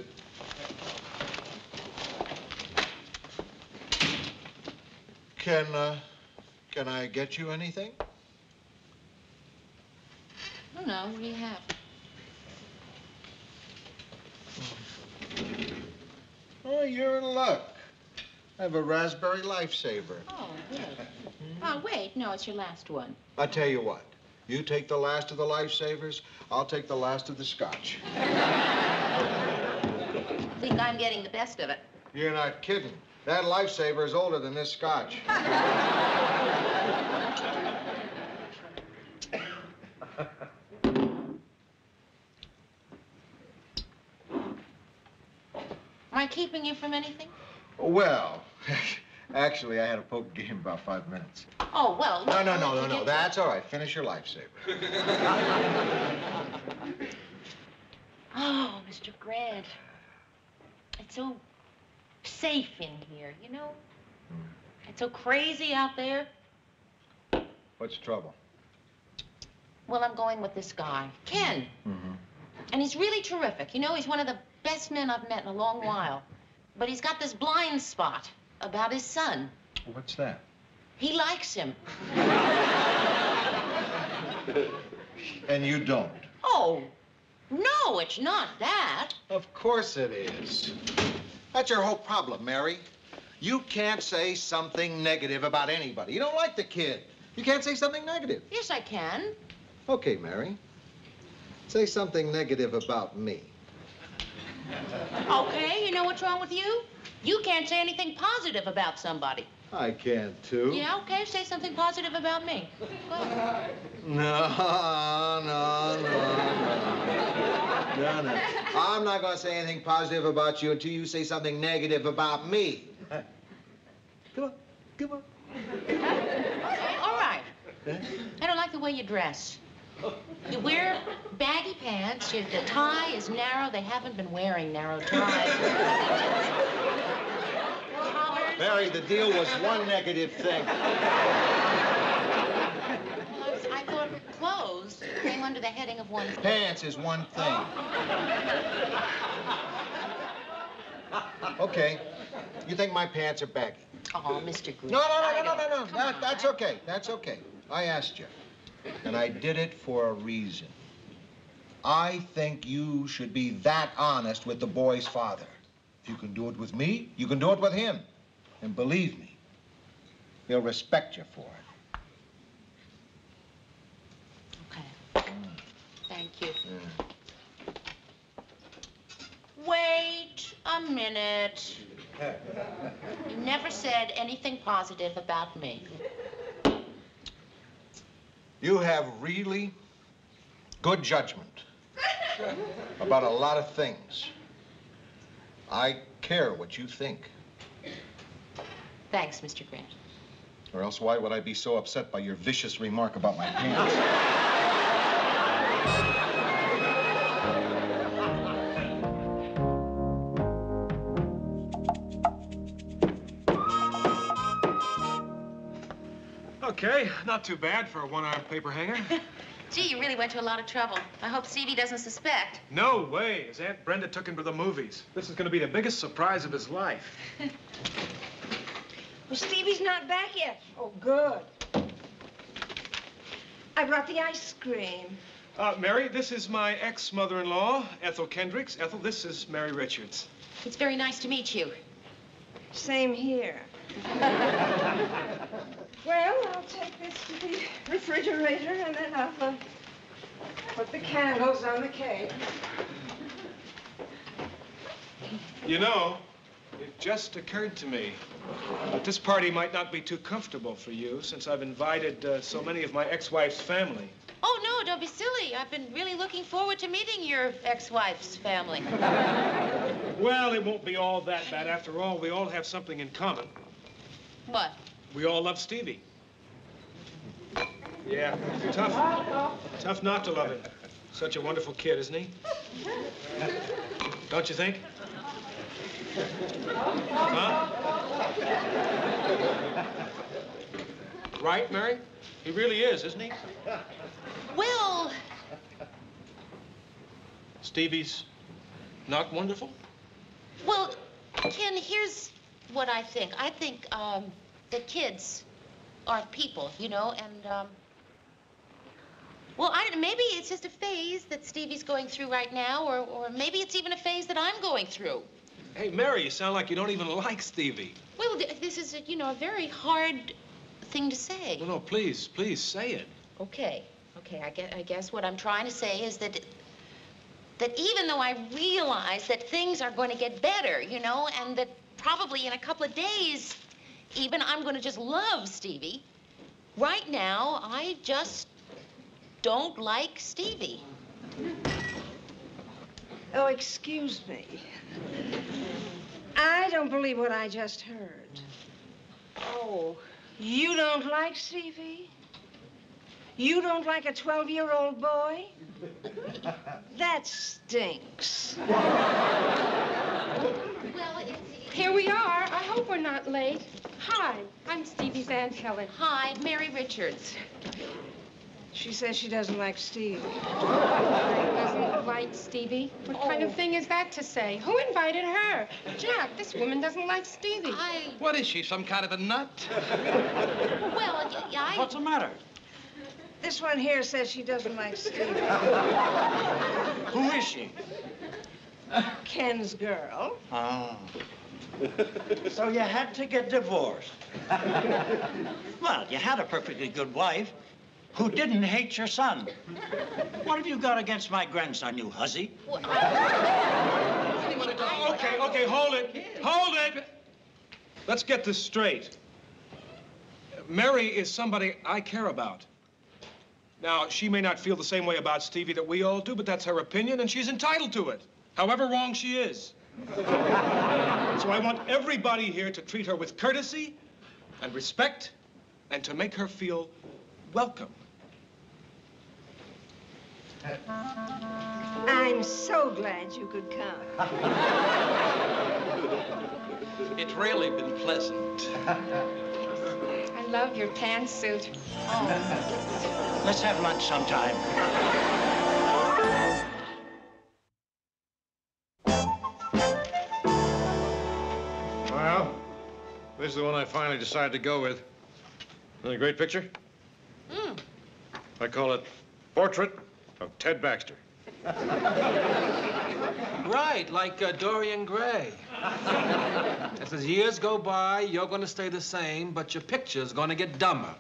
Can I get you anything? I don't know. What do you have? Oh, you're in luck. I have a raspberry lifesaver. Oh, good. Oh, wait. No, it's your last one. I tell you what. You take the last of the lifesavers, I'll take the last of the scotch. I think I'm getting the best of it. You're not kidding. That lifesaver is older than this scotch. Am I keeping you from anything? Well, actually, I had a poker game about 5 minutes. Oh, well... No. That's all right. Finish your lifesaver. Oh, Mr. Grant. It's so safe in here, you know? It's so crazy out there. What's the trouble? Well, I'm going with this guy, Ken. Mm-hmm. And he's really terrific. You know, he's one of the best men I've met in a long while. But he's got this blind spot about his son. What's that? He likes him. And you don't? Oh, no, it's not that. Of course it is. That's your whole problem, Mary. You can't say something negative about anybody. You don't like the kid. You can't say something negative. Yes, I can. Okay, Mary. Say something negative about me. Okay, you know what's wrong with you? You can't say anything positive about somebody. I can, too. Yeah, okay, say something positive about me. Go ahead. No. I'm not going to say anything positive about you until you say something negative about me. Come on. Okay, all right. I don't like the way you dress. You wear baggy pants, the tie is narrow. They haven't been wearing narrow ties. Collars. Mary, the deal was one negative thing. I thought clothes came under the heading of one thing. Pants is one thing. Okay. You think my pants are baggy? Oh, Mr. Green. No. That's okay. That's okay. I asked you. And I did it for a reason. I think you should be that honest with the boy's father. If you can do it with me, you can do it with him. And believe me, he'll respect you for it. Okay. Thank you. Wait a minute. You never said anything positive about me. You have really good judgment about a lot of things. I care what you think. Thanks, Mr. Grant. Or else why would I be so upset by your vicious remark about my pants? Okay, not too bad for a one-armed paper hanger. Gee, you really went to a lot of trouble. I hope Stevie doesn't suspect. No way. His Aunt Brenda took him to the movies. This is going to be the biggest surprise of his life. Well, Stevie's not back yet. Oh, good. I brought the ice cream. Mary, this is my ex-mother-in-law, Ethel Kendricks. Ethel, this is Mary Richards. It's very nice to meet you. Same here. Well, I'll take this to the refrigerator, and then I'll put the candles on the cake. You know, it just occurred to me that this party might not be too comfortable for you, since I've invited so many of my ex-wife's family. Oh, no, don't be silly. I've been really looking forward to meeting your ex-wife's family. Well, it won't be all that bad. After all, we all have something in common. What? We all love Stevie. Yeah, tough not to love him. Such a wonderful kid, isn't he? Don't you think? Huh? Right, Mary? He really is, isn't he? Well... Stevie's not wonderful? Well, Ken, here's what I think. I think, that kids are people, you know, and, well, maybe it's just a phase that Stevie's going through right now, or maybe it's even a phase that I'm going through. Hey, Mary, you sound like you don't even like Stevie. Well, this is, you know, a very hard thing to say. No, please say it. Okay, I guess what I'm trying to say is that even though I realize that things are going to get better, you know, and that probably in a couple of days, even I'm going to just love Stevie, right now, I just don't like Stevie. Oh, excuse me. I don't believe what I just heard. Oh, you don't like Stevie? You don't like a 12-year-old boy? That stinks. Well, here we are. I hope we're not late. Hi, I'm Stevie's Aunt Helen. Hi, Mary Richards. She says she doesn't like Stevie. Doesn't like Stevie? What kind of thing is that to say? Who invited her? Jack, this woman doesn't like Stevie. What is she, some kind of a nut? Well, What's the matter? This one here says she doesn't like Stevie. Who is she? Ken's girl. Oh. So you had to get divorced. Well, you had a perfectly good wife who didn't hate your son. What have you got against my grandson, you hussy? Okay, hold it. Let's get this straight. Mary is somebody I care about. Now, she may not feel the same way about Stevie that we all do, but that's her opinion, and she's entitled to it, however wrong she is. So I want everybody here to treat her with courtesy and respect and to make her feel welcome. I'm so glad you could come. It's really been pleasant. I love your pantsuit. Let's have lunch sometime. Well, this is the one I finally decided to go with. Isn't it a great picture? I call it Portrait of Ted Baxter. Right, like Dorian Gray. As the years go by, you're going to stay the same, but your picture's going to get dumber.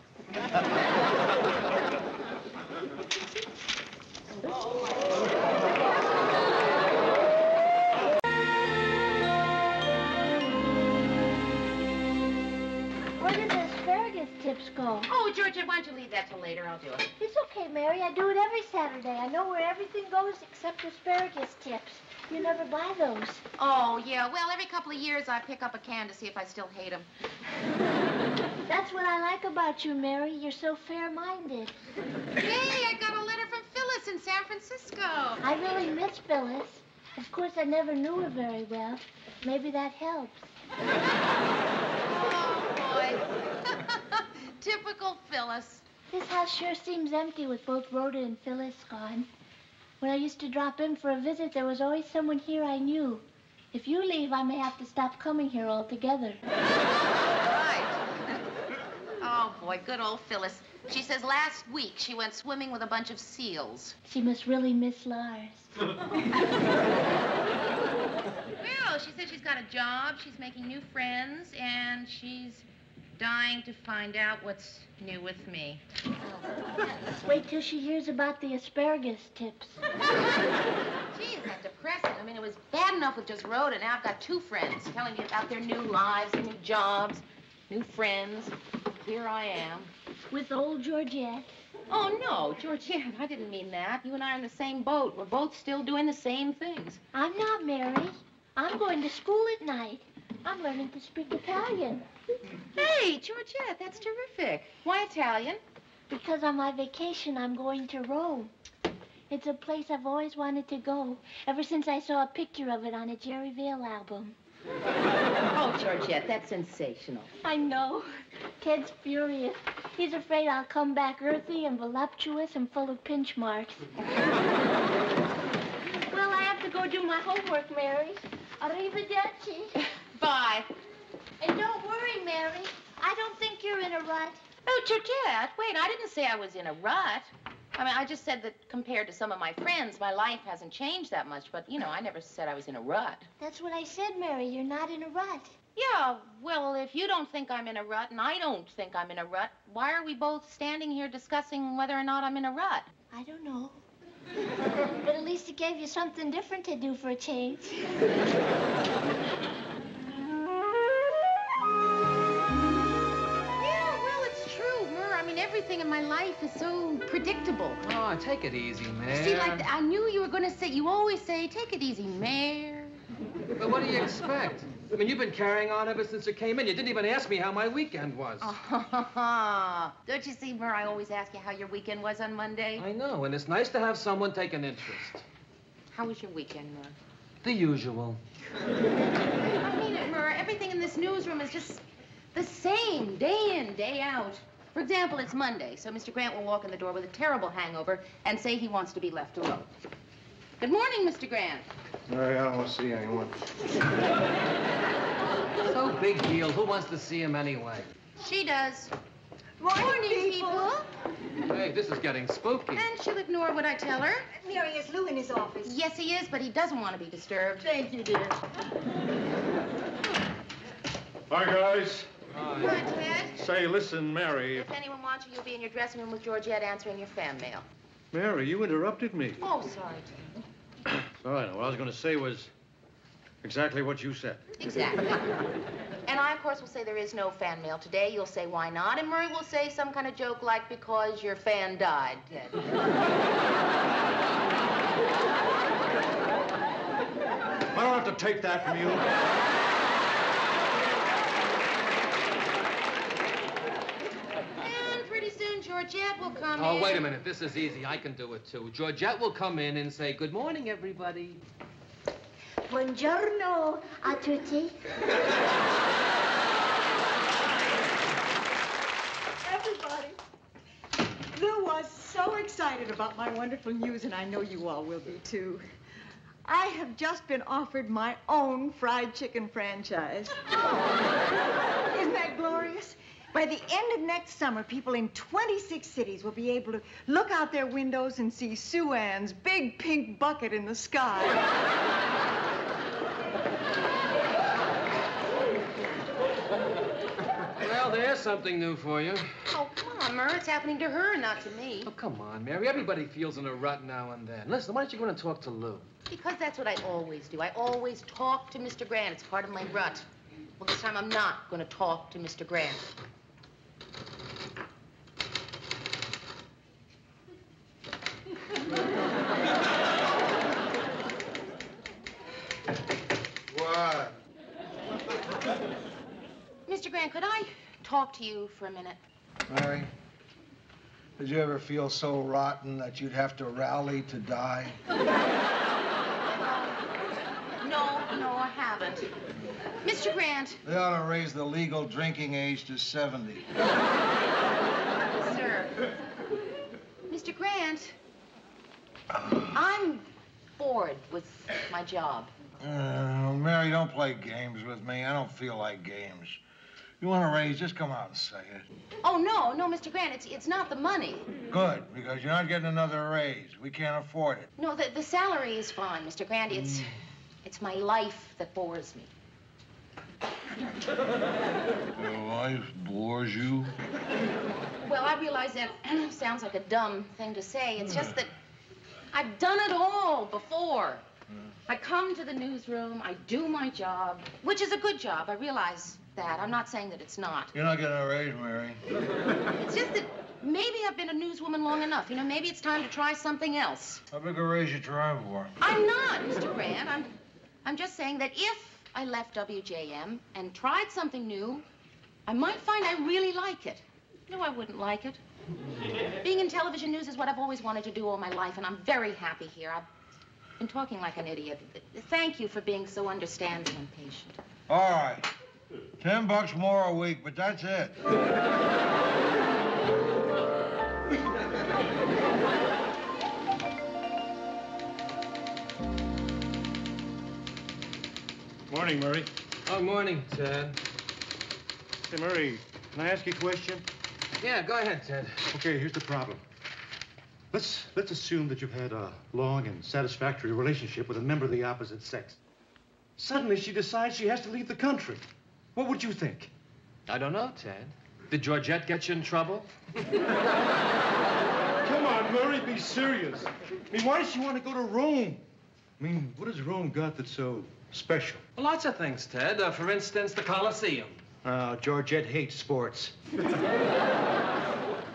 What did the asparagus tips go? Oh, Georgia, why don't you leave that till later? I'll do it. It's okay, Mary. I do it every Saturday. I know where everything goes except asparagus tips. You never buy those. Oh, yeah. Well, every couple of years I pick up a can to see if I still hate them. That's what I like about you, Mary. You're so fair-minded. Hey, I got a letter from Phyllis in San Francisco. I really miss Phyllis. Of course, I never knew her very well. Maybe that helps. Oh, boy. Typical Phyllis. This house sure seems empty with both Rhoda and Phyllis gone. When I used to drop in for a visit, there was always someone here I knew. If you leave, I may have to stop coming here altogether. Right. Oh, boy, good old Phyllis. She says last week she went swimming with a bunch of seals. She must really miss Lars. Well, she says she's got a job, she's making new friends, and she's dying to find out what's new with me. Wait till she hears about the asparagus tips. Geez, that's depressing. I mean, it was bad enough with just Rhoda. Now I've got two friends telling me about their new lives, their new jobs, new friends. Here I am. With old Georgette. Oh, no, Georgette, I didn't mean that. You and I are in the same boat. We're both still doing the same things. I'm not, Mary. I'm going to school at night. I'm learning to speak Italian. Hey, Georgette, that's terrific. Why Italian? Because on my vacation, I'm going to Rome. It's a place I've always wanted to go, ever since I saw a picture of it on a Jerry Vale album. Oh, Georgette, that's sensational. I know. Ted's furious. He's afraid I'll come back earthy and voluptuous and full of pinch marks. Well, I have to go do my homework, Mary. Arrivederci. Bye. And don't worry, Mary. I don't think you're in a rut. Oh, Georgette, wait, I didn't say I was in a rut. I mean, I just said that compared to some of my friends, my life hasn't changed that much. But, you know, I never said I was in a rut. That's what I said, Mary. You're not in a rut. Yeah, well, if you don't think I'm in a rut and I don't think I'm in a rut, why are we both standing here discussing whether or not I'm in a rut? I don't know. But at least it gave you something different to do for a change. Everything in my life is so predictable. Oh, take it easy, Mare. See, like, I knew you were going to say, you always say, take it easy, Mare. But what do you expect? I mean, you've been carrying on ever since you came in. You didn't even ask me how my weekend was. Don't you see, Mare, I always ask you how your weekend was on Monday? I know, and it's nice to have someone take an interest. How was your weekend, Mare? The usual. I mean it, Mare. Everything in this newsroom is just the same, day in, day out. For example, it's Monday, so Mr. Grant will walk in the door with a terrible hangover and say he wants to be left alone. Good morning, Mr. Grant. Sorry, I don't want to see anyone. So big deal. Who wants to see him anyway? She does. Morning, people. Hey, this is getting spooky. And she'll ignore what I tell her. Mary, is Lou in his office? Yes, he is, but he doesn't want to be disturbed. Thank you, dear. Hi, guys. Hi, Ted. Say, listen, Mary. If anyone wants you, you'll be in your dressing room with Georgette answering your fan mail. Mary, you interrupted me. Oh, sorry, Ted. All right, what I was going to say was exactly what you said. Exactly. And I, of course, will say there is no fan mail today. You'll say, why not? And Murray will say some kind of joke like, because your fan died, Ted. I don't have to take that from you. Georgette will come in. Oh, wait a minute. This is easy. I can do it, too. Georgette will come in and say, good morning, everybody. Buongiorno a tutti. Everybody, Lou was so excited about my wonderful news, and I know you all will be, too. I have just been offered my own fried chicken franchise. Isn't that glorious? By the end of next summer, people in 26 cities will be able to look out their windows and see Sue Ann's big pink bucket in the sky. Well, there's something new for you. Oh, come on, Murr. It's happening to her, not to me. Oh, come on, Mary. Everybody feels in a rut now and then. Listen, why don't you go in and talk to Lou? Because that's what I always do. I always talk to Mr. Grant. It's part of my rut. Well, this time I'm not going to talk to Mr. Grant. about it? Mr. Grant, could I talk to you for a minute? Mary, did you ever feel so rotten that you'd have to rally to die? No, I haven't. Mr. Grant. They ought to raise the legal drinking age to 70. Sir. Mr. Grant, I'm bored with my job. Mary, don't play games with me. I don't feel like games. You want a raise, just come out and say it. Oh, no, Mr. Grant, it's not the money. Good, because you're not getting another raise. We can't afford it. No, the salary is fine, Mr. Grant. It's my life that bores me. Your life bores you? Well, I realize that sounds like a dumb thing to say. It's just that I've done it all before. I come to the newsroom, I do my job, which is a good job. I realize that. I'm not saying that it's not. You're not getting a raise, Mary. It's just that maybe I've been a newswoman long enough. You know, maybe it's time to try something else. How big a raise you trying for? I'm not, Mr. Grant. I'm just saying that if I left WJM and tried something new, I might find I really like it. No, I wouldn't like it. Being in television news is what I've always wanted to do all my life, and I'm very happy here. I've been talking like an idiot. Thank you for being so understanding and patient. All right. $10 more a week, but that's it. Morning, Murray. Oh, morning, Ted. Hey, Murray, can I ask you a question? Yeah, go ahead, Ted. Okay, here's the problem. Let's assume that you've had a long and satisfactory relationship with a member of the opposite sex. Suddenly, she decides she has to leave the country. What would you think? I don't know, Ted. Did Georgette get you in trouble? Come on, Murray, be serious. I mean, why does she want to go to Rome? I mean, what has Rome got that's so special? Well, lots of things, Ted. For instance, the Colosseum. Georgette hates sports.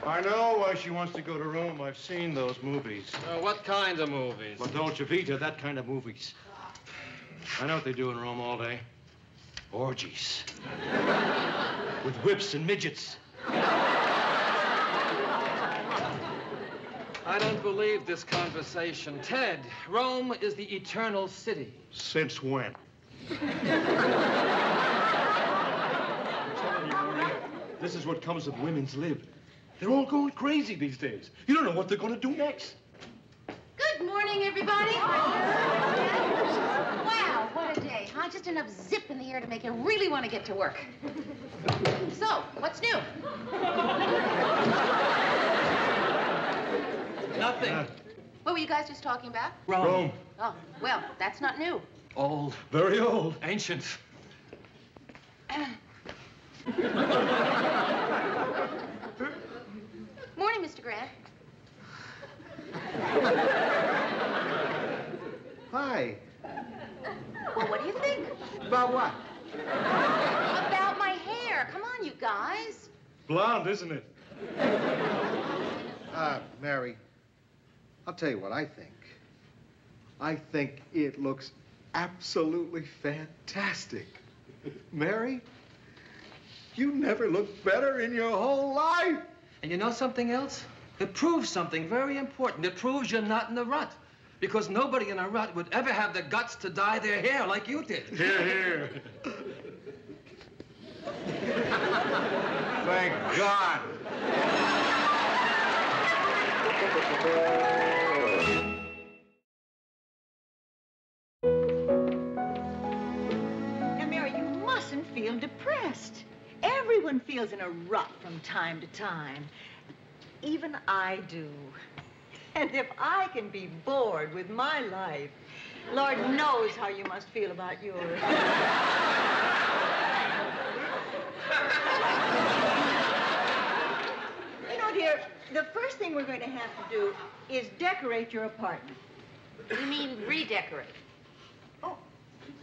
I know why she wants to go to Rome. I've seen those movies. What kind of movies? La Dolce Vita, that kind of movies. I know what they do in Rome all day. Orgies. With whips and midgets. I don't believe this conversation. Ted, Rome is the eternal city. Since when? This is what comes of women's lib. They're all going crazy these days. You don't know what they're going to do next. Good morning, everybody. Wow, what a day, huh? Just enough zip in the air to make you really want to get to work. So, what's new? Nothing. What were you guys just talking about? Rome. Oh, well, that's not new. Old. Very old. Ancient. Morning, Mr. Grant. Hi. Well, what do you think? About what? About my hair. Come on, you guys. Blonde, isn't it? Mary, I'll tell you what I think. I think it looks absolutely fantastic. Mary, you never looked better in your whole life. And you know something else? It proves something very important. It proves you're not in a rut. Because nobody in a rut would ever have the guts to dye their hair like you did. Hear, hear. Thank God. Now, Mary, you mustn't feel depressed. Everyone feels in a rut from time to time. Even I do. And if I can be bored with my life, Lord knows how you must feel about yours. You know, dear, the first thing we're going to have to do is decorate your apartment. You mean redecorate? Oh,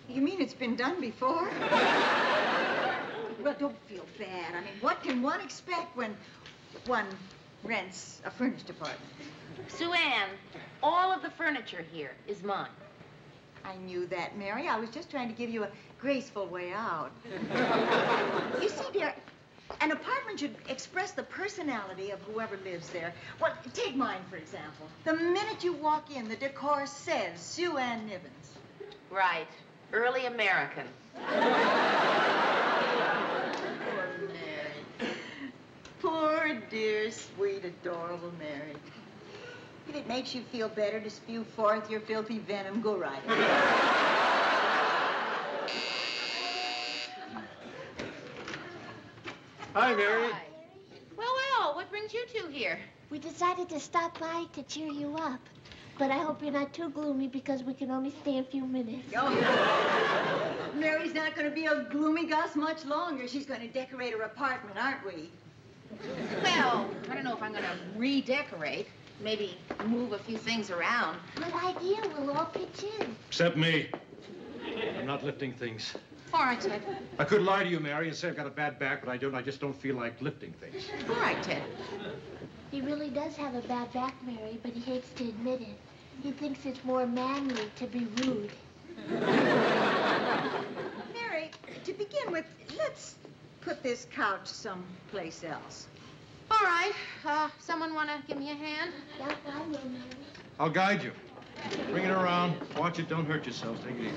you mean it's been done before? Well, don't feel bad. I mean, what can one expect when one rents a furnished apartment? Sue Ann, all of the furniture here is mine. I knew that, Mary. I was just trying to give you a graceful way out. You see, dear, an apartment should express the personality of whoever lives there. Well, take mine, for example. The minute you walk in, the decor says Sue Ann Nivens. Right. Early American. Poor Mary. Poor, dear, sweet, adorable Mary. If it makes you feel better to spew forth your filthy venom, go right ahead. Hi, Mary. Hi. Well, what brings you two here? We decided to stop by to cheer you up. But I hope you're not too gloomy because we can only stay a few minutes. Oh, Mary's not going to be a gloomy Gus much longer. She's going to decorate her apartment, aren't we? Well, I don't know if I'm going to redecorate. Maybe move a few things around. Good idea. We'll all pitch in. Except me. I'm not lifting things. All right, Ted. I could lie to you, Mary, and say I've got a bad back, but I don't. I just don't feel like lifting things. All right, Ted. He really does have a bad back, Mary, but he hates to admit it. He thinks it's more manly to be rude. Mary, to begin with, let's put this couch someplace else. All right. Someone want to give me a hand? Yeah, I will, Mary. I'll guide you. Bring it around. Watch it. Don't hurt yourselves. Take it easy.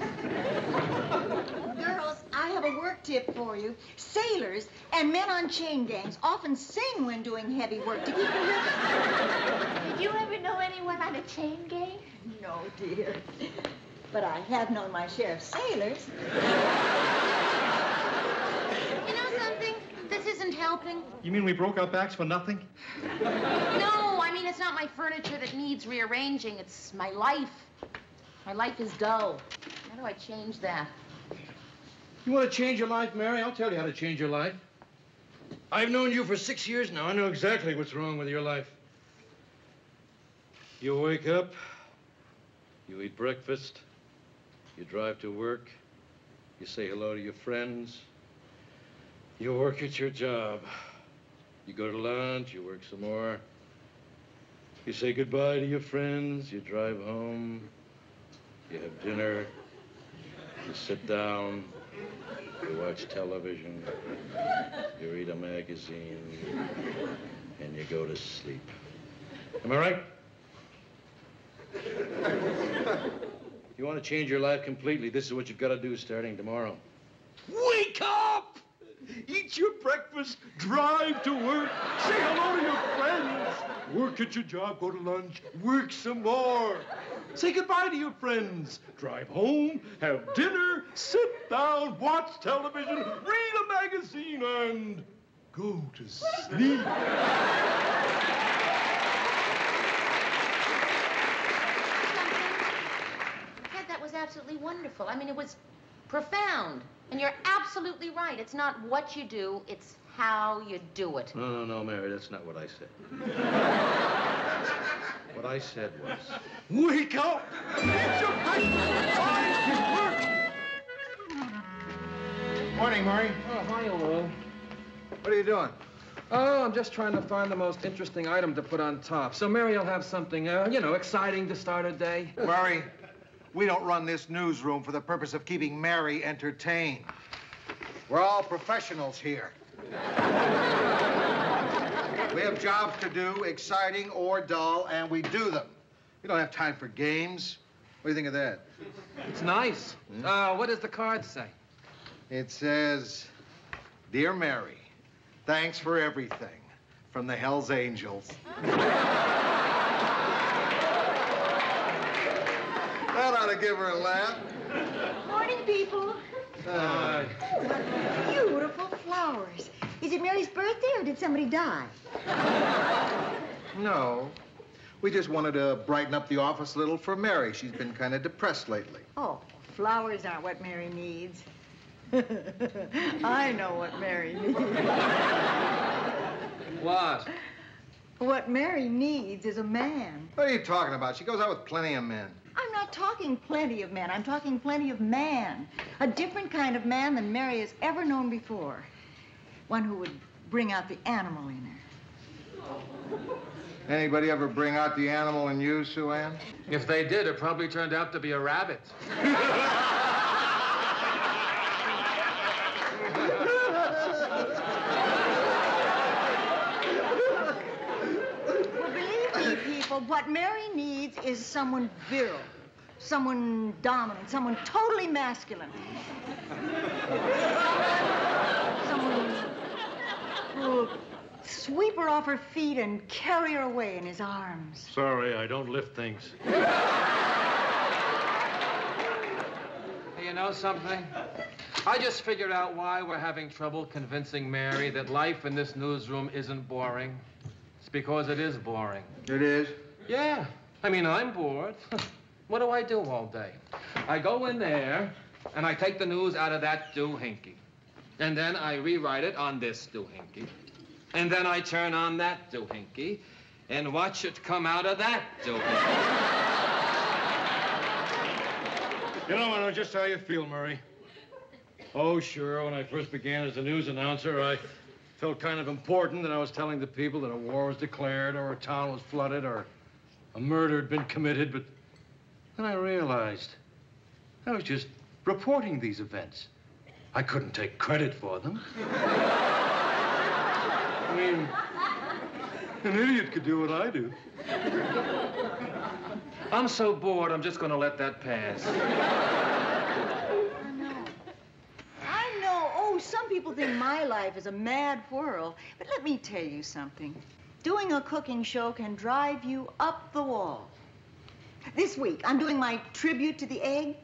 Girls, I have a work tip for you. Sailors and men on chain gangs often sing when doing heavy work to keep the rhythm. Did you ever know anyone on a chain gang? No, dear. But I have known my share of sailors. You know something? This isn't helping. You mean we broke our backs for nothing? No, I mean, it's not my furniture that needs rearranging. It's my life. My life is dull. How do I change that? You want to change your life, Mary? I'll tell you how to change your life. I've known you for 6 years now. I know exactly what's wrong with your life. You wake up, you eat breakfast, you drive to work, you say hello to your friends, you work at your job, you go to lunch, you work some more, you say goodbye to your friends, you drive home, you have dinner, you sit down, you watch television, you read a magazine, and you go to sleep. Am I right? You want to change your life completely, this is what you've got to do starting tomorrow. Wake up! Eat your breakfast, drive to work, say hello to your friends, work at your job, go to lunch, work some more. Say goodbye to your friends, drive home, have dinner, sit down, watch television, read a magazine, and go to sleep. Ted, that was absolutely wonderful. I mean, it was profound. And you're absolutely right. It's not what you do, it's how you do it. No, Mary, that's not what I said. What I said was... Wake up! Eat your breakfast, drive to work. Morning, Murray. Oh, hi, Lou. What are you doing? Oh, I'm just trying to find the most interesting item to put on top. So Mary will have something, exciting to start her day. Murray, we don't run this newsroom for the purpose of keeping Mary entertained. We're all professionals here. We have jobs to do, exciting or dull, and we do them. We don't have time for games. What do you think of that? It's nice. What does the card say? It says, Dear Mary, thanks for everything. From the Hells Angels. That ought to give her a laugh. Morning, people. Oh, what beautiful flowers. Is it Mary's birthday or did somebody die? No. We just wanted to brighten up the office a little for Mary. She's been kind of depressed lately. Oh, flowers aren't what Mary needs. I know what Mary needs. What? What Mary needs is a man. What are you talking about? She goes out with plenty of men. I'm not talking plenty of men. I'm talking plenty of man. A different kind of man than Mary has ever known before. One who would bring out the animal in her. Anybody ever bring out the animal in you, Sue Ann? If they did, it probably turned out to be a rabbit. Well, believe me, people, what Mary needs is someone virile, someone dominant, someone totally masculine. Someone who'll sweep her off her feet and carry her away in his arms. Sorry, I don't lift things. Hey, you know something? I just figured out why we're having trouble convincing Mary that life in this newsroom isn't boring. It's because it is boring. It is? Yeah. I mean, I'm bored. What do I do all day? I go in there, and I take the news out of that doohickey. And then I rewrite it on this doohickey. And then I turn on that doohickey and watch it come out of that doohickey. You know, I know just how you feel, Murray. Oh, sure, when I first began as a news announcer, I felt kind of important that I was telling the people that a war was declared or a town was flooded or a murder had been committed, but then I realized I was just reporting these events. I couldn't take credit for them. I mean, an idiot could do what I do. I'm so bored, I'm just going to let that pass. I know. Oh, some people think my life is a mad whirl. But let me tell you something. Doing a cooking show can drive you up the wall. This week, I'm doing my tribute to the egg.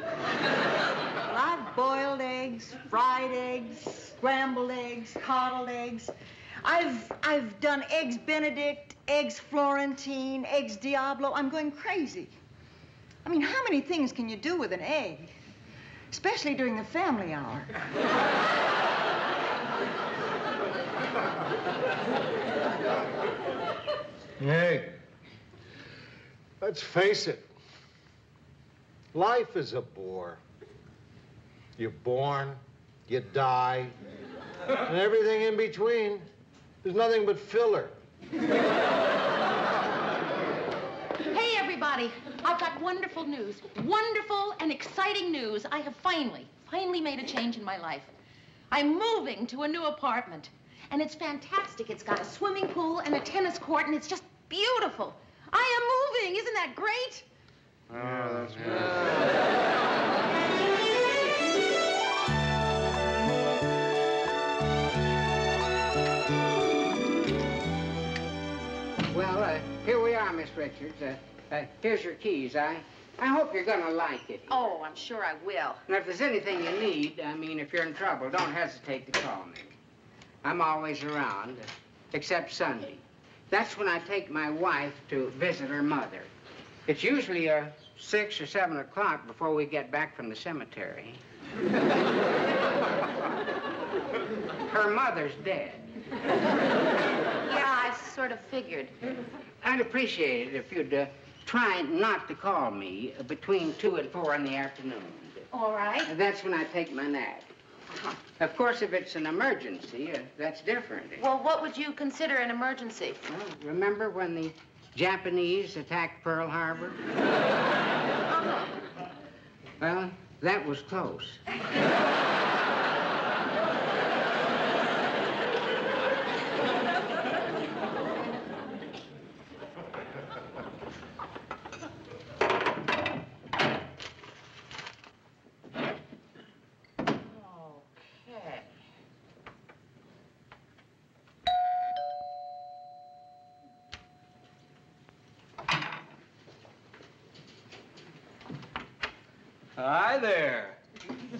Well, I've boiled eggs, fried eggs, scrambled eggs, coddled eggs. I've done eggs Benedict, eggs Florentine, eggs Diablo. I'm going crazy. I mean, how many things can you do with an egg? Especially during the family hour. Hey, let's face it. Life is a bore. You're born, you die, and everything in between. There's nothing but filler. Hey, everybody. I've got wonderful news. Wonderful and exciting news. I have finally made a change in my life. I'm moving to a new apartment. And it's fantastic. It's got a swimming pool and a tennis court, and it's just beautiful. I am moving. Isn't that great? Oh, that's Well, here we are, Miss Richards. Here's your keys. I hope you're gonna like it. Oh, I'm sure I will. And if there's anything you need, I mean, if you're in trouble, don't hesitate to call me. I'm always around, except Sunday. That's when I take my wife to visit her mother. It's usually 6 or 7 o'clock before we get back from the cemetery. Her mother's dead. Yeah, I sort of figured. I'd appreciate it if you'd try not to call me between 2 and 4 in the afternoon. All right. That's when I take my nap. Of course, if it's an emergency, that's different. Well, what would you consider an emergency? Well, remember when the Japanese attacked Pearl Harbor? Well, that was close. Hi there.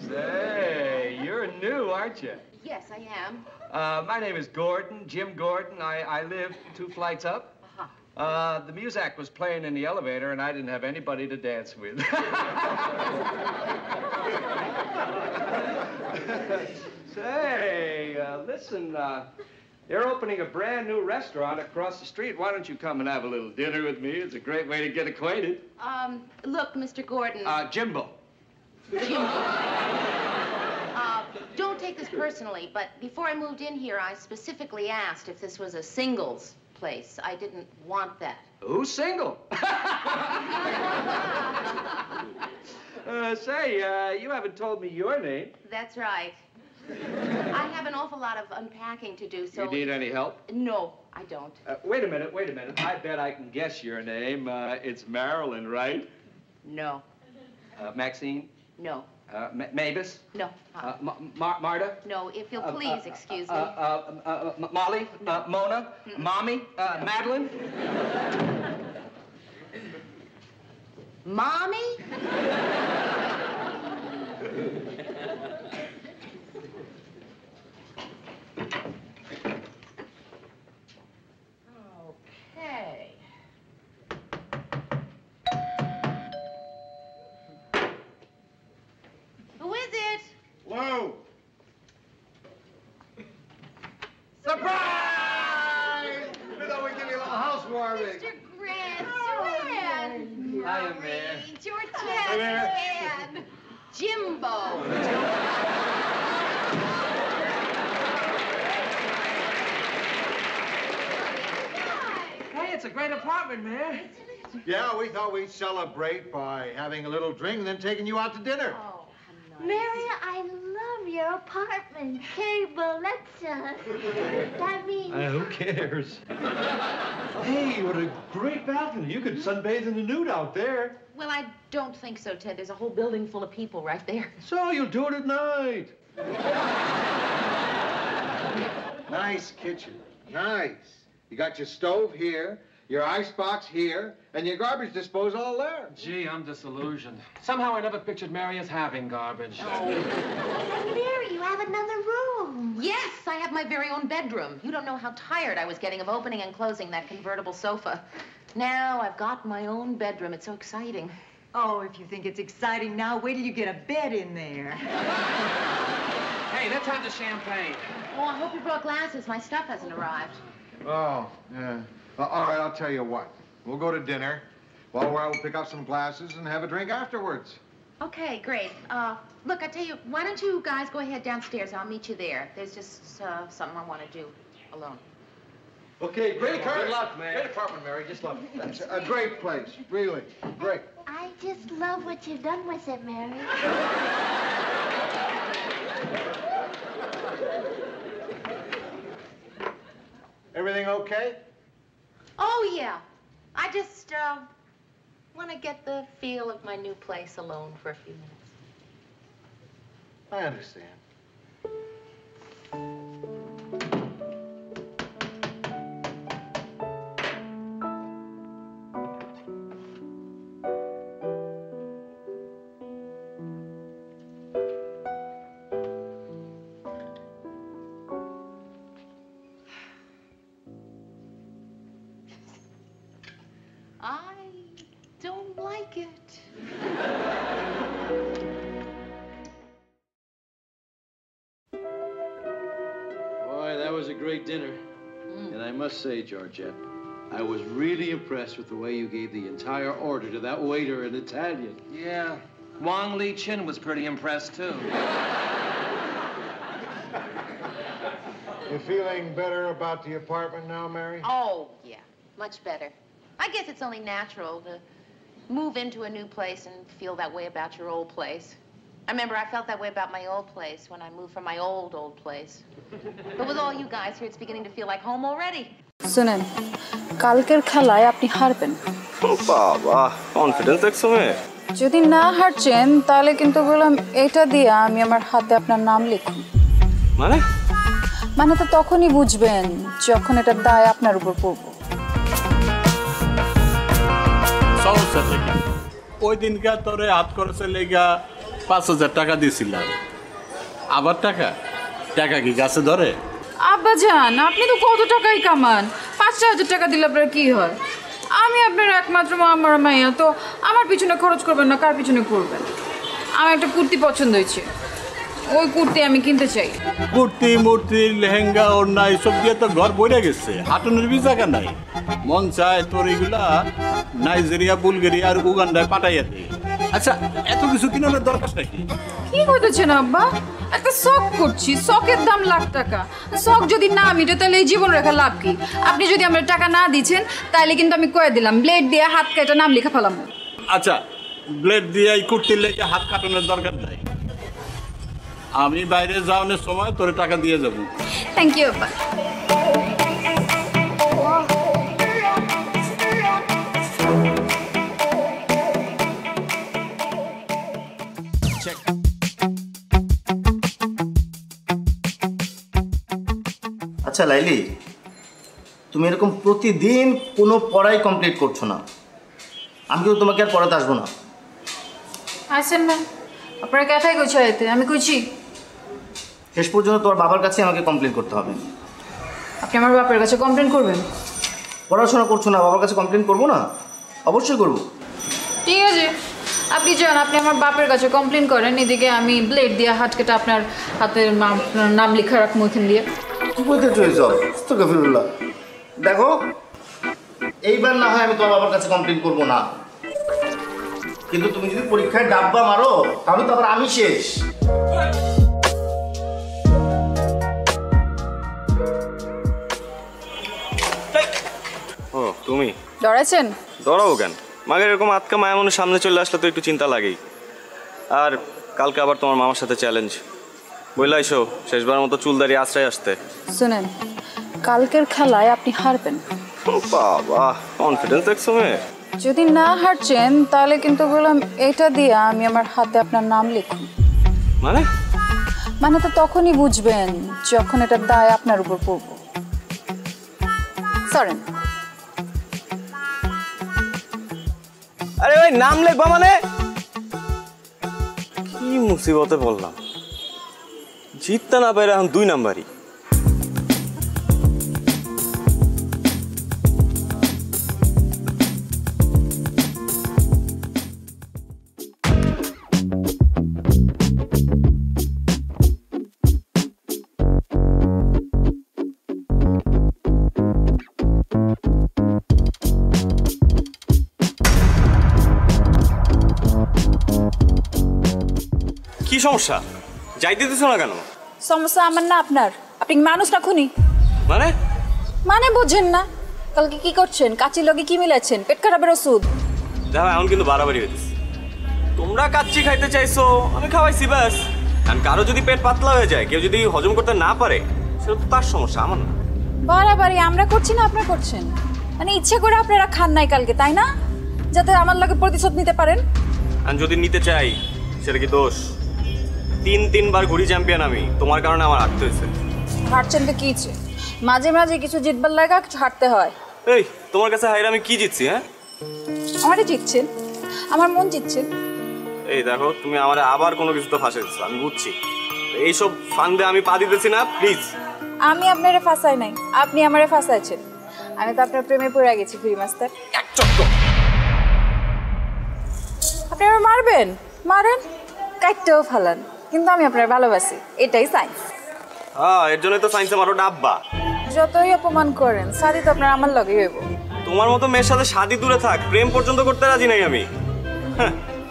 Say, you're new, aren't you? Yes, I am. My name is Gordon, Jim Gordon. I live 2 flights up. The Muzak was playing in the elevator, and I didn't have anybody to dance with. Say, listen, they're opening a brand new restaurant across the street. Why don't you come and have a little dinner with me? It's a great way to get acquainted. Look, Mr. Gordon. Jimbo. Don't take this personally, but before I moved in here, I specifically asked if this was a singles place. I didn't want that. Who's single? Say, you haven't told me your name. That's right. I have an awful lot of unpacking to do, so... You need any help? No, I don't. Wait a minute. I bet I can guess your name. It's Marilyn, right? No. Maxine? No. Mavis? No. Marta? No, if you'll please excuse me. Molly? Mona? Mommy? Madeline? Mommy? Okay. Who is it? Lou! Surprise! We thought we'd give you a little housewarming. Mr. Grant, Sue Hiya, Mayor. George Hi, Mayor. and Jimbo. Hey, it's a great apartment, Mayor. Yeah, we thought we'd celebrate by having a little drink and then taking you out to dinner. Mary, I love your apartment. Que bellezza. That means... Who cares? Hey, what a great balcony. You could sunbathe in the nude out there. Well, I don't think so, Ted. There's a whole building full of people right there. So you'll do it at night. Nice kitchen. Nice. You got your stove here, your icebox here, and your garbage disposal all there. Gee, I'm disillusioned. Somehow I never pictured Mary as having garbage. Mary, you have another room. Yes, I have my very own bedroom. You don't know how tired I was getting of opening and closing that convertible sofa. Now I've got my own bedroom. It's so exciting. Oh, if you think it's exciting now, wait till you get a bed in there. Hey, let's have the champagne. Oh, I hope you brought glasses. My stuff hasn't arrived. Oh, yeah. Well, all right, I'll tell you what. We'll go to dinner. While we're out, we'll pick up some glasses and have a drink afterwards. Okay, great. Look, I tell you, why don't you guys go ahead downstairs? I'll meet you there. There's just something I want to do alone. Okay, great Good luck, man. Great apartment, Mary. Just love it. That's a great place. Really. Great. I just love what you've done with it, Mary. Everything okay? Oh, yeah. I just want to get the feel of my new place alone for a few minutes. I understand. I don't like it. Boy, that was a great dinner. And I must say, Georgette, I was really impressed with the way you gave the entire order to that waiter in Italian. Yeah. Wong Li Chin was pretty impressed, too. You feeling better about the apartment now, Mary? Oh, yeah. Much better. I guess it's only natural to move into a new place and feel that way about your old place. I remember I felt that way about my old place when I moved from my old place. But with all you guys here, it's beginning to feel like home already. শুনেন কালকের খেলায় আপনি হারবেন বাবা confidence দেখছো মে যদি না হারছেন তাহলে কিন্তু বললাম এটা দিয়ে আমি আমার হাতে আপনার নাম লিখুন মানে তো তখনই বুঝবেন যখন এটা দায় আপনার উপর পড়বে সমস্যা থেকে ওই দিনকা তোরে হাত খরচের লেগা 5000 টাকা দিয়েছিলাম আবার টাকা কি গাছে ধরে আব্বা জান আপনি তো কত টাকাই কামান 5000 টাকা দিলে আপনার কি হয় আমি আপনার একমাত্র আমার মাইয়া তো আমার পিছনে খরচ করবেন না কার পিছনে করবেন আমার একটা কুর্তি পছন্দ হয়েছে ওই কুর্তি আমি কিনতে চাই কুর্তি মূর্তি লেহেঙ্গা ওড়না এসব দিয়ে তো ঘর বইরা গেছে হাঁটুনের বি জায়গা নাই মন চায় তোর এগুলা নাইজেরিয়া বুলগেরিয়া আর উগান্ডায় পাঠাইয়া দে আচ্ছা এত কিছু কিনার দরকার নাকি? কি করতেছেন আব্বা? একটা শখ করছি, শখের দাম লাখ টাকা। শখ যদি না মিটে তাহলে এই জীবন রেখা লাভ কি? আপনি যদি আমার টাকা না দিচ্ছেন তাহলে কিন্তু আমি কয়ে দিলাম ব্লেড দিয়ে হাত কেটে নাম লেখা ফেলাম। আচ্ছা ব্লেড দিয়ে এই কুর্তির লেগে হাত কাটানোর দরকার নাই। আমি বাইরে যাওয়ানোর সময় তোরে টাকা দিয়ে যাবো। থ্যাংক ইউ আব্বা। আচ্ছা লাইলি, তুমি এরকম প্রতিদিন কোনো পড়াই কমপ্লিট করছো না, আমি কিন্তু তোমাকে আর পড়াতে আসবো না। আসেন না, আপনারা কথাই কইছো এতে, আমি কইছি শেষ পর্যন্ত তোমার বাবার কাছে আমাকে কমপ্লেন করতে হবে। আপনি আমার বাপের কাছে কমপ্লেন করবেন? পড়াশোনা করছো না, বাবার কাছে কমপ্লেন করবো না? অবশ্যই করবো। ঠিক আছে, আপনি যান, আপনি আমার বাপের কাছে কমপ্লেন করেন, এদিকে আমি ব্লেড দিয়ে হাত কেটে আপনার হাতের নাম লেখা রাখবো এখান দিয়ে। দেখো এইবার না হয় আমি তোমার বাবার কাছে কমপ্লেন করবো না, কিন্তু তুমি যদি পরীক্ষায় ডাব্বা মারো তাহলে তো আবার আমি শেষ। ও তুমি ডরাইছেন? ডরাবো কেন? মাগের এরকম আটকা মায়া মনের সামনে চলে আসলে তো একটু চিন্তা লাগেই। আর কালকে আবার তোমার মামার সাথে চ্যালেঞ্জ, বললে আইসো শেষবার মতো চুল দাঁড়িয়ে আশ্রয় আসতে। শুনেন, কালকের খেলায় আপনি হারবেন। বাবা কনফিডেন্স দেখছো মেয়ে। যদি না হারছেন তাহলে কিন্তু বললাম এটা দিয়ে আমি আমার হাতে আপনার নাম লিখুন। মানে? মানে তো তখনই বুঝবেন যখন এটার দায় আপনার উপর পড়ব। সরেন। আরে ভাই নাম লিখবা মানে? কি মুসিবতে বললাম, জিততে না পারে এখন 2 নাম্বারই। কি সমস্যা? যাইতে দিছো না কেন? সমস্যা আমার না আপনার। আপনি মানুষ না খুনি? মানে? মানে বুঝেন না? কালকে কি করছেন? কাচির লগে কি মিলাচ্ছেন? পেট খারাপের ওষুধ। দেখো এখন কিন্তু বাড়াবাড়ি হইতেছে। তোমরা কাচ্চি খাইতে চাইছো, আমি খাওয়াইছি ব্যাস। কারণ কারো যদি পেট পাতলা হয়ে যায়, কেউ যদি হজম করতে না পারে, সেটা তো তার সমস্যা, আমার না। বাড়াবাড়ি আমরা করছি না আপনারা করছেন? মানে ইচ্ছে করে আপনারা খান নাই কালকে, তাই না? যাতে আমার লগে প্রতিশোধ নিতে পারেন। আর যদি নিতে চাই সেটা কি দোষ? 3 বার ঘুরি চ্যাম্পিয়ন আমি, তোমার কারণে আমার হারতে হয়েছে। হারছেন তো কি হচ্ছে? মাঝে মাঝে কিছু জিতবার লাগা কিছু হারতে হয়। এই তোমার কাছে হাইরে আমি কি জিতছি? হ্যাঁ আমারই জিতছেন, আমার মন জিতছেন। এই দেখো তুমি আমার আবার কোনো কিছু তো ফাঁসে দিচ্ছ, আমি বুঝছি। এইসব ফান্দে আমি পা দিতেছি না, প্লিজ। আমি আপনারে ফাঁসাই নাই, আপনি আমারে ফাঁসাইছেন। আমি তো আপনার প্রেমে পড়ে গেছি ফ্রি মাস্টার। এক চক্কর। আপনি আমার মারবেন, মারেন, কাটতেও ফালান, কিন্তু আমি আপনার ভালোবাসি, এটাই সায়েন্স। হ্যাঁ এর জন্যই তো সায়েন্সে মারো ডাব্বা। যতই অপমান করেন, শাদি তো আপনার আমার লগেই হইব। তোমার মতো মেয়ের সাথে শাদি দূরে থাক, প্রেম পর্যন্ত করতে রাজি নাই আমি।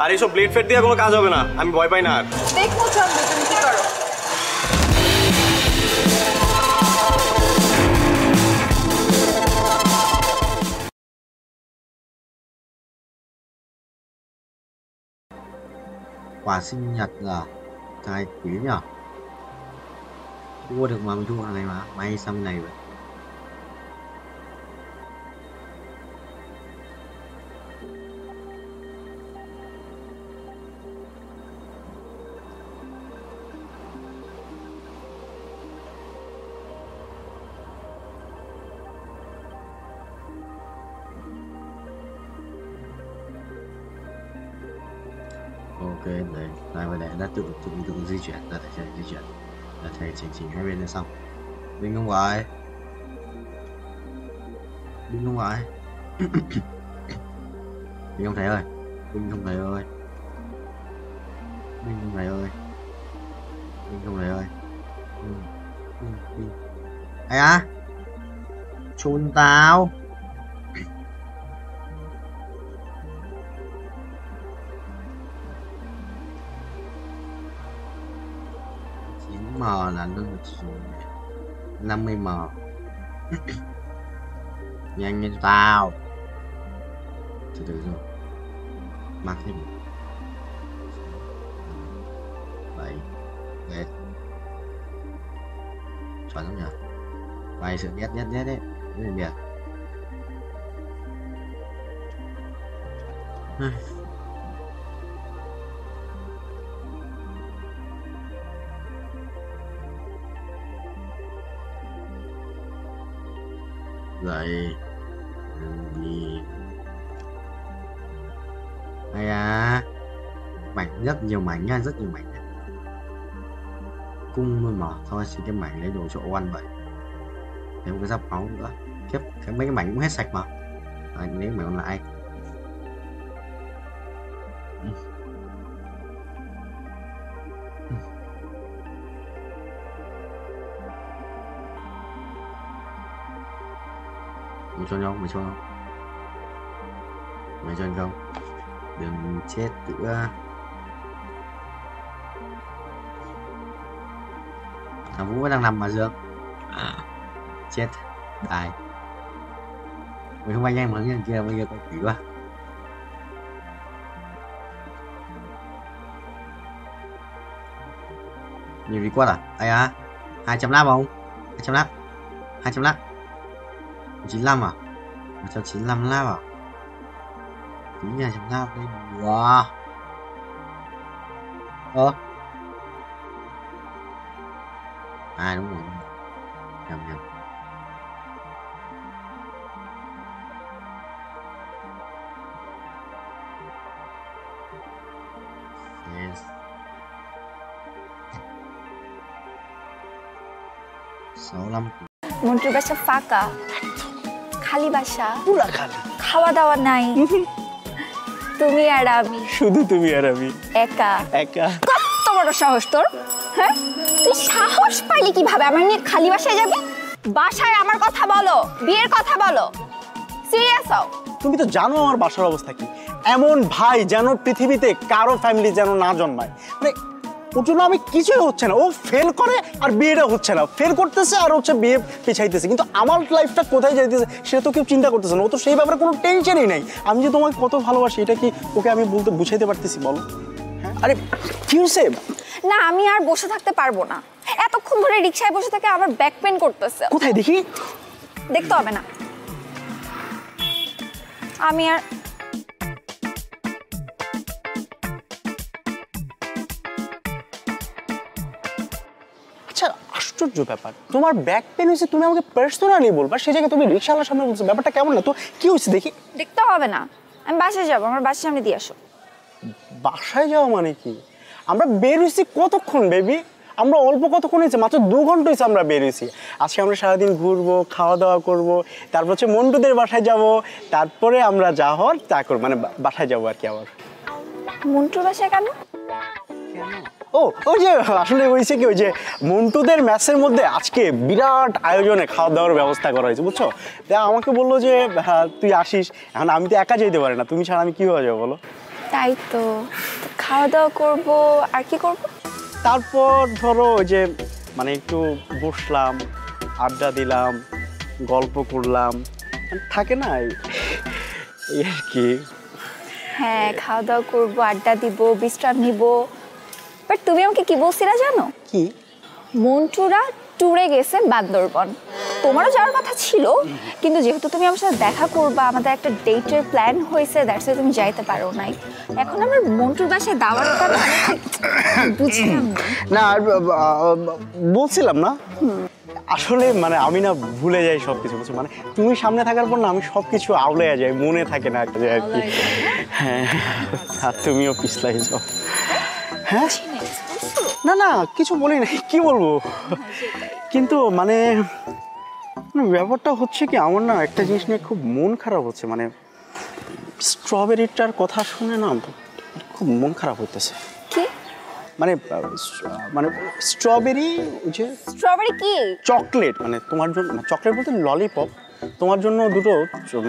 আর এইসব ব্লেড ফেড দিয়ে কোনো কাজ হবে না, আমি ভয় পাই না আর। দেখো চন্দ্র তুমি কি করো। Quà sinh nhật là trai quỷ nhỉ? Mua được mà mình thua này mà may xăm này vậy. Ok, này, lại về đây đã tự di chuyển, ta thể di chuyển, là thể chỉnh hai bên là xong. Bên không ngoài, bên không ngoài, bên không thấy ơi, bên không thấy ơi, bên không thấy ơi, bên không thấy ơi, ai á, chôn tao. mờ là nó 50 mờ. Nhanh lên tao. Từ từ rồi. Mặc thêm. 7 Ghét. Chuẩn không nhỉ? Vài sự nhất đấy. Đấy là biệt. Dậy đi. Hay à, mảnh rất nhiều mảnh nha, rất nhiều mảnh. Cung luôn mà, thôi xin cái mảnh lấy đồ chỗ ăn vậy. Thêm cái giáp máu nữa. Kiếp, mấy cái mảnh cũng hết sạch mà. Anh lấy mảnh còn lại. Mày cho nhau, mày cho không? Mày cho anh không? Đừng chết nữa. Thằng Vũ đang nằm mà Dương. Chết. Tài. Mày không anh em mà kia bây giờ có quỷ quá. Nhiều đi quá à? Ai à? 200 lap không? 200 lap. 200 lap. 95 à? 195 lap à? Tính 200 lap đi. Wow. À đúng rồi. Nhầm. Yes. Salam. মন্টুর বাসা ফাঁকা, খালি বাসা, পুরা খালি, খাওয়া দাওয়া নাই, তুমি আর আমি, শুধু তুমি আর আমি, একা একা। কত বড় সাহস তোর, হ্যাঁ? তুই সাহস পাইলি কিভাবে আমার নিয়ে খালি বাসায় যাবি? বাসায় আমার কথা বলো, বিয়ের কথা বলো, সিরিয়াস হও। তুমি তো জানো আমার বাসার অবস্থা কি। এমন ভাই যেন পৃথিবীতে কারো ফ্যামিলি যেন না জন্মায়। মানে ওর জন্য আমি কিছুই হচ্ছে না, ও ফেল করে আর বিয়েটা হচ্ছে না, ফেল করতেছে আর হচ্ছে বিয়ে পিছাইতেছে, কিন্তু আমার লাইফটা কোথায় যাইতেছে সেটা তো কেউ চিন্তা করতেছে না। ও তো সেই ব্যাপারে কোনো টেনশনই নাই। আমি যে তোমাকে কত ভালোবাসি এটা কি ওকে আমি বলতে বুঝাইতে পারতেছি বলো? হ্যাঁ, আরে কি হয়েছে? না আমি আর বসে থাকতে পারবো না, এতক্ষণ ধরে রিকশায় বসে থেকে আমার ব্যাক পেন করতেছে। কোথায় দেখি? দেখতে হবে না, আমি আর আচ্ছা আশ্চর্য ব্যাপার, তোমার ব্যাক পেন হয়েছে তুমি আমাকে পার্সোনালি বলবা, সেই জায়গায় তুমি রিকশাওয়ালার সামনে বলছো, ব্যাপারটা কেমন না? তো কি হয়েছে দেখি? দেখতে হবে না, আমি বাসায় যাবো, আমার বাসার সামনে দিয়ে আসো। বাসায় যাওয়া মানে কি? আমরা বের হয়েছি কতক্ষণ বেবি? আমরা অল্প কতক্ষণ হয়েছে, মাত্র 2 ঘন্টা হয়েছে আমরা বের হয়েছি। আজকে আমরা সারাদিন ঘুরবো, খাওয়া দাওয়া করবো, তারপর হচ্ছে মন্টুদের বাসায় যাব, তারপরে আমরা যা হওয়ার তা করবো, মানে বাসায় যাবো আর কি। আবার মন্টুর বাসায় কেন? ওই যে আসলে হয়েছে কি, ওই যে মন্টুদের ম্যাচের মধ্যে আজকে বিরাট আয়োজনে খাওয়া দাওয়ার ব্যবস্থা করা হয়েছে বুঝছো। তা আমাকে বললো যে তুই আসিস, এখন আমি তো একা যেতে পারি না, তুমি ছাড়া আমি কীভাবে যাবো বলো? তাই তো, খাওয়া দাওয়া করবো আর কি করবো? তারপর ধরো ওই যে মানে একটু বসলাম, আড্ডা দিলাম, গল্প করলাম, থাকে না এই আর কি। হ্যাঁ খাওয়া দাওয়া করবো, আড্ডা দিব, বিশ্রাম নিব। বাট তুমি আমাকে কি বলছিলা জানো? কি? মন্টুরা ট্যুরে গেছে বান্দরবন, তোমারও যাওয়ার কথা ছিল, কিন্তু যেহেতু তুমি আমার সাথে দেখা করবা, আমাদের একটা ডেটের প্ল্যান হয়েছে, দ্যাটস ওয়াই তুমি যাইতে পারো নাই। এখন আমার মন্টুর বাসায় দাওয়াতটা বুঝলাম না, বলছিলাম না আসলে মানে আমি না ভুলে যাই সবকিছু বুঝছো, মানে তুমি সামনে থাকার পর না আমি সবকিছু আউলাইয়া যাই, মনে থাকে না একটা আর কি। হ্যাঁ আর তুমিও পিছলাই যাও। হ্যাঁ না না কিছু বলি নাই, কি বলবো, কিন্তু মানে ব্যাপারটা হচ্ছে কি আমার না একটা জিনিস নিয়ে খুব মন খারাপ হচ্ছে, মানে স্ট্রবেরিটার কথা শুনে না খুব মন খারাপ হইতেছে। কি মানে মানে স্ট্রবেরি, যে স্ট্রবেরি কি চকলেট, মানে তোমার জন্য চকলেট বলতে ললিপপ, তোমার জন্য দুটো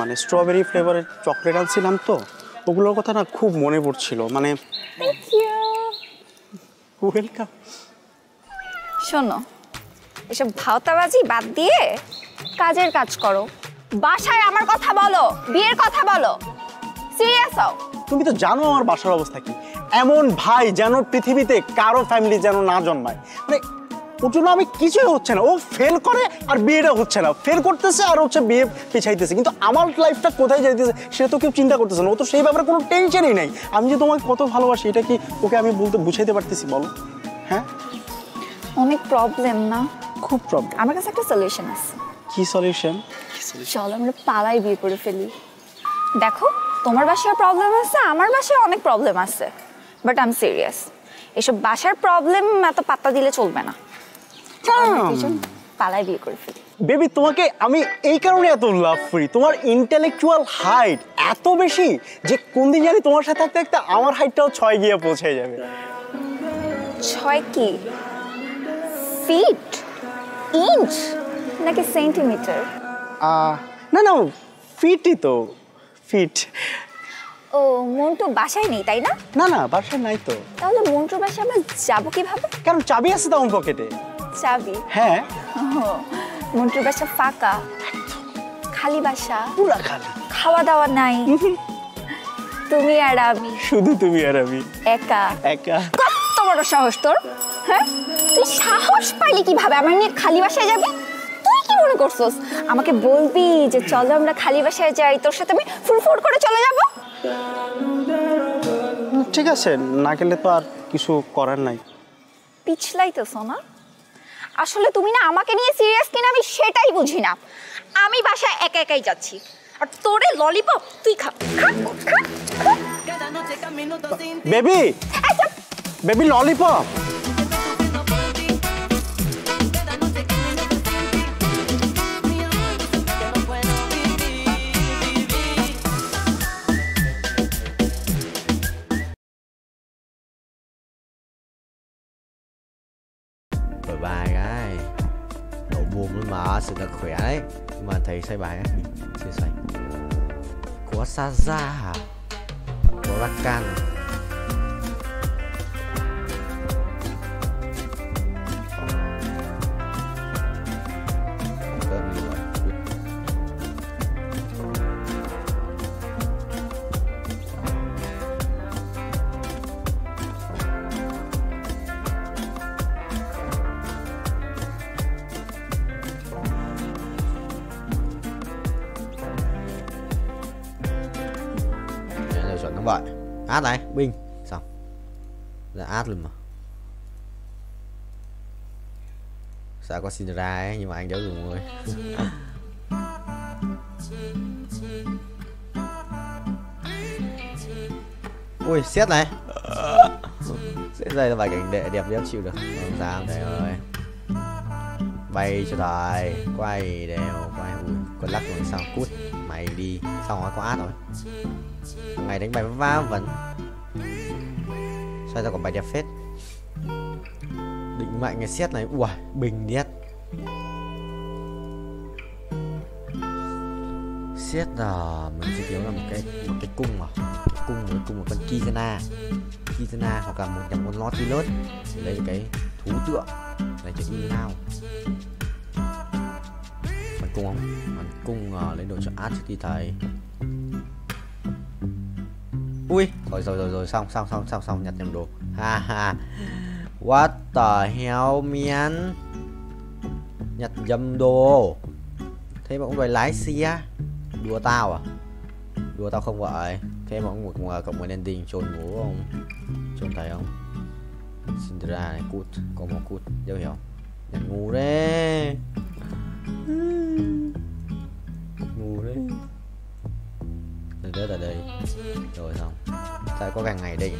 মানে স্ট্রবেরি ফ্লেভারের চকলেট আনছিলাম, তো ওগুলোর কথা না খুব মনে পড়ছিল। মানে ওয়েলকাম। শোনো, এসব ভাওতাবাজি বাদ দিয়ে কাজের কাজ করো। বাসায় আমার কথা বলো, বিয়ের কথা বলো। সিরিয়াস হও। তুমি তো জানো আমার বাসার অবস্থা কি। এমন ভাই যেন পৃথিবীতে কারো ফ্যামিলি যেন না জন্মায়। মানে ওর জন্য আমি কিছুই হচ্ছে না। ও ফেল করে আর বিয়েটা হচ্ছে না, ফেল করতেছে আর হচ্ছে বিয়ে পিছাইতেছে। কিন্তু আমার লাইফটা কোথায় যাইতেছে সেটা তো কেউ চিন্তা করতেছে না। ও তো সেই ব্যাপারে কোনো টেনশনই নাই। আমি যে তোমাকে কত ভালোবাসি এটা কি ওকে আমি বলতে বুঝাইতে পারতেছি বলো? হ্যাঁ, অনেক প্রবলেম না? খুব প্রবলেম। আমার কাছে একটা সলিউশন আছে। কি সলিউশন? চলো আমরা পালাই বিয়ে করে ফেলি। দেখো, তোমার বাসায় প্রবলেম আছে, আমার বাসায় অনেক প্রবলেম আছে, বাট আই এম সিরিয়াস। এসব বাসার প্রবলেম এত পাত্তা দিলে চলবে না। পালাই বিয়ে করে ফেলি। বেবি, তোমাকে আমি এই কারণে এত লাভ করি। তোমার ইন্টেলেকচুয়াল হাইট এত বেশি যে কোন দিন জানি তোমার সাথে থাকতে থাকতে আমার হাইটটাও 6 গিয়ে পৌঁছে যাবে। 6 কি? ফিট, ইঞ্চ নাকি সেন্টিমিটার? না না, ফিটই তো, ফিট। ও, মন্টু বাসায় নেই তাই না? না না, বাসায় নাই তো। তাহলে মন্টুর বাসায় আমরা যাবো কিভাবে? কারণ চাবি আছে তো আমার পকেটে। চাবি? হ্যাঁ। মন্টুর বাসা ফাঁকা, খালি বাসা, পুরা খালি, খাওয়া দাওয়া নাই, তুমি আর আমি, শুধু তুমি আর আমি, একা একা। কত বড় সাহস তোর! হ্যাঁ, তুই সাহস পাইলি কিভাবে আমার নিয়ে খালি বাসায় যাবি? তুই কি মনে করছস আমাকে বলবি যে চলো আমরা খালি বাসায় যাই, তোর সাথে আমি ফুরফুর করে চলে যাব? ঠিক আছে, না গেলে তো আর কিছু করার নাই। পিছলাইতেছ না? আসলে তুমি না আমাকে নিয়ে সিরিয়াস কিনা আমি সেটাই বুঝি না। আমি বাসায় একা একাই যাচ্ছি, আর তোরে ললিপপ তুই খা খা খা। Baby, baby lollipop. Rồi bài cái độ buồn luôn mà sự là khỏe đấy, nhưng mà thầy xây bài ấy chưa xây có Saza hả, có Rakan. Đúng vậy. Át này, binh. Xong. Là át luôn mà. Sao có xin ra ấy, nhưng mà anh đéo dùng rồi. Ui, xét này. Xét đây là vài cảnh đẹp đéo chịu được. Không sao, thầy ơi. Bay cho thầy. Quay đều, quay. Ui, con lắc rồi sao cút. Mày đi. Xong rồi có át rồi. Ngày đánh bài va vẫn. Sao ra còn bài đẹp phết. Định mạnh cái xét này. Ui, bình điết. Xét là mình sẽ thiếu là một cái cung mà. Cung một con Kizuna. Kizuna hoặc là một con Nautilus. Để lấy cái thú tượng. Lấy cho in nào. Bắn cung không? Bắn cung lấy đồ cho át trước khi thầy. Ui, rồi xong nhặt nhầm đồ. Ha ha. What the hell man. Nhặt nhầm đồ. Thế mà cũng phải lái xe. Đùa tao à? Đùa tao không vậy. Thế mà cũng một cộng một ending chôn bố không? Chôn thầy không? Syndra này cút, có một cút, dấu hiểu. Nhặt ngu đấy. Ngu đấy. Rớt ở đây. Rồi xong. Tại có càng ngày đây.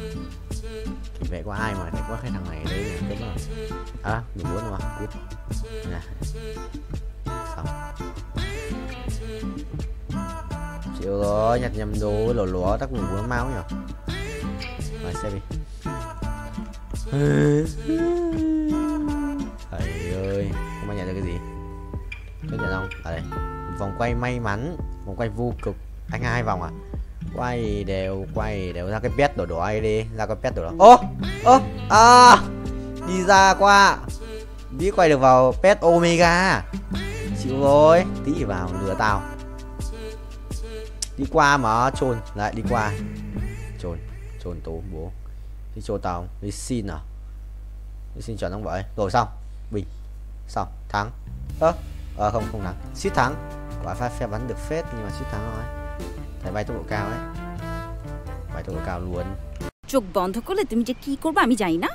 Thì vậy có ai mà phải có cái thằng này ở đây đúng không? À, đủ bốn mà, cút. Nè. Xong. Chịu rồi, nhặt nhầm đồ lúa tắc ngủ bốn máu nhỉ. Rồi xem đi. Thầy ơi, không ai nhận được cái gì. Chưa nhận không? Ở đây. Vòng quay may mắn, vòng quay vô cực. Anh 2 vòng à? Quay đều ra cái pet đỏ ấy đi, ra cái pet đỏ. Đi ra qua. Biết quay được vào pet Omega. Chịu rồi, tí vào lừa tao. Đi qua mà trồn, lại đi qua. Trồn tố bố. Đi trồn tao, đi xin à? Đi xin chuẩn không vậy? Rồi xong, bình. Xong, thắng. Không thắng. Suýt thắng. Quả phe bắn được phết nhưng mà suýt thắng rồi. Thấy bay tốc độ cao ấy. Bay tốc độ cao luôn. চোখ বন্ধ করলে তুমি যে কি করবে আমি জানি না।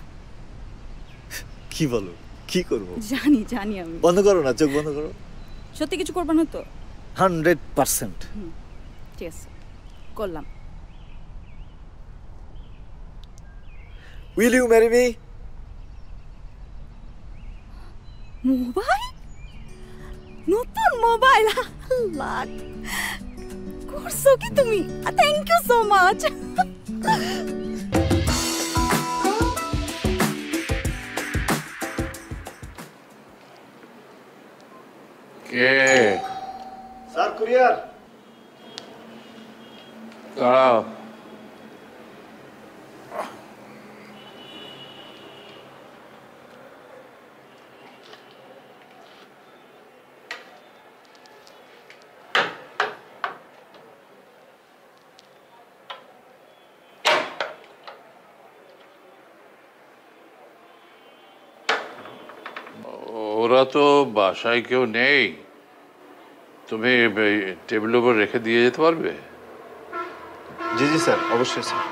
কি বলো? কি করব? জানি আমি। বন্ধ করো না, চোখ বন্ধ করো। সত্যি কিছু করবে না তো? 100%। ঠিক আছে, করলাম। Will you marry me? Mobile? নতুন মোবাইল? লাখ করছো কি তুমি? Thank you so much. কে? Sir courier. দাঁড়াও। ওরা তো বাসায় কেউ নেই, তুমি টেবিলের উপর রেখে দিয়ে যেতে পারবে? জি জি স্যার, অবশ্যই স্যার।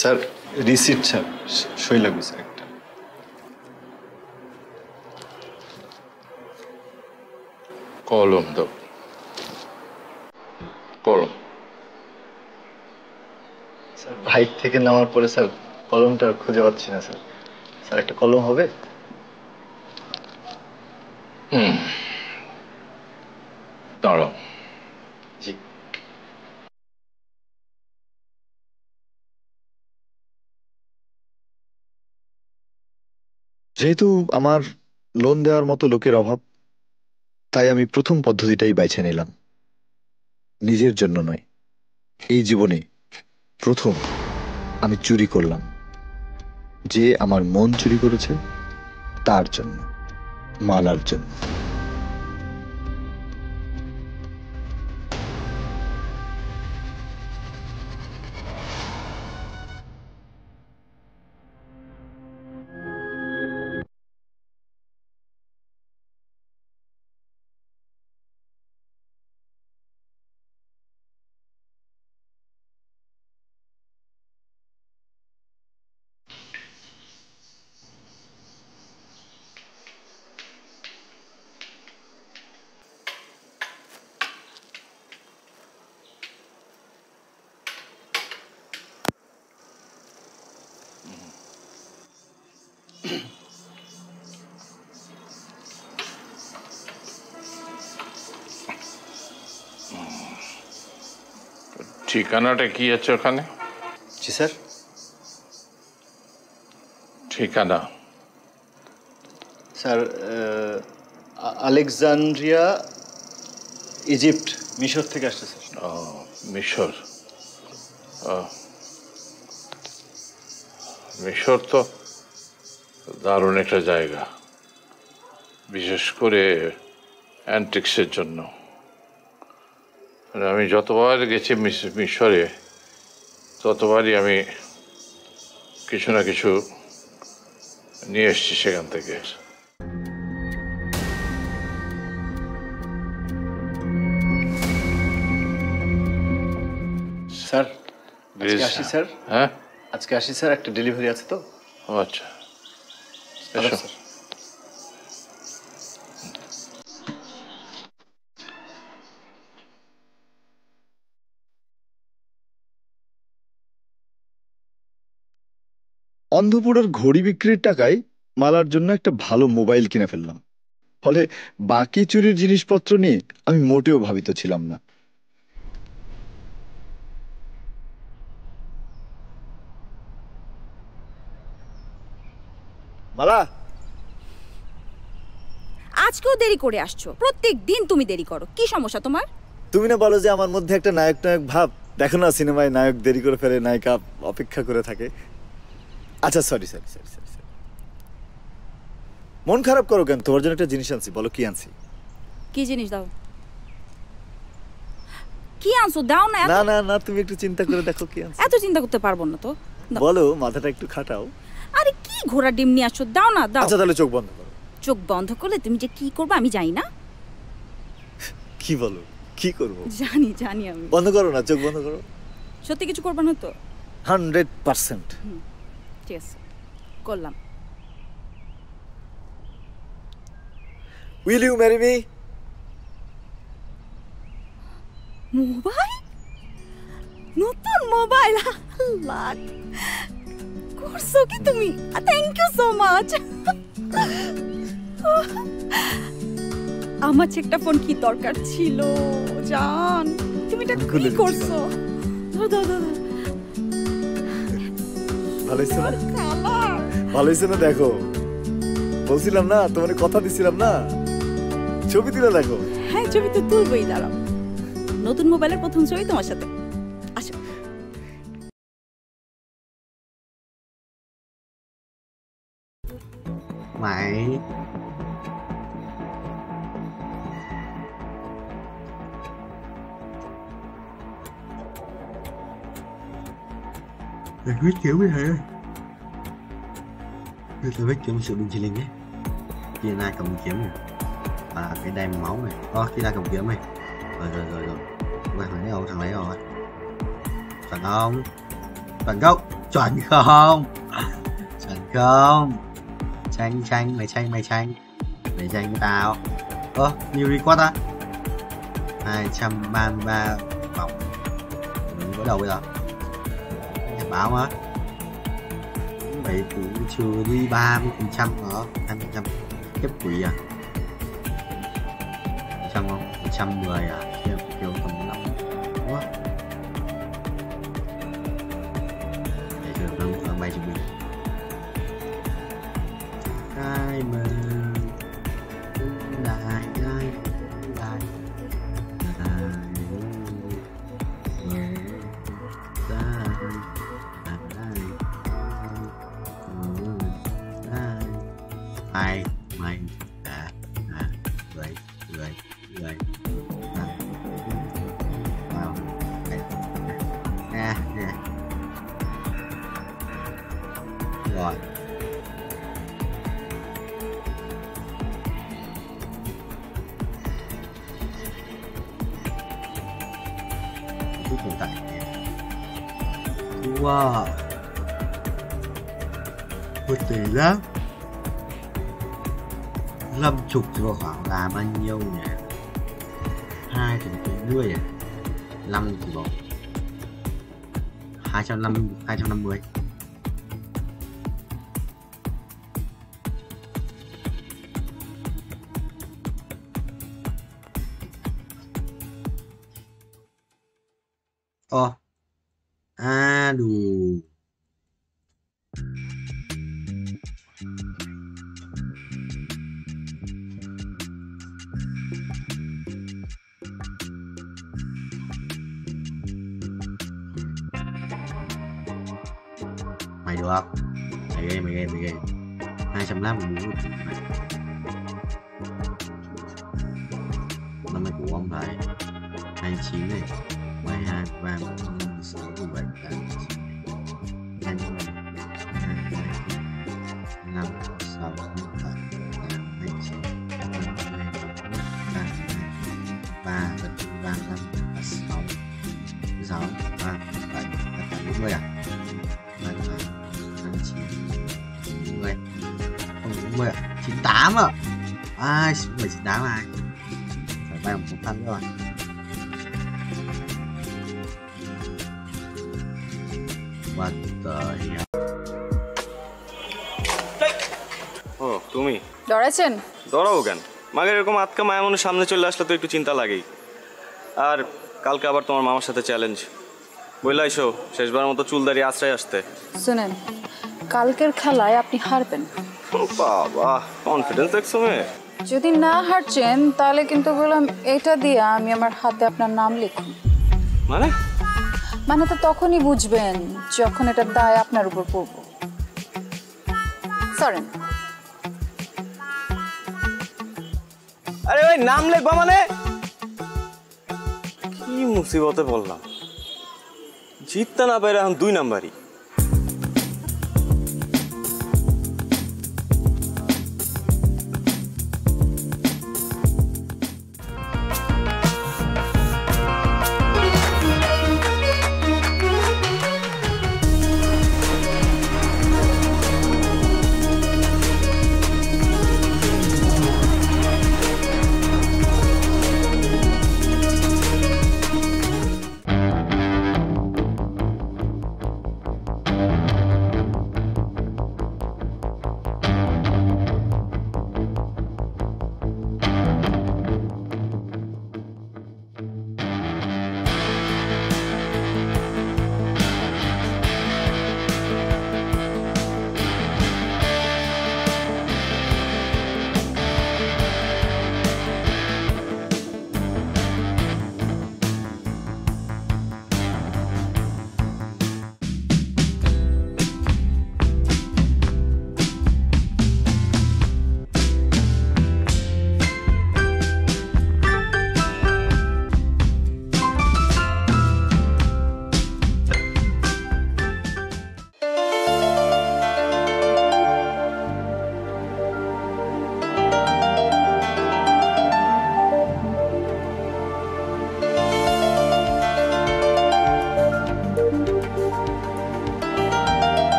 স্যার রিসিপ্ট স্যার, সই লাগবে স্যার একটা। কলম দাও। কলম। স্যার বাইক থেকে নামার পরে স্যার কলমটা খুঁজে পাচ্ছি না স্যার। স্যার একটা কলম হবে? দাঁড়াও। জি। যেহেতু আমার লোন দেওয়ার মতো লোকের অভাব, তাই আমি প্রথম পদ্ধতিটাই বেছে নিলাম। নিজের জন্য নয়, এই জীবনে প্রথম আমি চুরি করলাম। যে আমার মন চুরি করেছে তার জন্য, মালার জন্য। ঠিকানাটা কি আছে ওখানে? জি স্যার। ঠিকানা স্যার আলেকজান্দ্রিয়া, ইজিপ্ট, মিশর থেকে আসছে স্যার। ও মিশর। মিশর তো দারুণ একটা জায়গা, বিশেষ করে অ্যান্টিক্সের জন্য। আমি যতবার গেছি মিশরে ততবারই আমি কিছু না কিছু নিয়ে এসেছি সেখান থেকে। স্যার আজকে আসি স্যার। হ্যাঁ আজকে আসি স্যার, একটা ডেলিভারি আছে তো। ও আচ্ছা, স্যার। অন্ধপুরের ঘড়ি বিক্রির টাকায় মালার জন্য একটা ভালো মোবাইল কিনে ফেললাম। ফলে বাকি চুরির জিনিসপত্র নিয়ে আমি মোটেও ভাবিত ছিলাম না। মালা, আজকেও দেরি করে আসছো। প্রত্যেক দিন তুমি দেরি করো, কি সমস্যা তোমার? তুমি না বলো যে আমার মধ্যে একটা নায়ক নায়ক ভাব, দেখো না সিনেমায় নায়ক দেরি করে ফেলে, নায়িকা অপেক্ষা করে থাকে। আচ্ছা সরি সরি সরি সরি, মন খারাপ করো কেন? তোমার জন্য একটা জিনিস আনছি, বলো কি আনছি? কি জিনিস দাও? কি আনছো দাও না। না না না, তুমি একটু চিন্তা করে দেখো কি আনছি। এত চিন্তা করতে পারবো না তো। বলো, মাথাটা একটু খাটাও। আরে কি ঘোড়া ডিম নিয়ে আসছো, দাও না দাও। আচ্ছা তাহলে চোখ বন্ধ করো। চোখ বন্ধ করলে তুমি যে কি করবে আমি জানি না। কি বলো, কি করব? জানি জানি আমি। বন্ধ করো না, চোখ বন্ধ করো। সত্যি কিছু করবে না তো? 100%। ঠিক আছে, করলাম। Will you marry me? Mobile, নতুন মোবাইল, লাখ করছো কি তুমি? Thank you so much. আমার একটা ফোন কি দরকার ছিল জান, তুমি এটা কি করছো? ভালো হয়েছে না? ভালো হয়েছে না? দেখো বলছিলাম না, তোমার কথা দিছিলাম না, ছবি তুলে দেখো। হ্যাঁ ছবি তো তুলবই, দাঁড়াও। নতুন মোবাইলের প্রথম ছবি তোমার সাথে। আসো। Mày Mày quyết kiểu với hả? Tôi biết kiểu sự bình chilling ấy. Kia na cầm kiếm này, và cái đai máu này. Kia na cầm kiếm này. Rồi. Quay thằng lấy đâu? Thằng lấy rồi. Chuẩn không? Chuẩn không? Chuẩn không? Chuẩn không? Tranh mày tranh với tao. Nhiều record á. 233 vòng. Mình có đầu bây giờ. Cảnh báo á. Vậy cũng chưa đi 30% hả? 20% tiếp quỷ à? 100 không? 110 à? Kêu tầm 5. Quá. Để được đang bay cho mình. Ai mà lại ai mày người nè rồi tồn tại. Wow, một tỷ lắm. 50 rồi khoảng là bao nhiêu nhỉ? 2 thì 40 à? 5 thì bỏ 250. Đủ. Mày được không? Mày ghê 250 mình muốn mày. Năm nay của ông thầy 29 này, 22, 23, 26, 27, 28, 29, 25, 26, 27, 29, 33, 35, 36, 36, 37, 40 à? 40, 40 à? 98 à? 98 ai? Phải bay một thanh rồi. What the hell? তুমি ডরাছেন? ডরাবো কেন? মাগের এরকম আতকা মায়া মনে সামনে চলে আসলে তো একটু চিন্তা লাগেই। আর কালকে আবার তোমার মামার সাথে চ্যালেঞ্জ, বইলাইছো শেষবার মতো চুলদারি আশ্রয় আসতে। শুনেন, কালকের খেলায় আপনি হারবেন। বাবা, কনফিডেন্স দেখছো মেয়ে? যদি না হারছেন তাহলে কিন্তু বললাম এটা দিয়ে আমি আমার হাতে আপনার নাম লিখুন। মানে তো তখনই বুঝবেন যখন এটা দায় আপনার উপর পড়ব। সরেন। আরে ভাই নাম লিখবা মানে কি মুসিবতে বললাম, জিততে না পারে এখন 2 নাম্বারই।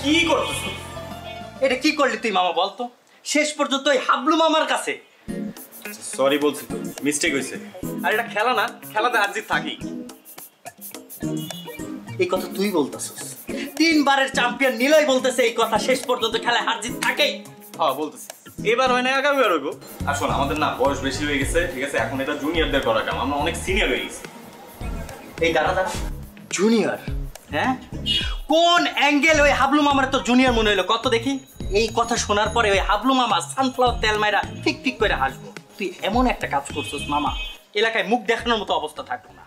কি করতেছ? এটা কি করলি তুই মামা বলতো? শেষ পর্যন্ত ওই হাবলু মামার কাছে। সরি বলছি তো, মিস্টেক হয়েছে। আর এটা খেলা না, খেলাতে হার জিত থাকি। এই কথা তুই বলতেছিস? 3 বারের চ্যাম্পিয়ন নিলয় বলতেছে এই কথা, শেষ পর্যন্ত খেলায় হার জিত থাকেই। হ্যাঁ বলতেছি, এবার হয় না আগামী বার হইব। আর শোন, আমাদের না বয়স বেশি হয়ে গেছে, ঠিক আছে? এখন এটা জুনিয়রদের করা কাম, আমরা অনেক সিনিয়র হয়ে গেছি। এই দাঁড়া জুনিয়র? হ্যাঁ, কোন অ্যাঙ্গেল ওই হাবলু মামার তো জুনিয়র মনে হলো? কত দেখি। এই কথা শোনার পরে ওই হাবলু মামা সানফ্লাওয়ার তেল মাইরা ঠিক ঠিক করে হাসবো। তুই এমন একটা কাজ করছিস মামা, এলাকায় মুখ দেখানোর মতো অবস্থা থাকলো না।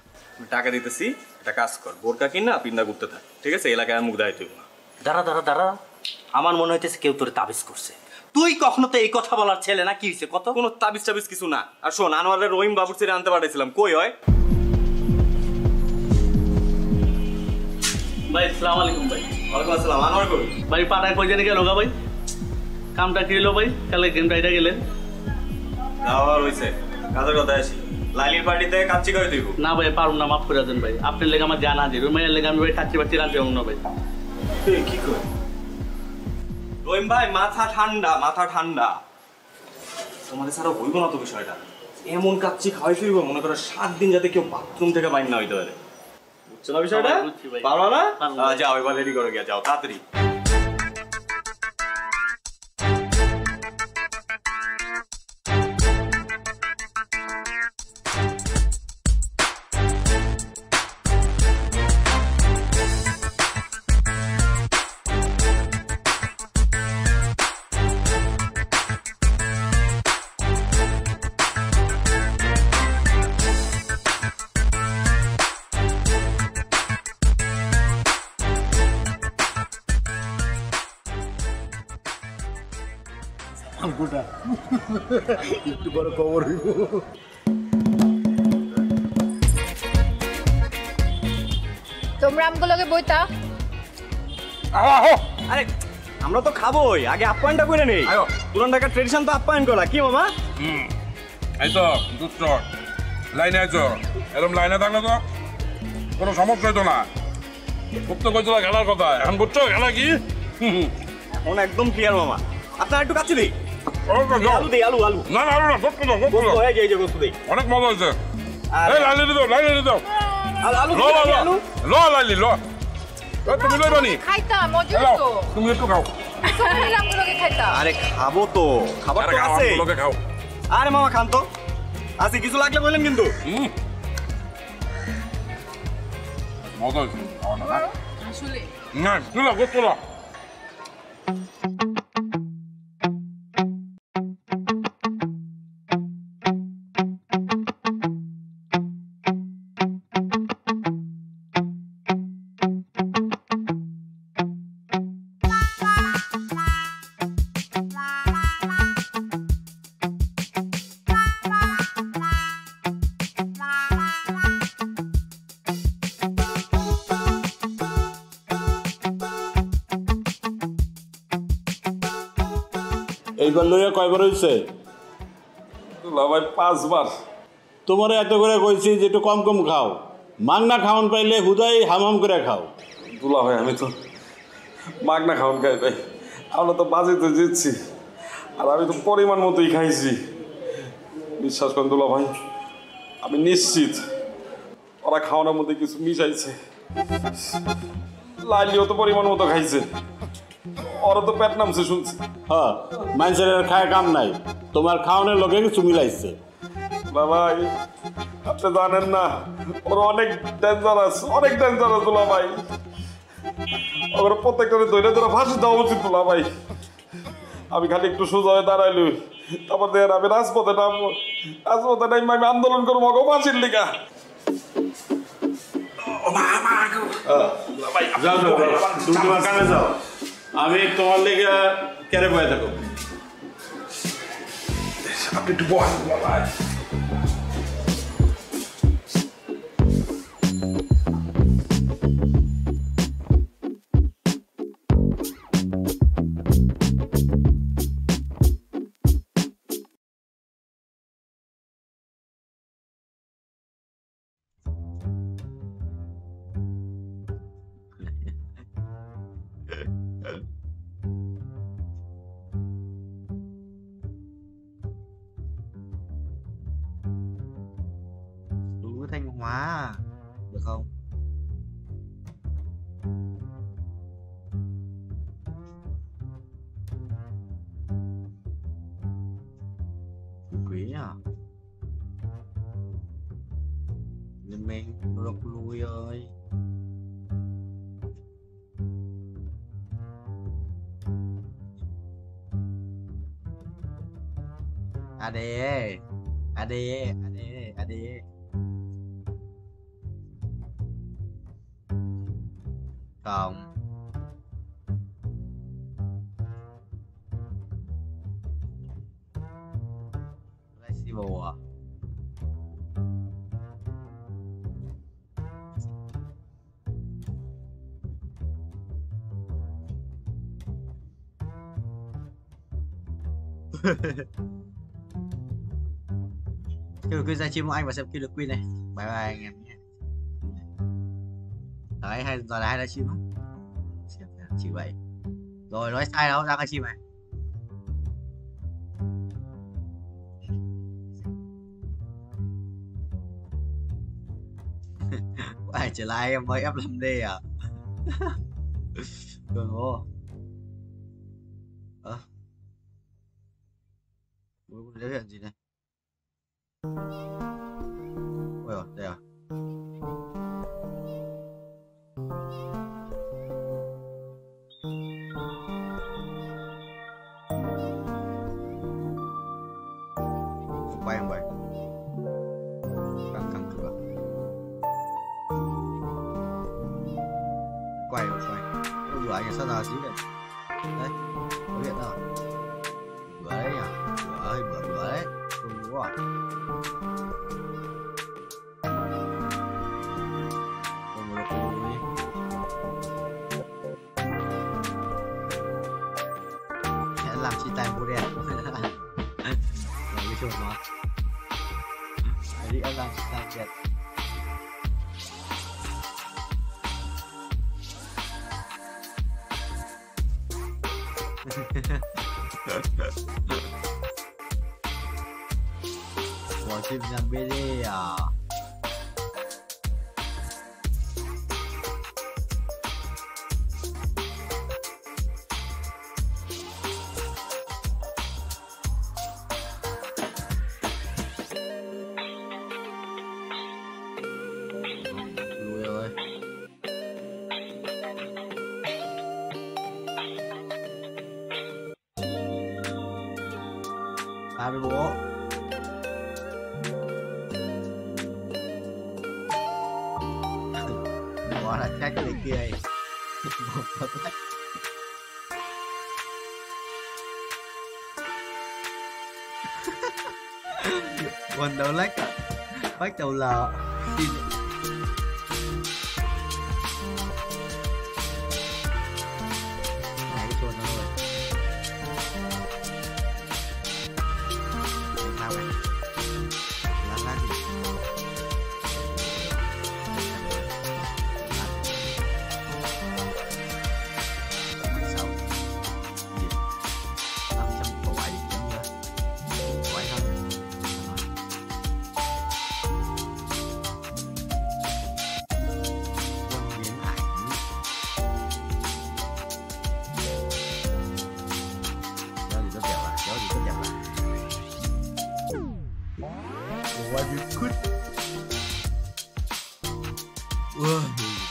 টাকা দিতেছি, একটা কাজ কর, বোরকা কিনা পিন্দা করতে থাক, ঠিক আছে? এলাকায় মুখ দেখাইতে হবে না। দাঁড়া, আমার মনে হইতেছে কেউ তোরে তাবিজ করছে। তুই কখনো তো এই কথা বলার ছেলে না। কি হয়েছে কত? কোনো তাবিজ টাবিজ কিছু না। আর শোন, আনোয়ারের রহিম বাবুর ছেড়ে আনতে পাঠাইছিলাম, কই হয়? ভাই আসসালামু আলাইকুম। ভাই ওয়ালাইকুম আসসালাম। আনোয়ার কই? ভাই পাঠায় কই জানি গেল গা ভাই? কামটা কি হলো ভাই? কালে গেম রাইডা গেলেন? যাওয়ার হইছে, কাজের কথা আসি। লাইলির পার্টিতে কাচ্চি করে দিব না ভাই, পারুম না, মাফ করে দেন ভাই। আপনার লেগে আমার জানা আছে, রুমের লেগে আমি ভাই কাচ্চি বাচ্চি রাখতে পারবো না ভাই। তুই কি কর? রহিম ভাই মাথা ঠান্ডা, মাথা ঠান্ডা। তোমাদের ছাড়া হইব না তো বিষয়টা। এমন কাচ্চি খাওয়াই ফিরবো, মনে করো 7 দিন যাতে কেউ বাথরুম থেকে বাইর না হইতে পারে। বুঝছো না বিষয়টা? পারবা না? যাও এবার রেডি করে গিয়া, যাও তাড়াতাড়ি। একটু বড় খবর হইব। তোমরা আমগুলোকে বইতা। আরে আমরা তো খাবোই, আগে আপ্যায়নটা করে নেই। পুরান ঢাকার ট্রেডিশন তো আপ্যায়ন করা, কি মামা? আইসো দুষ্ট লাইনে আইসো, এরকম লাইনে থাকলে তো কোনো সমস্যা হইতো না। খুব তো কইছিল খেলার কথা, এখন বুঝছো খেলা কি? এখন একদম ক্লিয়ার মামা। আপনার একটু কাছে দিই। আলু দেই, আলু আলু। না না আলু না, গোস্ত দাও, গোস্ত দাও। এই যে গোস্ত দেই। অনেক মজা হয়েছে। এই লাইনে দাও, লাইনে দাও। আলু ল ল ল ল লাইলি ল। তুমি লইবা নি খাইতাম মজা তো তুমি একটু খাও সবাই আমগুলোকে খাইতাম আরে খাবো তো খাবার তো আছে আমগুলোকে খাও আরে মামা খান তো আছে কিছু লাগলে বলেন কিন্তু মজা আসলে না চলো চলো এইবার লইয়া কয়বার হয়েছে ভাই 5 বার তোমার এত করে কইছি যে একটু কম কম খাও মাগনা খাওয়ান পাইলে হুদাই হামাম করে খাও দুলা ভাই আমি তো মাগনা খাওয়ান খাই ভাই আমরা তো বাজেতে জিতছি আর আমি তো পরিমাণ মতোই খাইছি বিশ্বাস করেন দুলা ভাই আমি নিশ্চিত ওরা খাওয়ানোর মধ্যে কিছু মিশাইছে লাইলিও তো পরিমাণ মতো খাইছে ওরা তো পেট নামছে শুনছি হ্যাঁ মানুষের খায় কাম নাই তোমার খাওয়ানোর লোকে কিছু মিলাইছে ভাই আপনি জানেন না ওরা অনেক ডেঞ্জারাস দুলা ভাই ওরা প্রত্যেকটা ধরে ধরে ফাঁসি দেওয়া উচিত দুলা ভাই আমি খালি একটু সোজা হয়ে দাঁড়াইলি তারপর দেখেন আমি রাজপথে নামবো আমি আন্দোলন করবো মগো ফাঁসির লিগা যাও তুমি তোমার কামে যাও আমি তোমার লেগে কেড়ে বয়ে থাকো আপনি একটু বয় ভাই Thanh Hóa được không? Quý à? Nên mình đọc lui ơi. AD cộng flexible à kêu được ra chim của anh và xem kêu được Queen này. Bye bye anh em nhé. Đấy, hay giờ là hay là chim không? Chỉ vậy. Rồi nói sai đâu, ra cái chim này. Ai trở lại em mới F5D à? Cường ô. Biểu hiện gì này? Ôi rồi, đây à? Quay không vậy? Căng cửa. Quay rồi, quay. Bữa anh sao nào xíu này? Đấy, có hiện nào? Bữa đấy nhỉ? Bữa đấy. Không đúng à? Làm chi tay bố đèn làm cái chuột nó đi em làm chi tay đẹp bỏ chim nhằm BD à Chào với bố. Bỏ là trách người kia ấy. Quần đầu lách bách đầu lờ. Này cái chuột nó rồi. Sao vậy? Lá gì?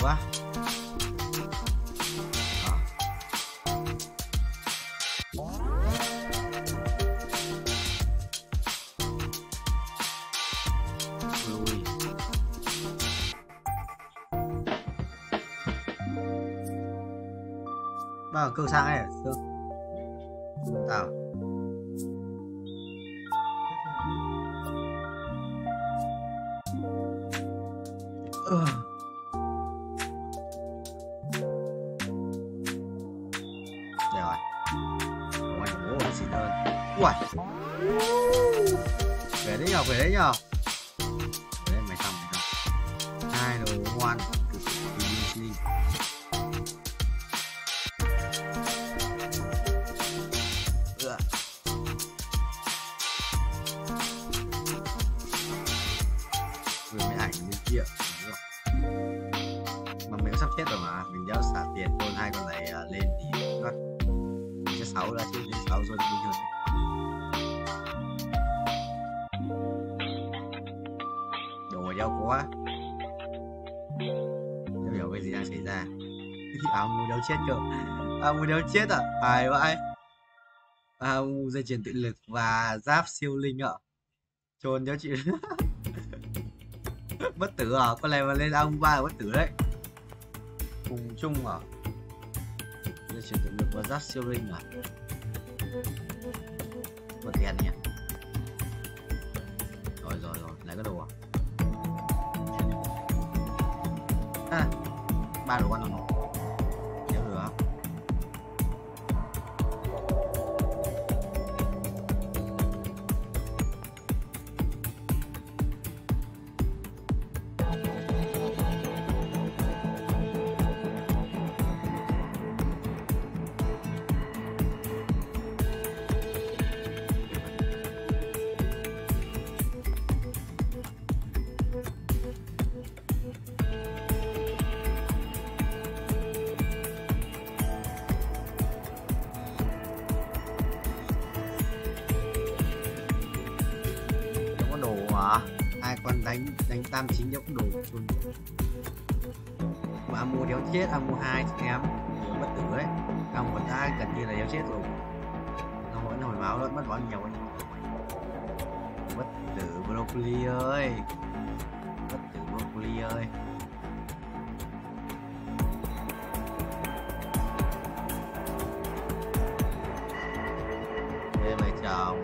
Quá. Lùi. Bao câu sang ấy à? Tao. Uầy. Về đấy nhờ, về đấy nhờ. Đấy mày xong. Hai đồ ngoan cực kỳ. Vừa mấy ảnh bên kia. Mà mình có sắp chết rồi mà, mình đéo xả tiền thôi, hai con này lên thì nó sẽ 6 ra chứ, đến 6 rồi thì bình thường. Đau quá. Em hiểu cái gì đang xảy ra. Áo mù đéo chết cơ. Áo mù đéo chết à? Phải vậy. Áo mù dây chuyền tự lực và giáp siêu linh ạ. Trồn đéo chịu. Bất tử à? Con này mà lên áo mù 3 là bất tử đấy. Cùng chung à? Dây chuyền tự lực và giáp siêu linh à? Bật đèn nhỉ. Rồi, lại cái đồ à? 3 đồ ăn không? Nếu được không? Hai con đánh tam chính nhóc đồ luôn. Mà mua đéo chết, mua 2 em bất tử đấy. Ông còn ta gần như là đéo chết rồi. Nó hồi máu mất bao nhiêu anh. Bất tử broccoli ơi. Bất tử broccoli ơi. Đây mày chồng.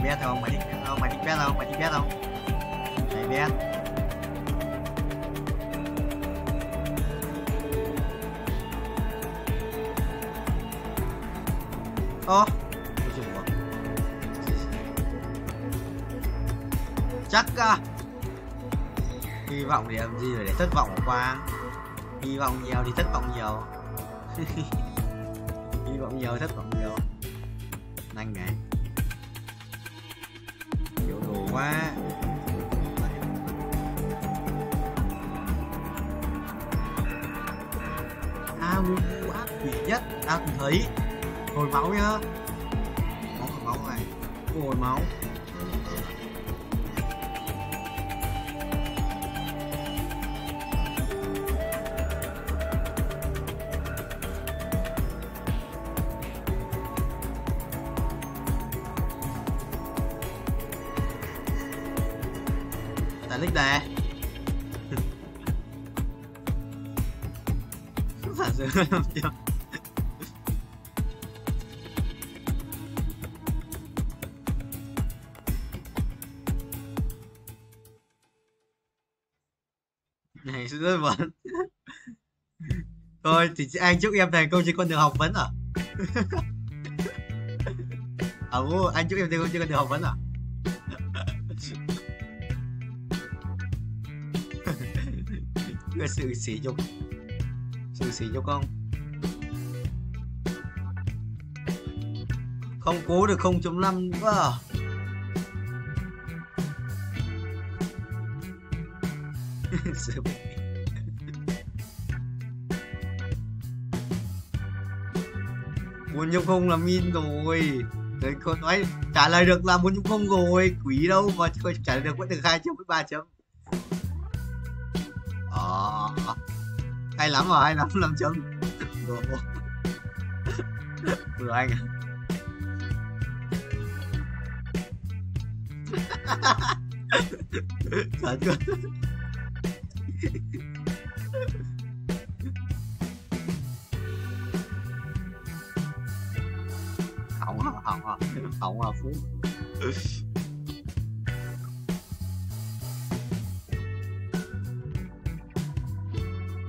Biết không? Mày thích biết không? Mày thích biết không? Mày thích biết không? Mày biết. Ơ chắc à. Hy vọng thì làm gì để thất vọng qua. Hy vọng nhiều thì thất vọng nhiều. Hy vọng nhiều thất vọng nhiều. Nhanh này. Kiểu đồ quá. ngu ác quỷ nhất ta từng thấy. Hồi máu nhá. Máu này. Hồi máu. Tại lích nè. Thật sự không chưa. Này xin lỗi bạn. Thôi thì anh chúc em thành công trên con đường học vấn à? Anh chúc em thành công trên con đường học vấn à? Cái sự sỉ nhục không? Không cố được 0.5 nữa. Muốn nhung không là min rồi. Rồi con nói trả lời được là muốn nhung không rồi. Quỷ đâu mà trả lời được vẫn được 2 chấm với 3 chấm. Hay lắm rồi, hay lắm, 5 chấm. Rồi anh à. Thật quá. Hỏng à Phú.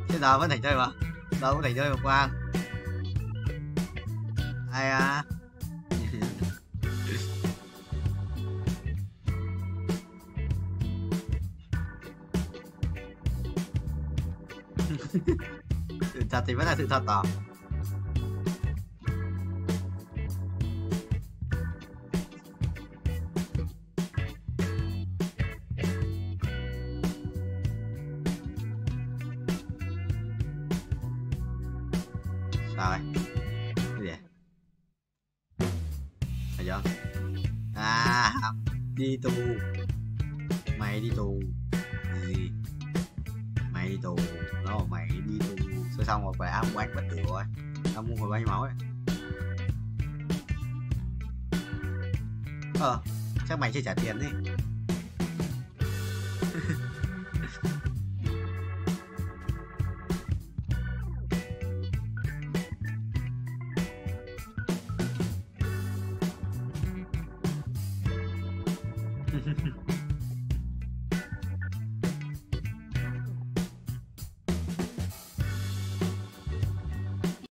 Thế giờ vẫn thành chơi mà. Đâu có thành chơi mà Quang. Ai à. Sự thật thì vẫn là sự thật à. Sao đây? Cái gì? Phải chưa? À, đi tù. Mày đi tù. Gì? Mày đi tù. Nó mày đi tù. Xong rồi phải ám quanh bắt tử rồi. Tao mua hồi bao nhiêu máu ấy. Chắc mày chưa trả tiền đi.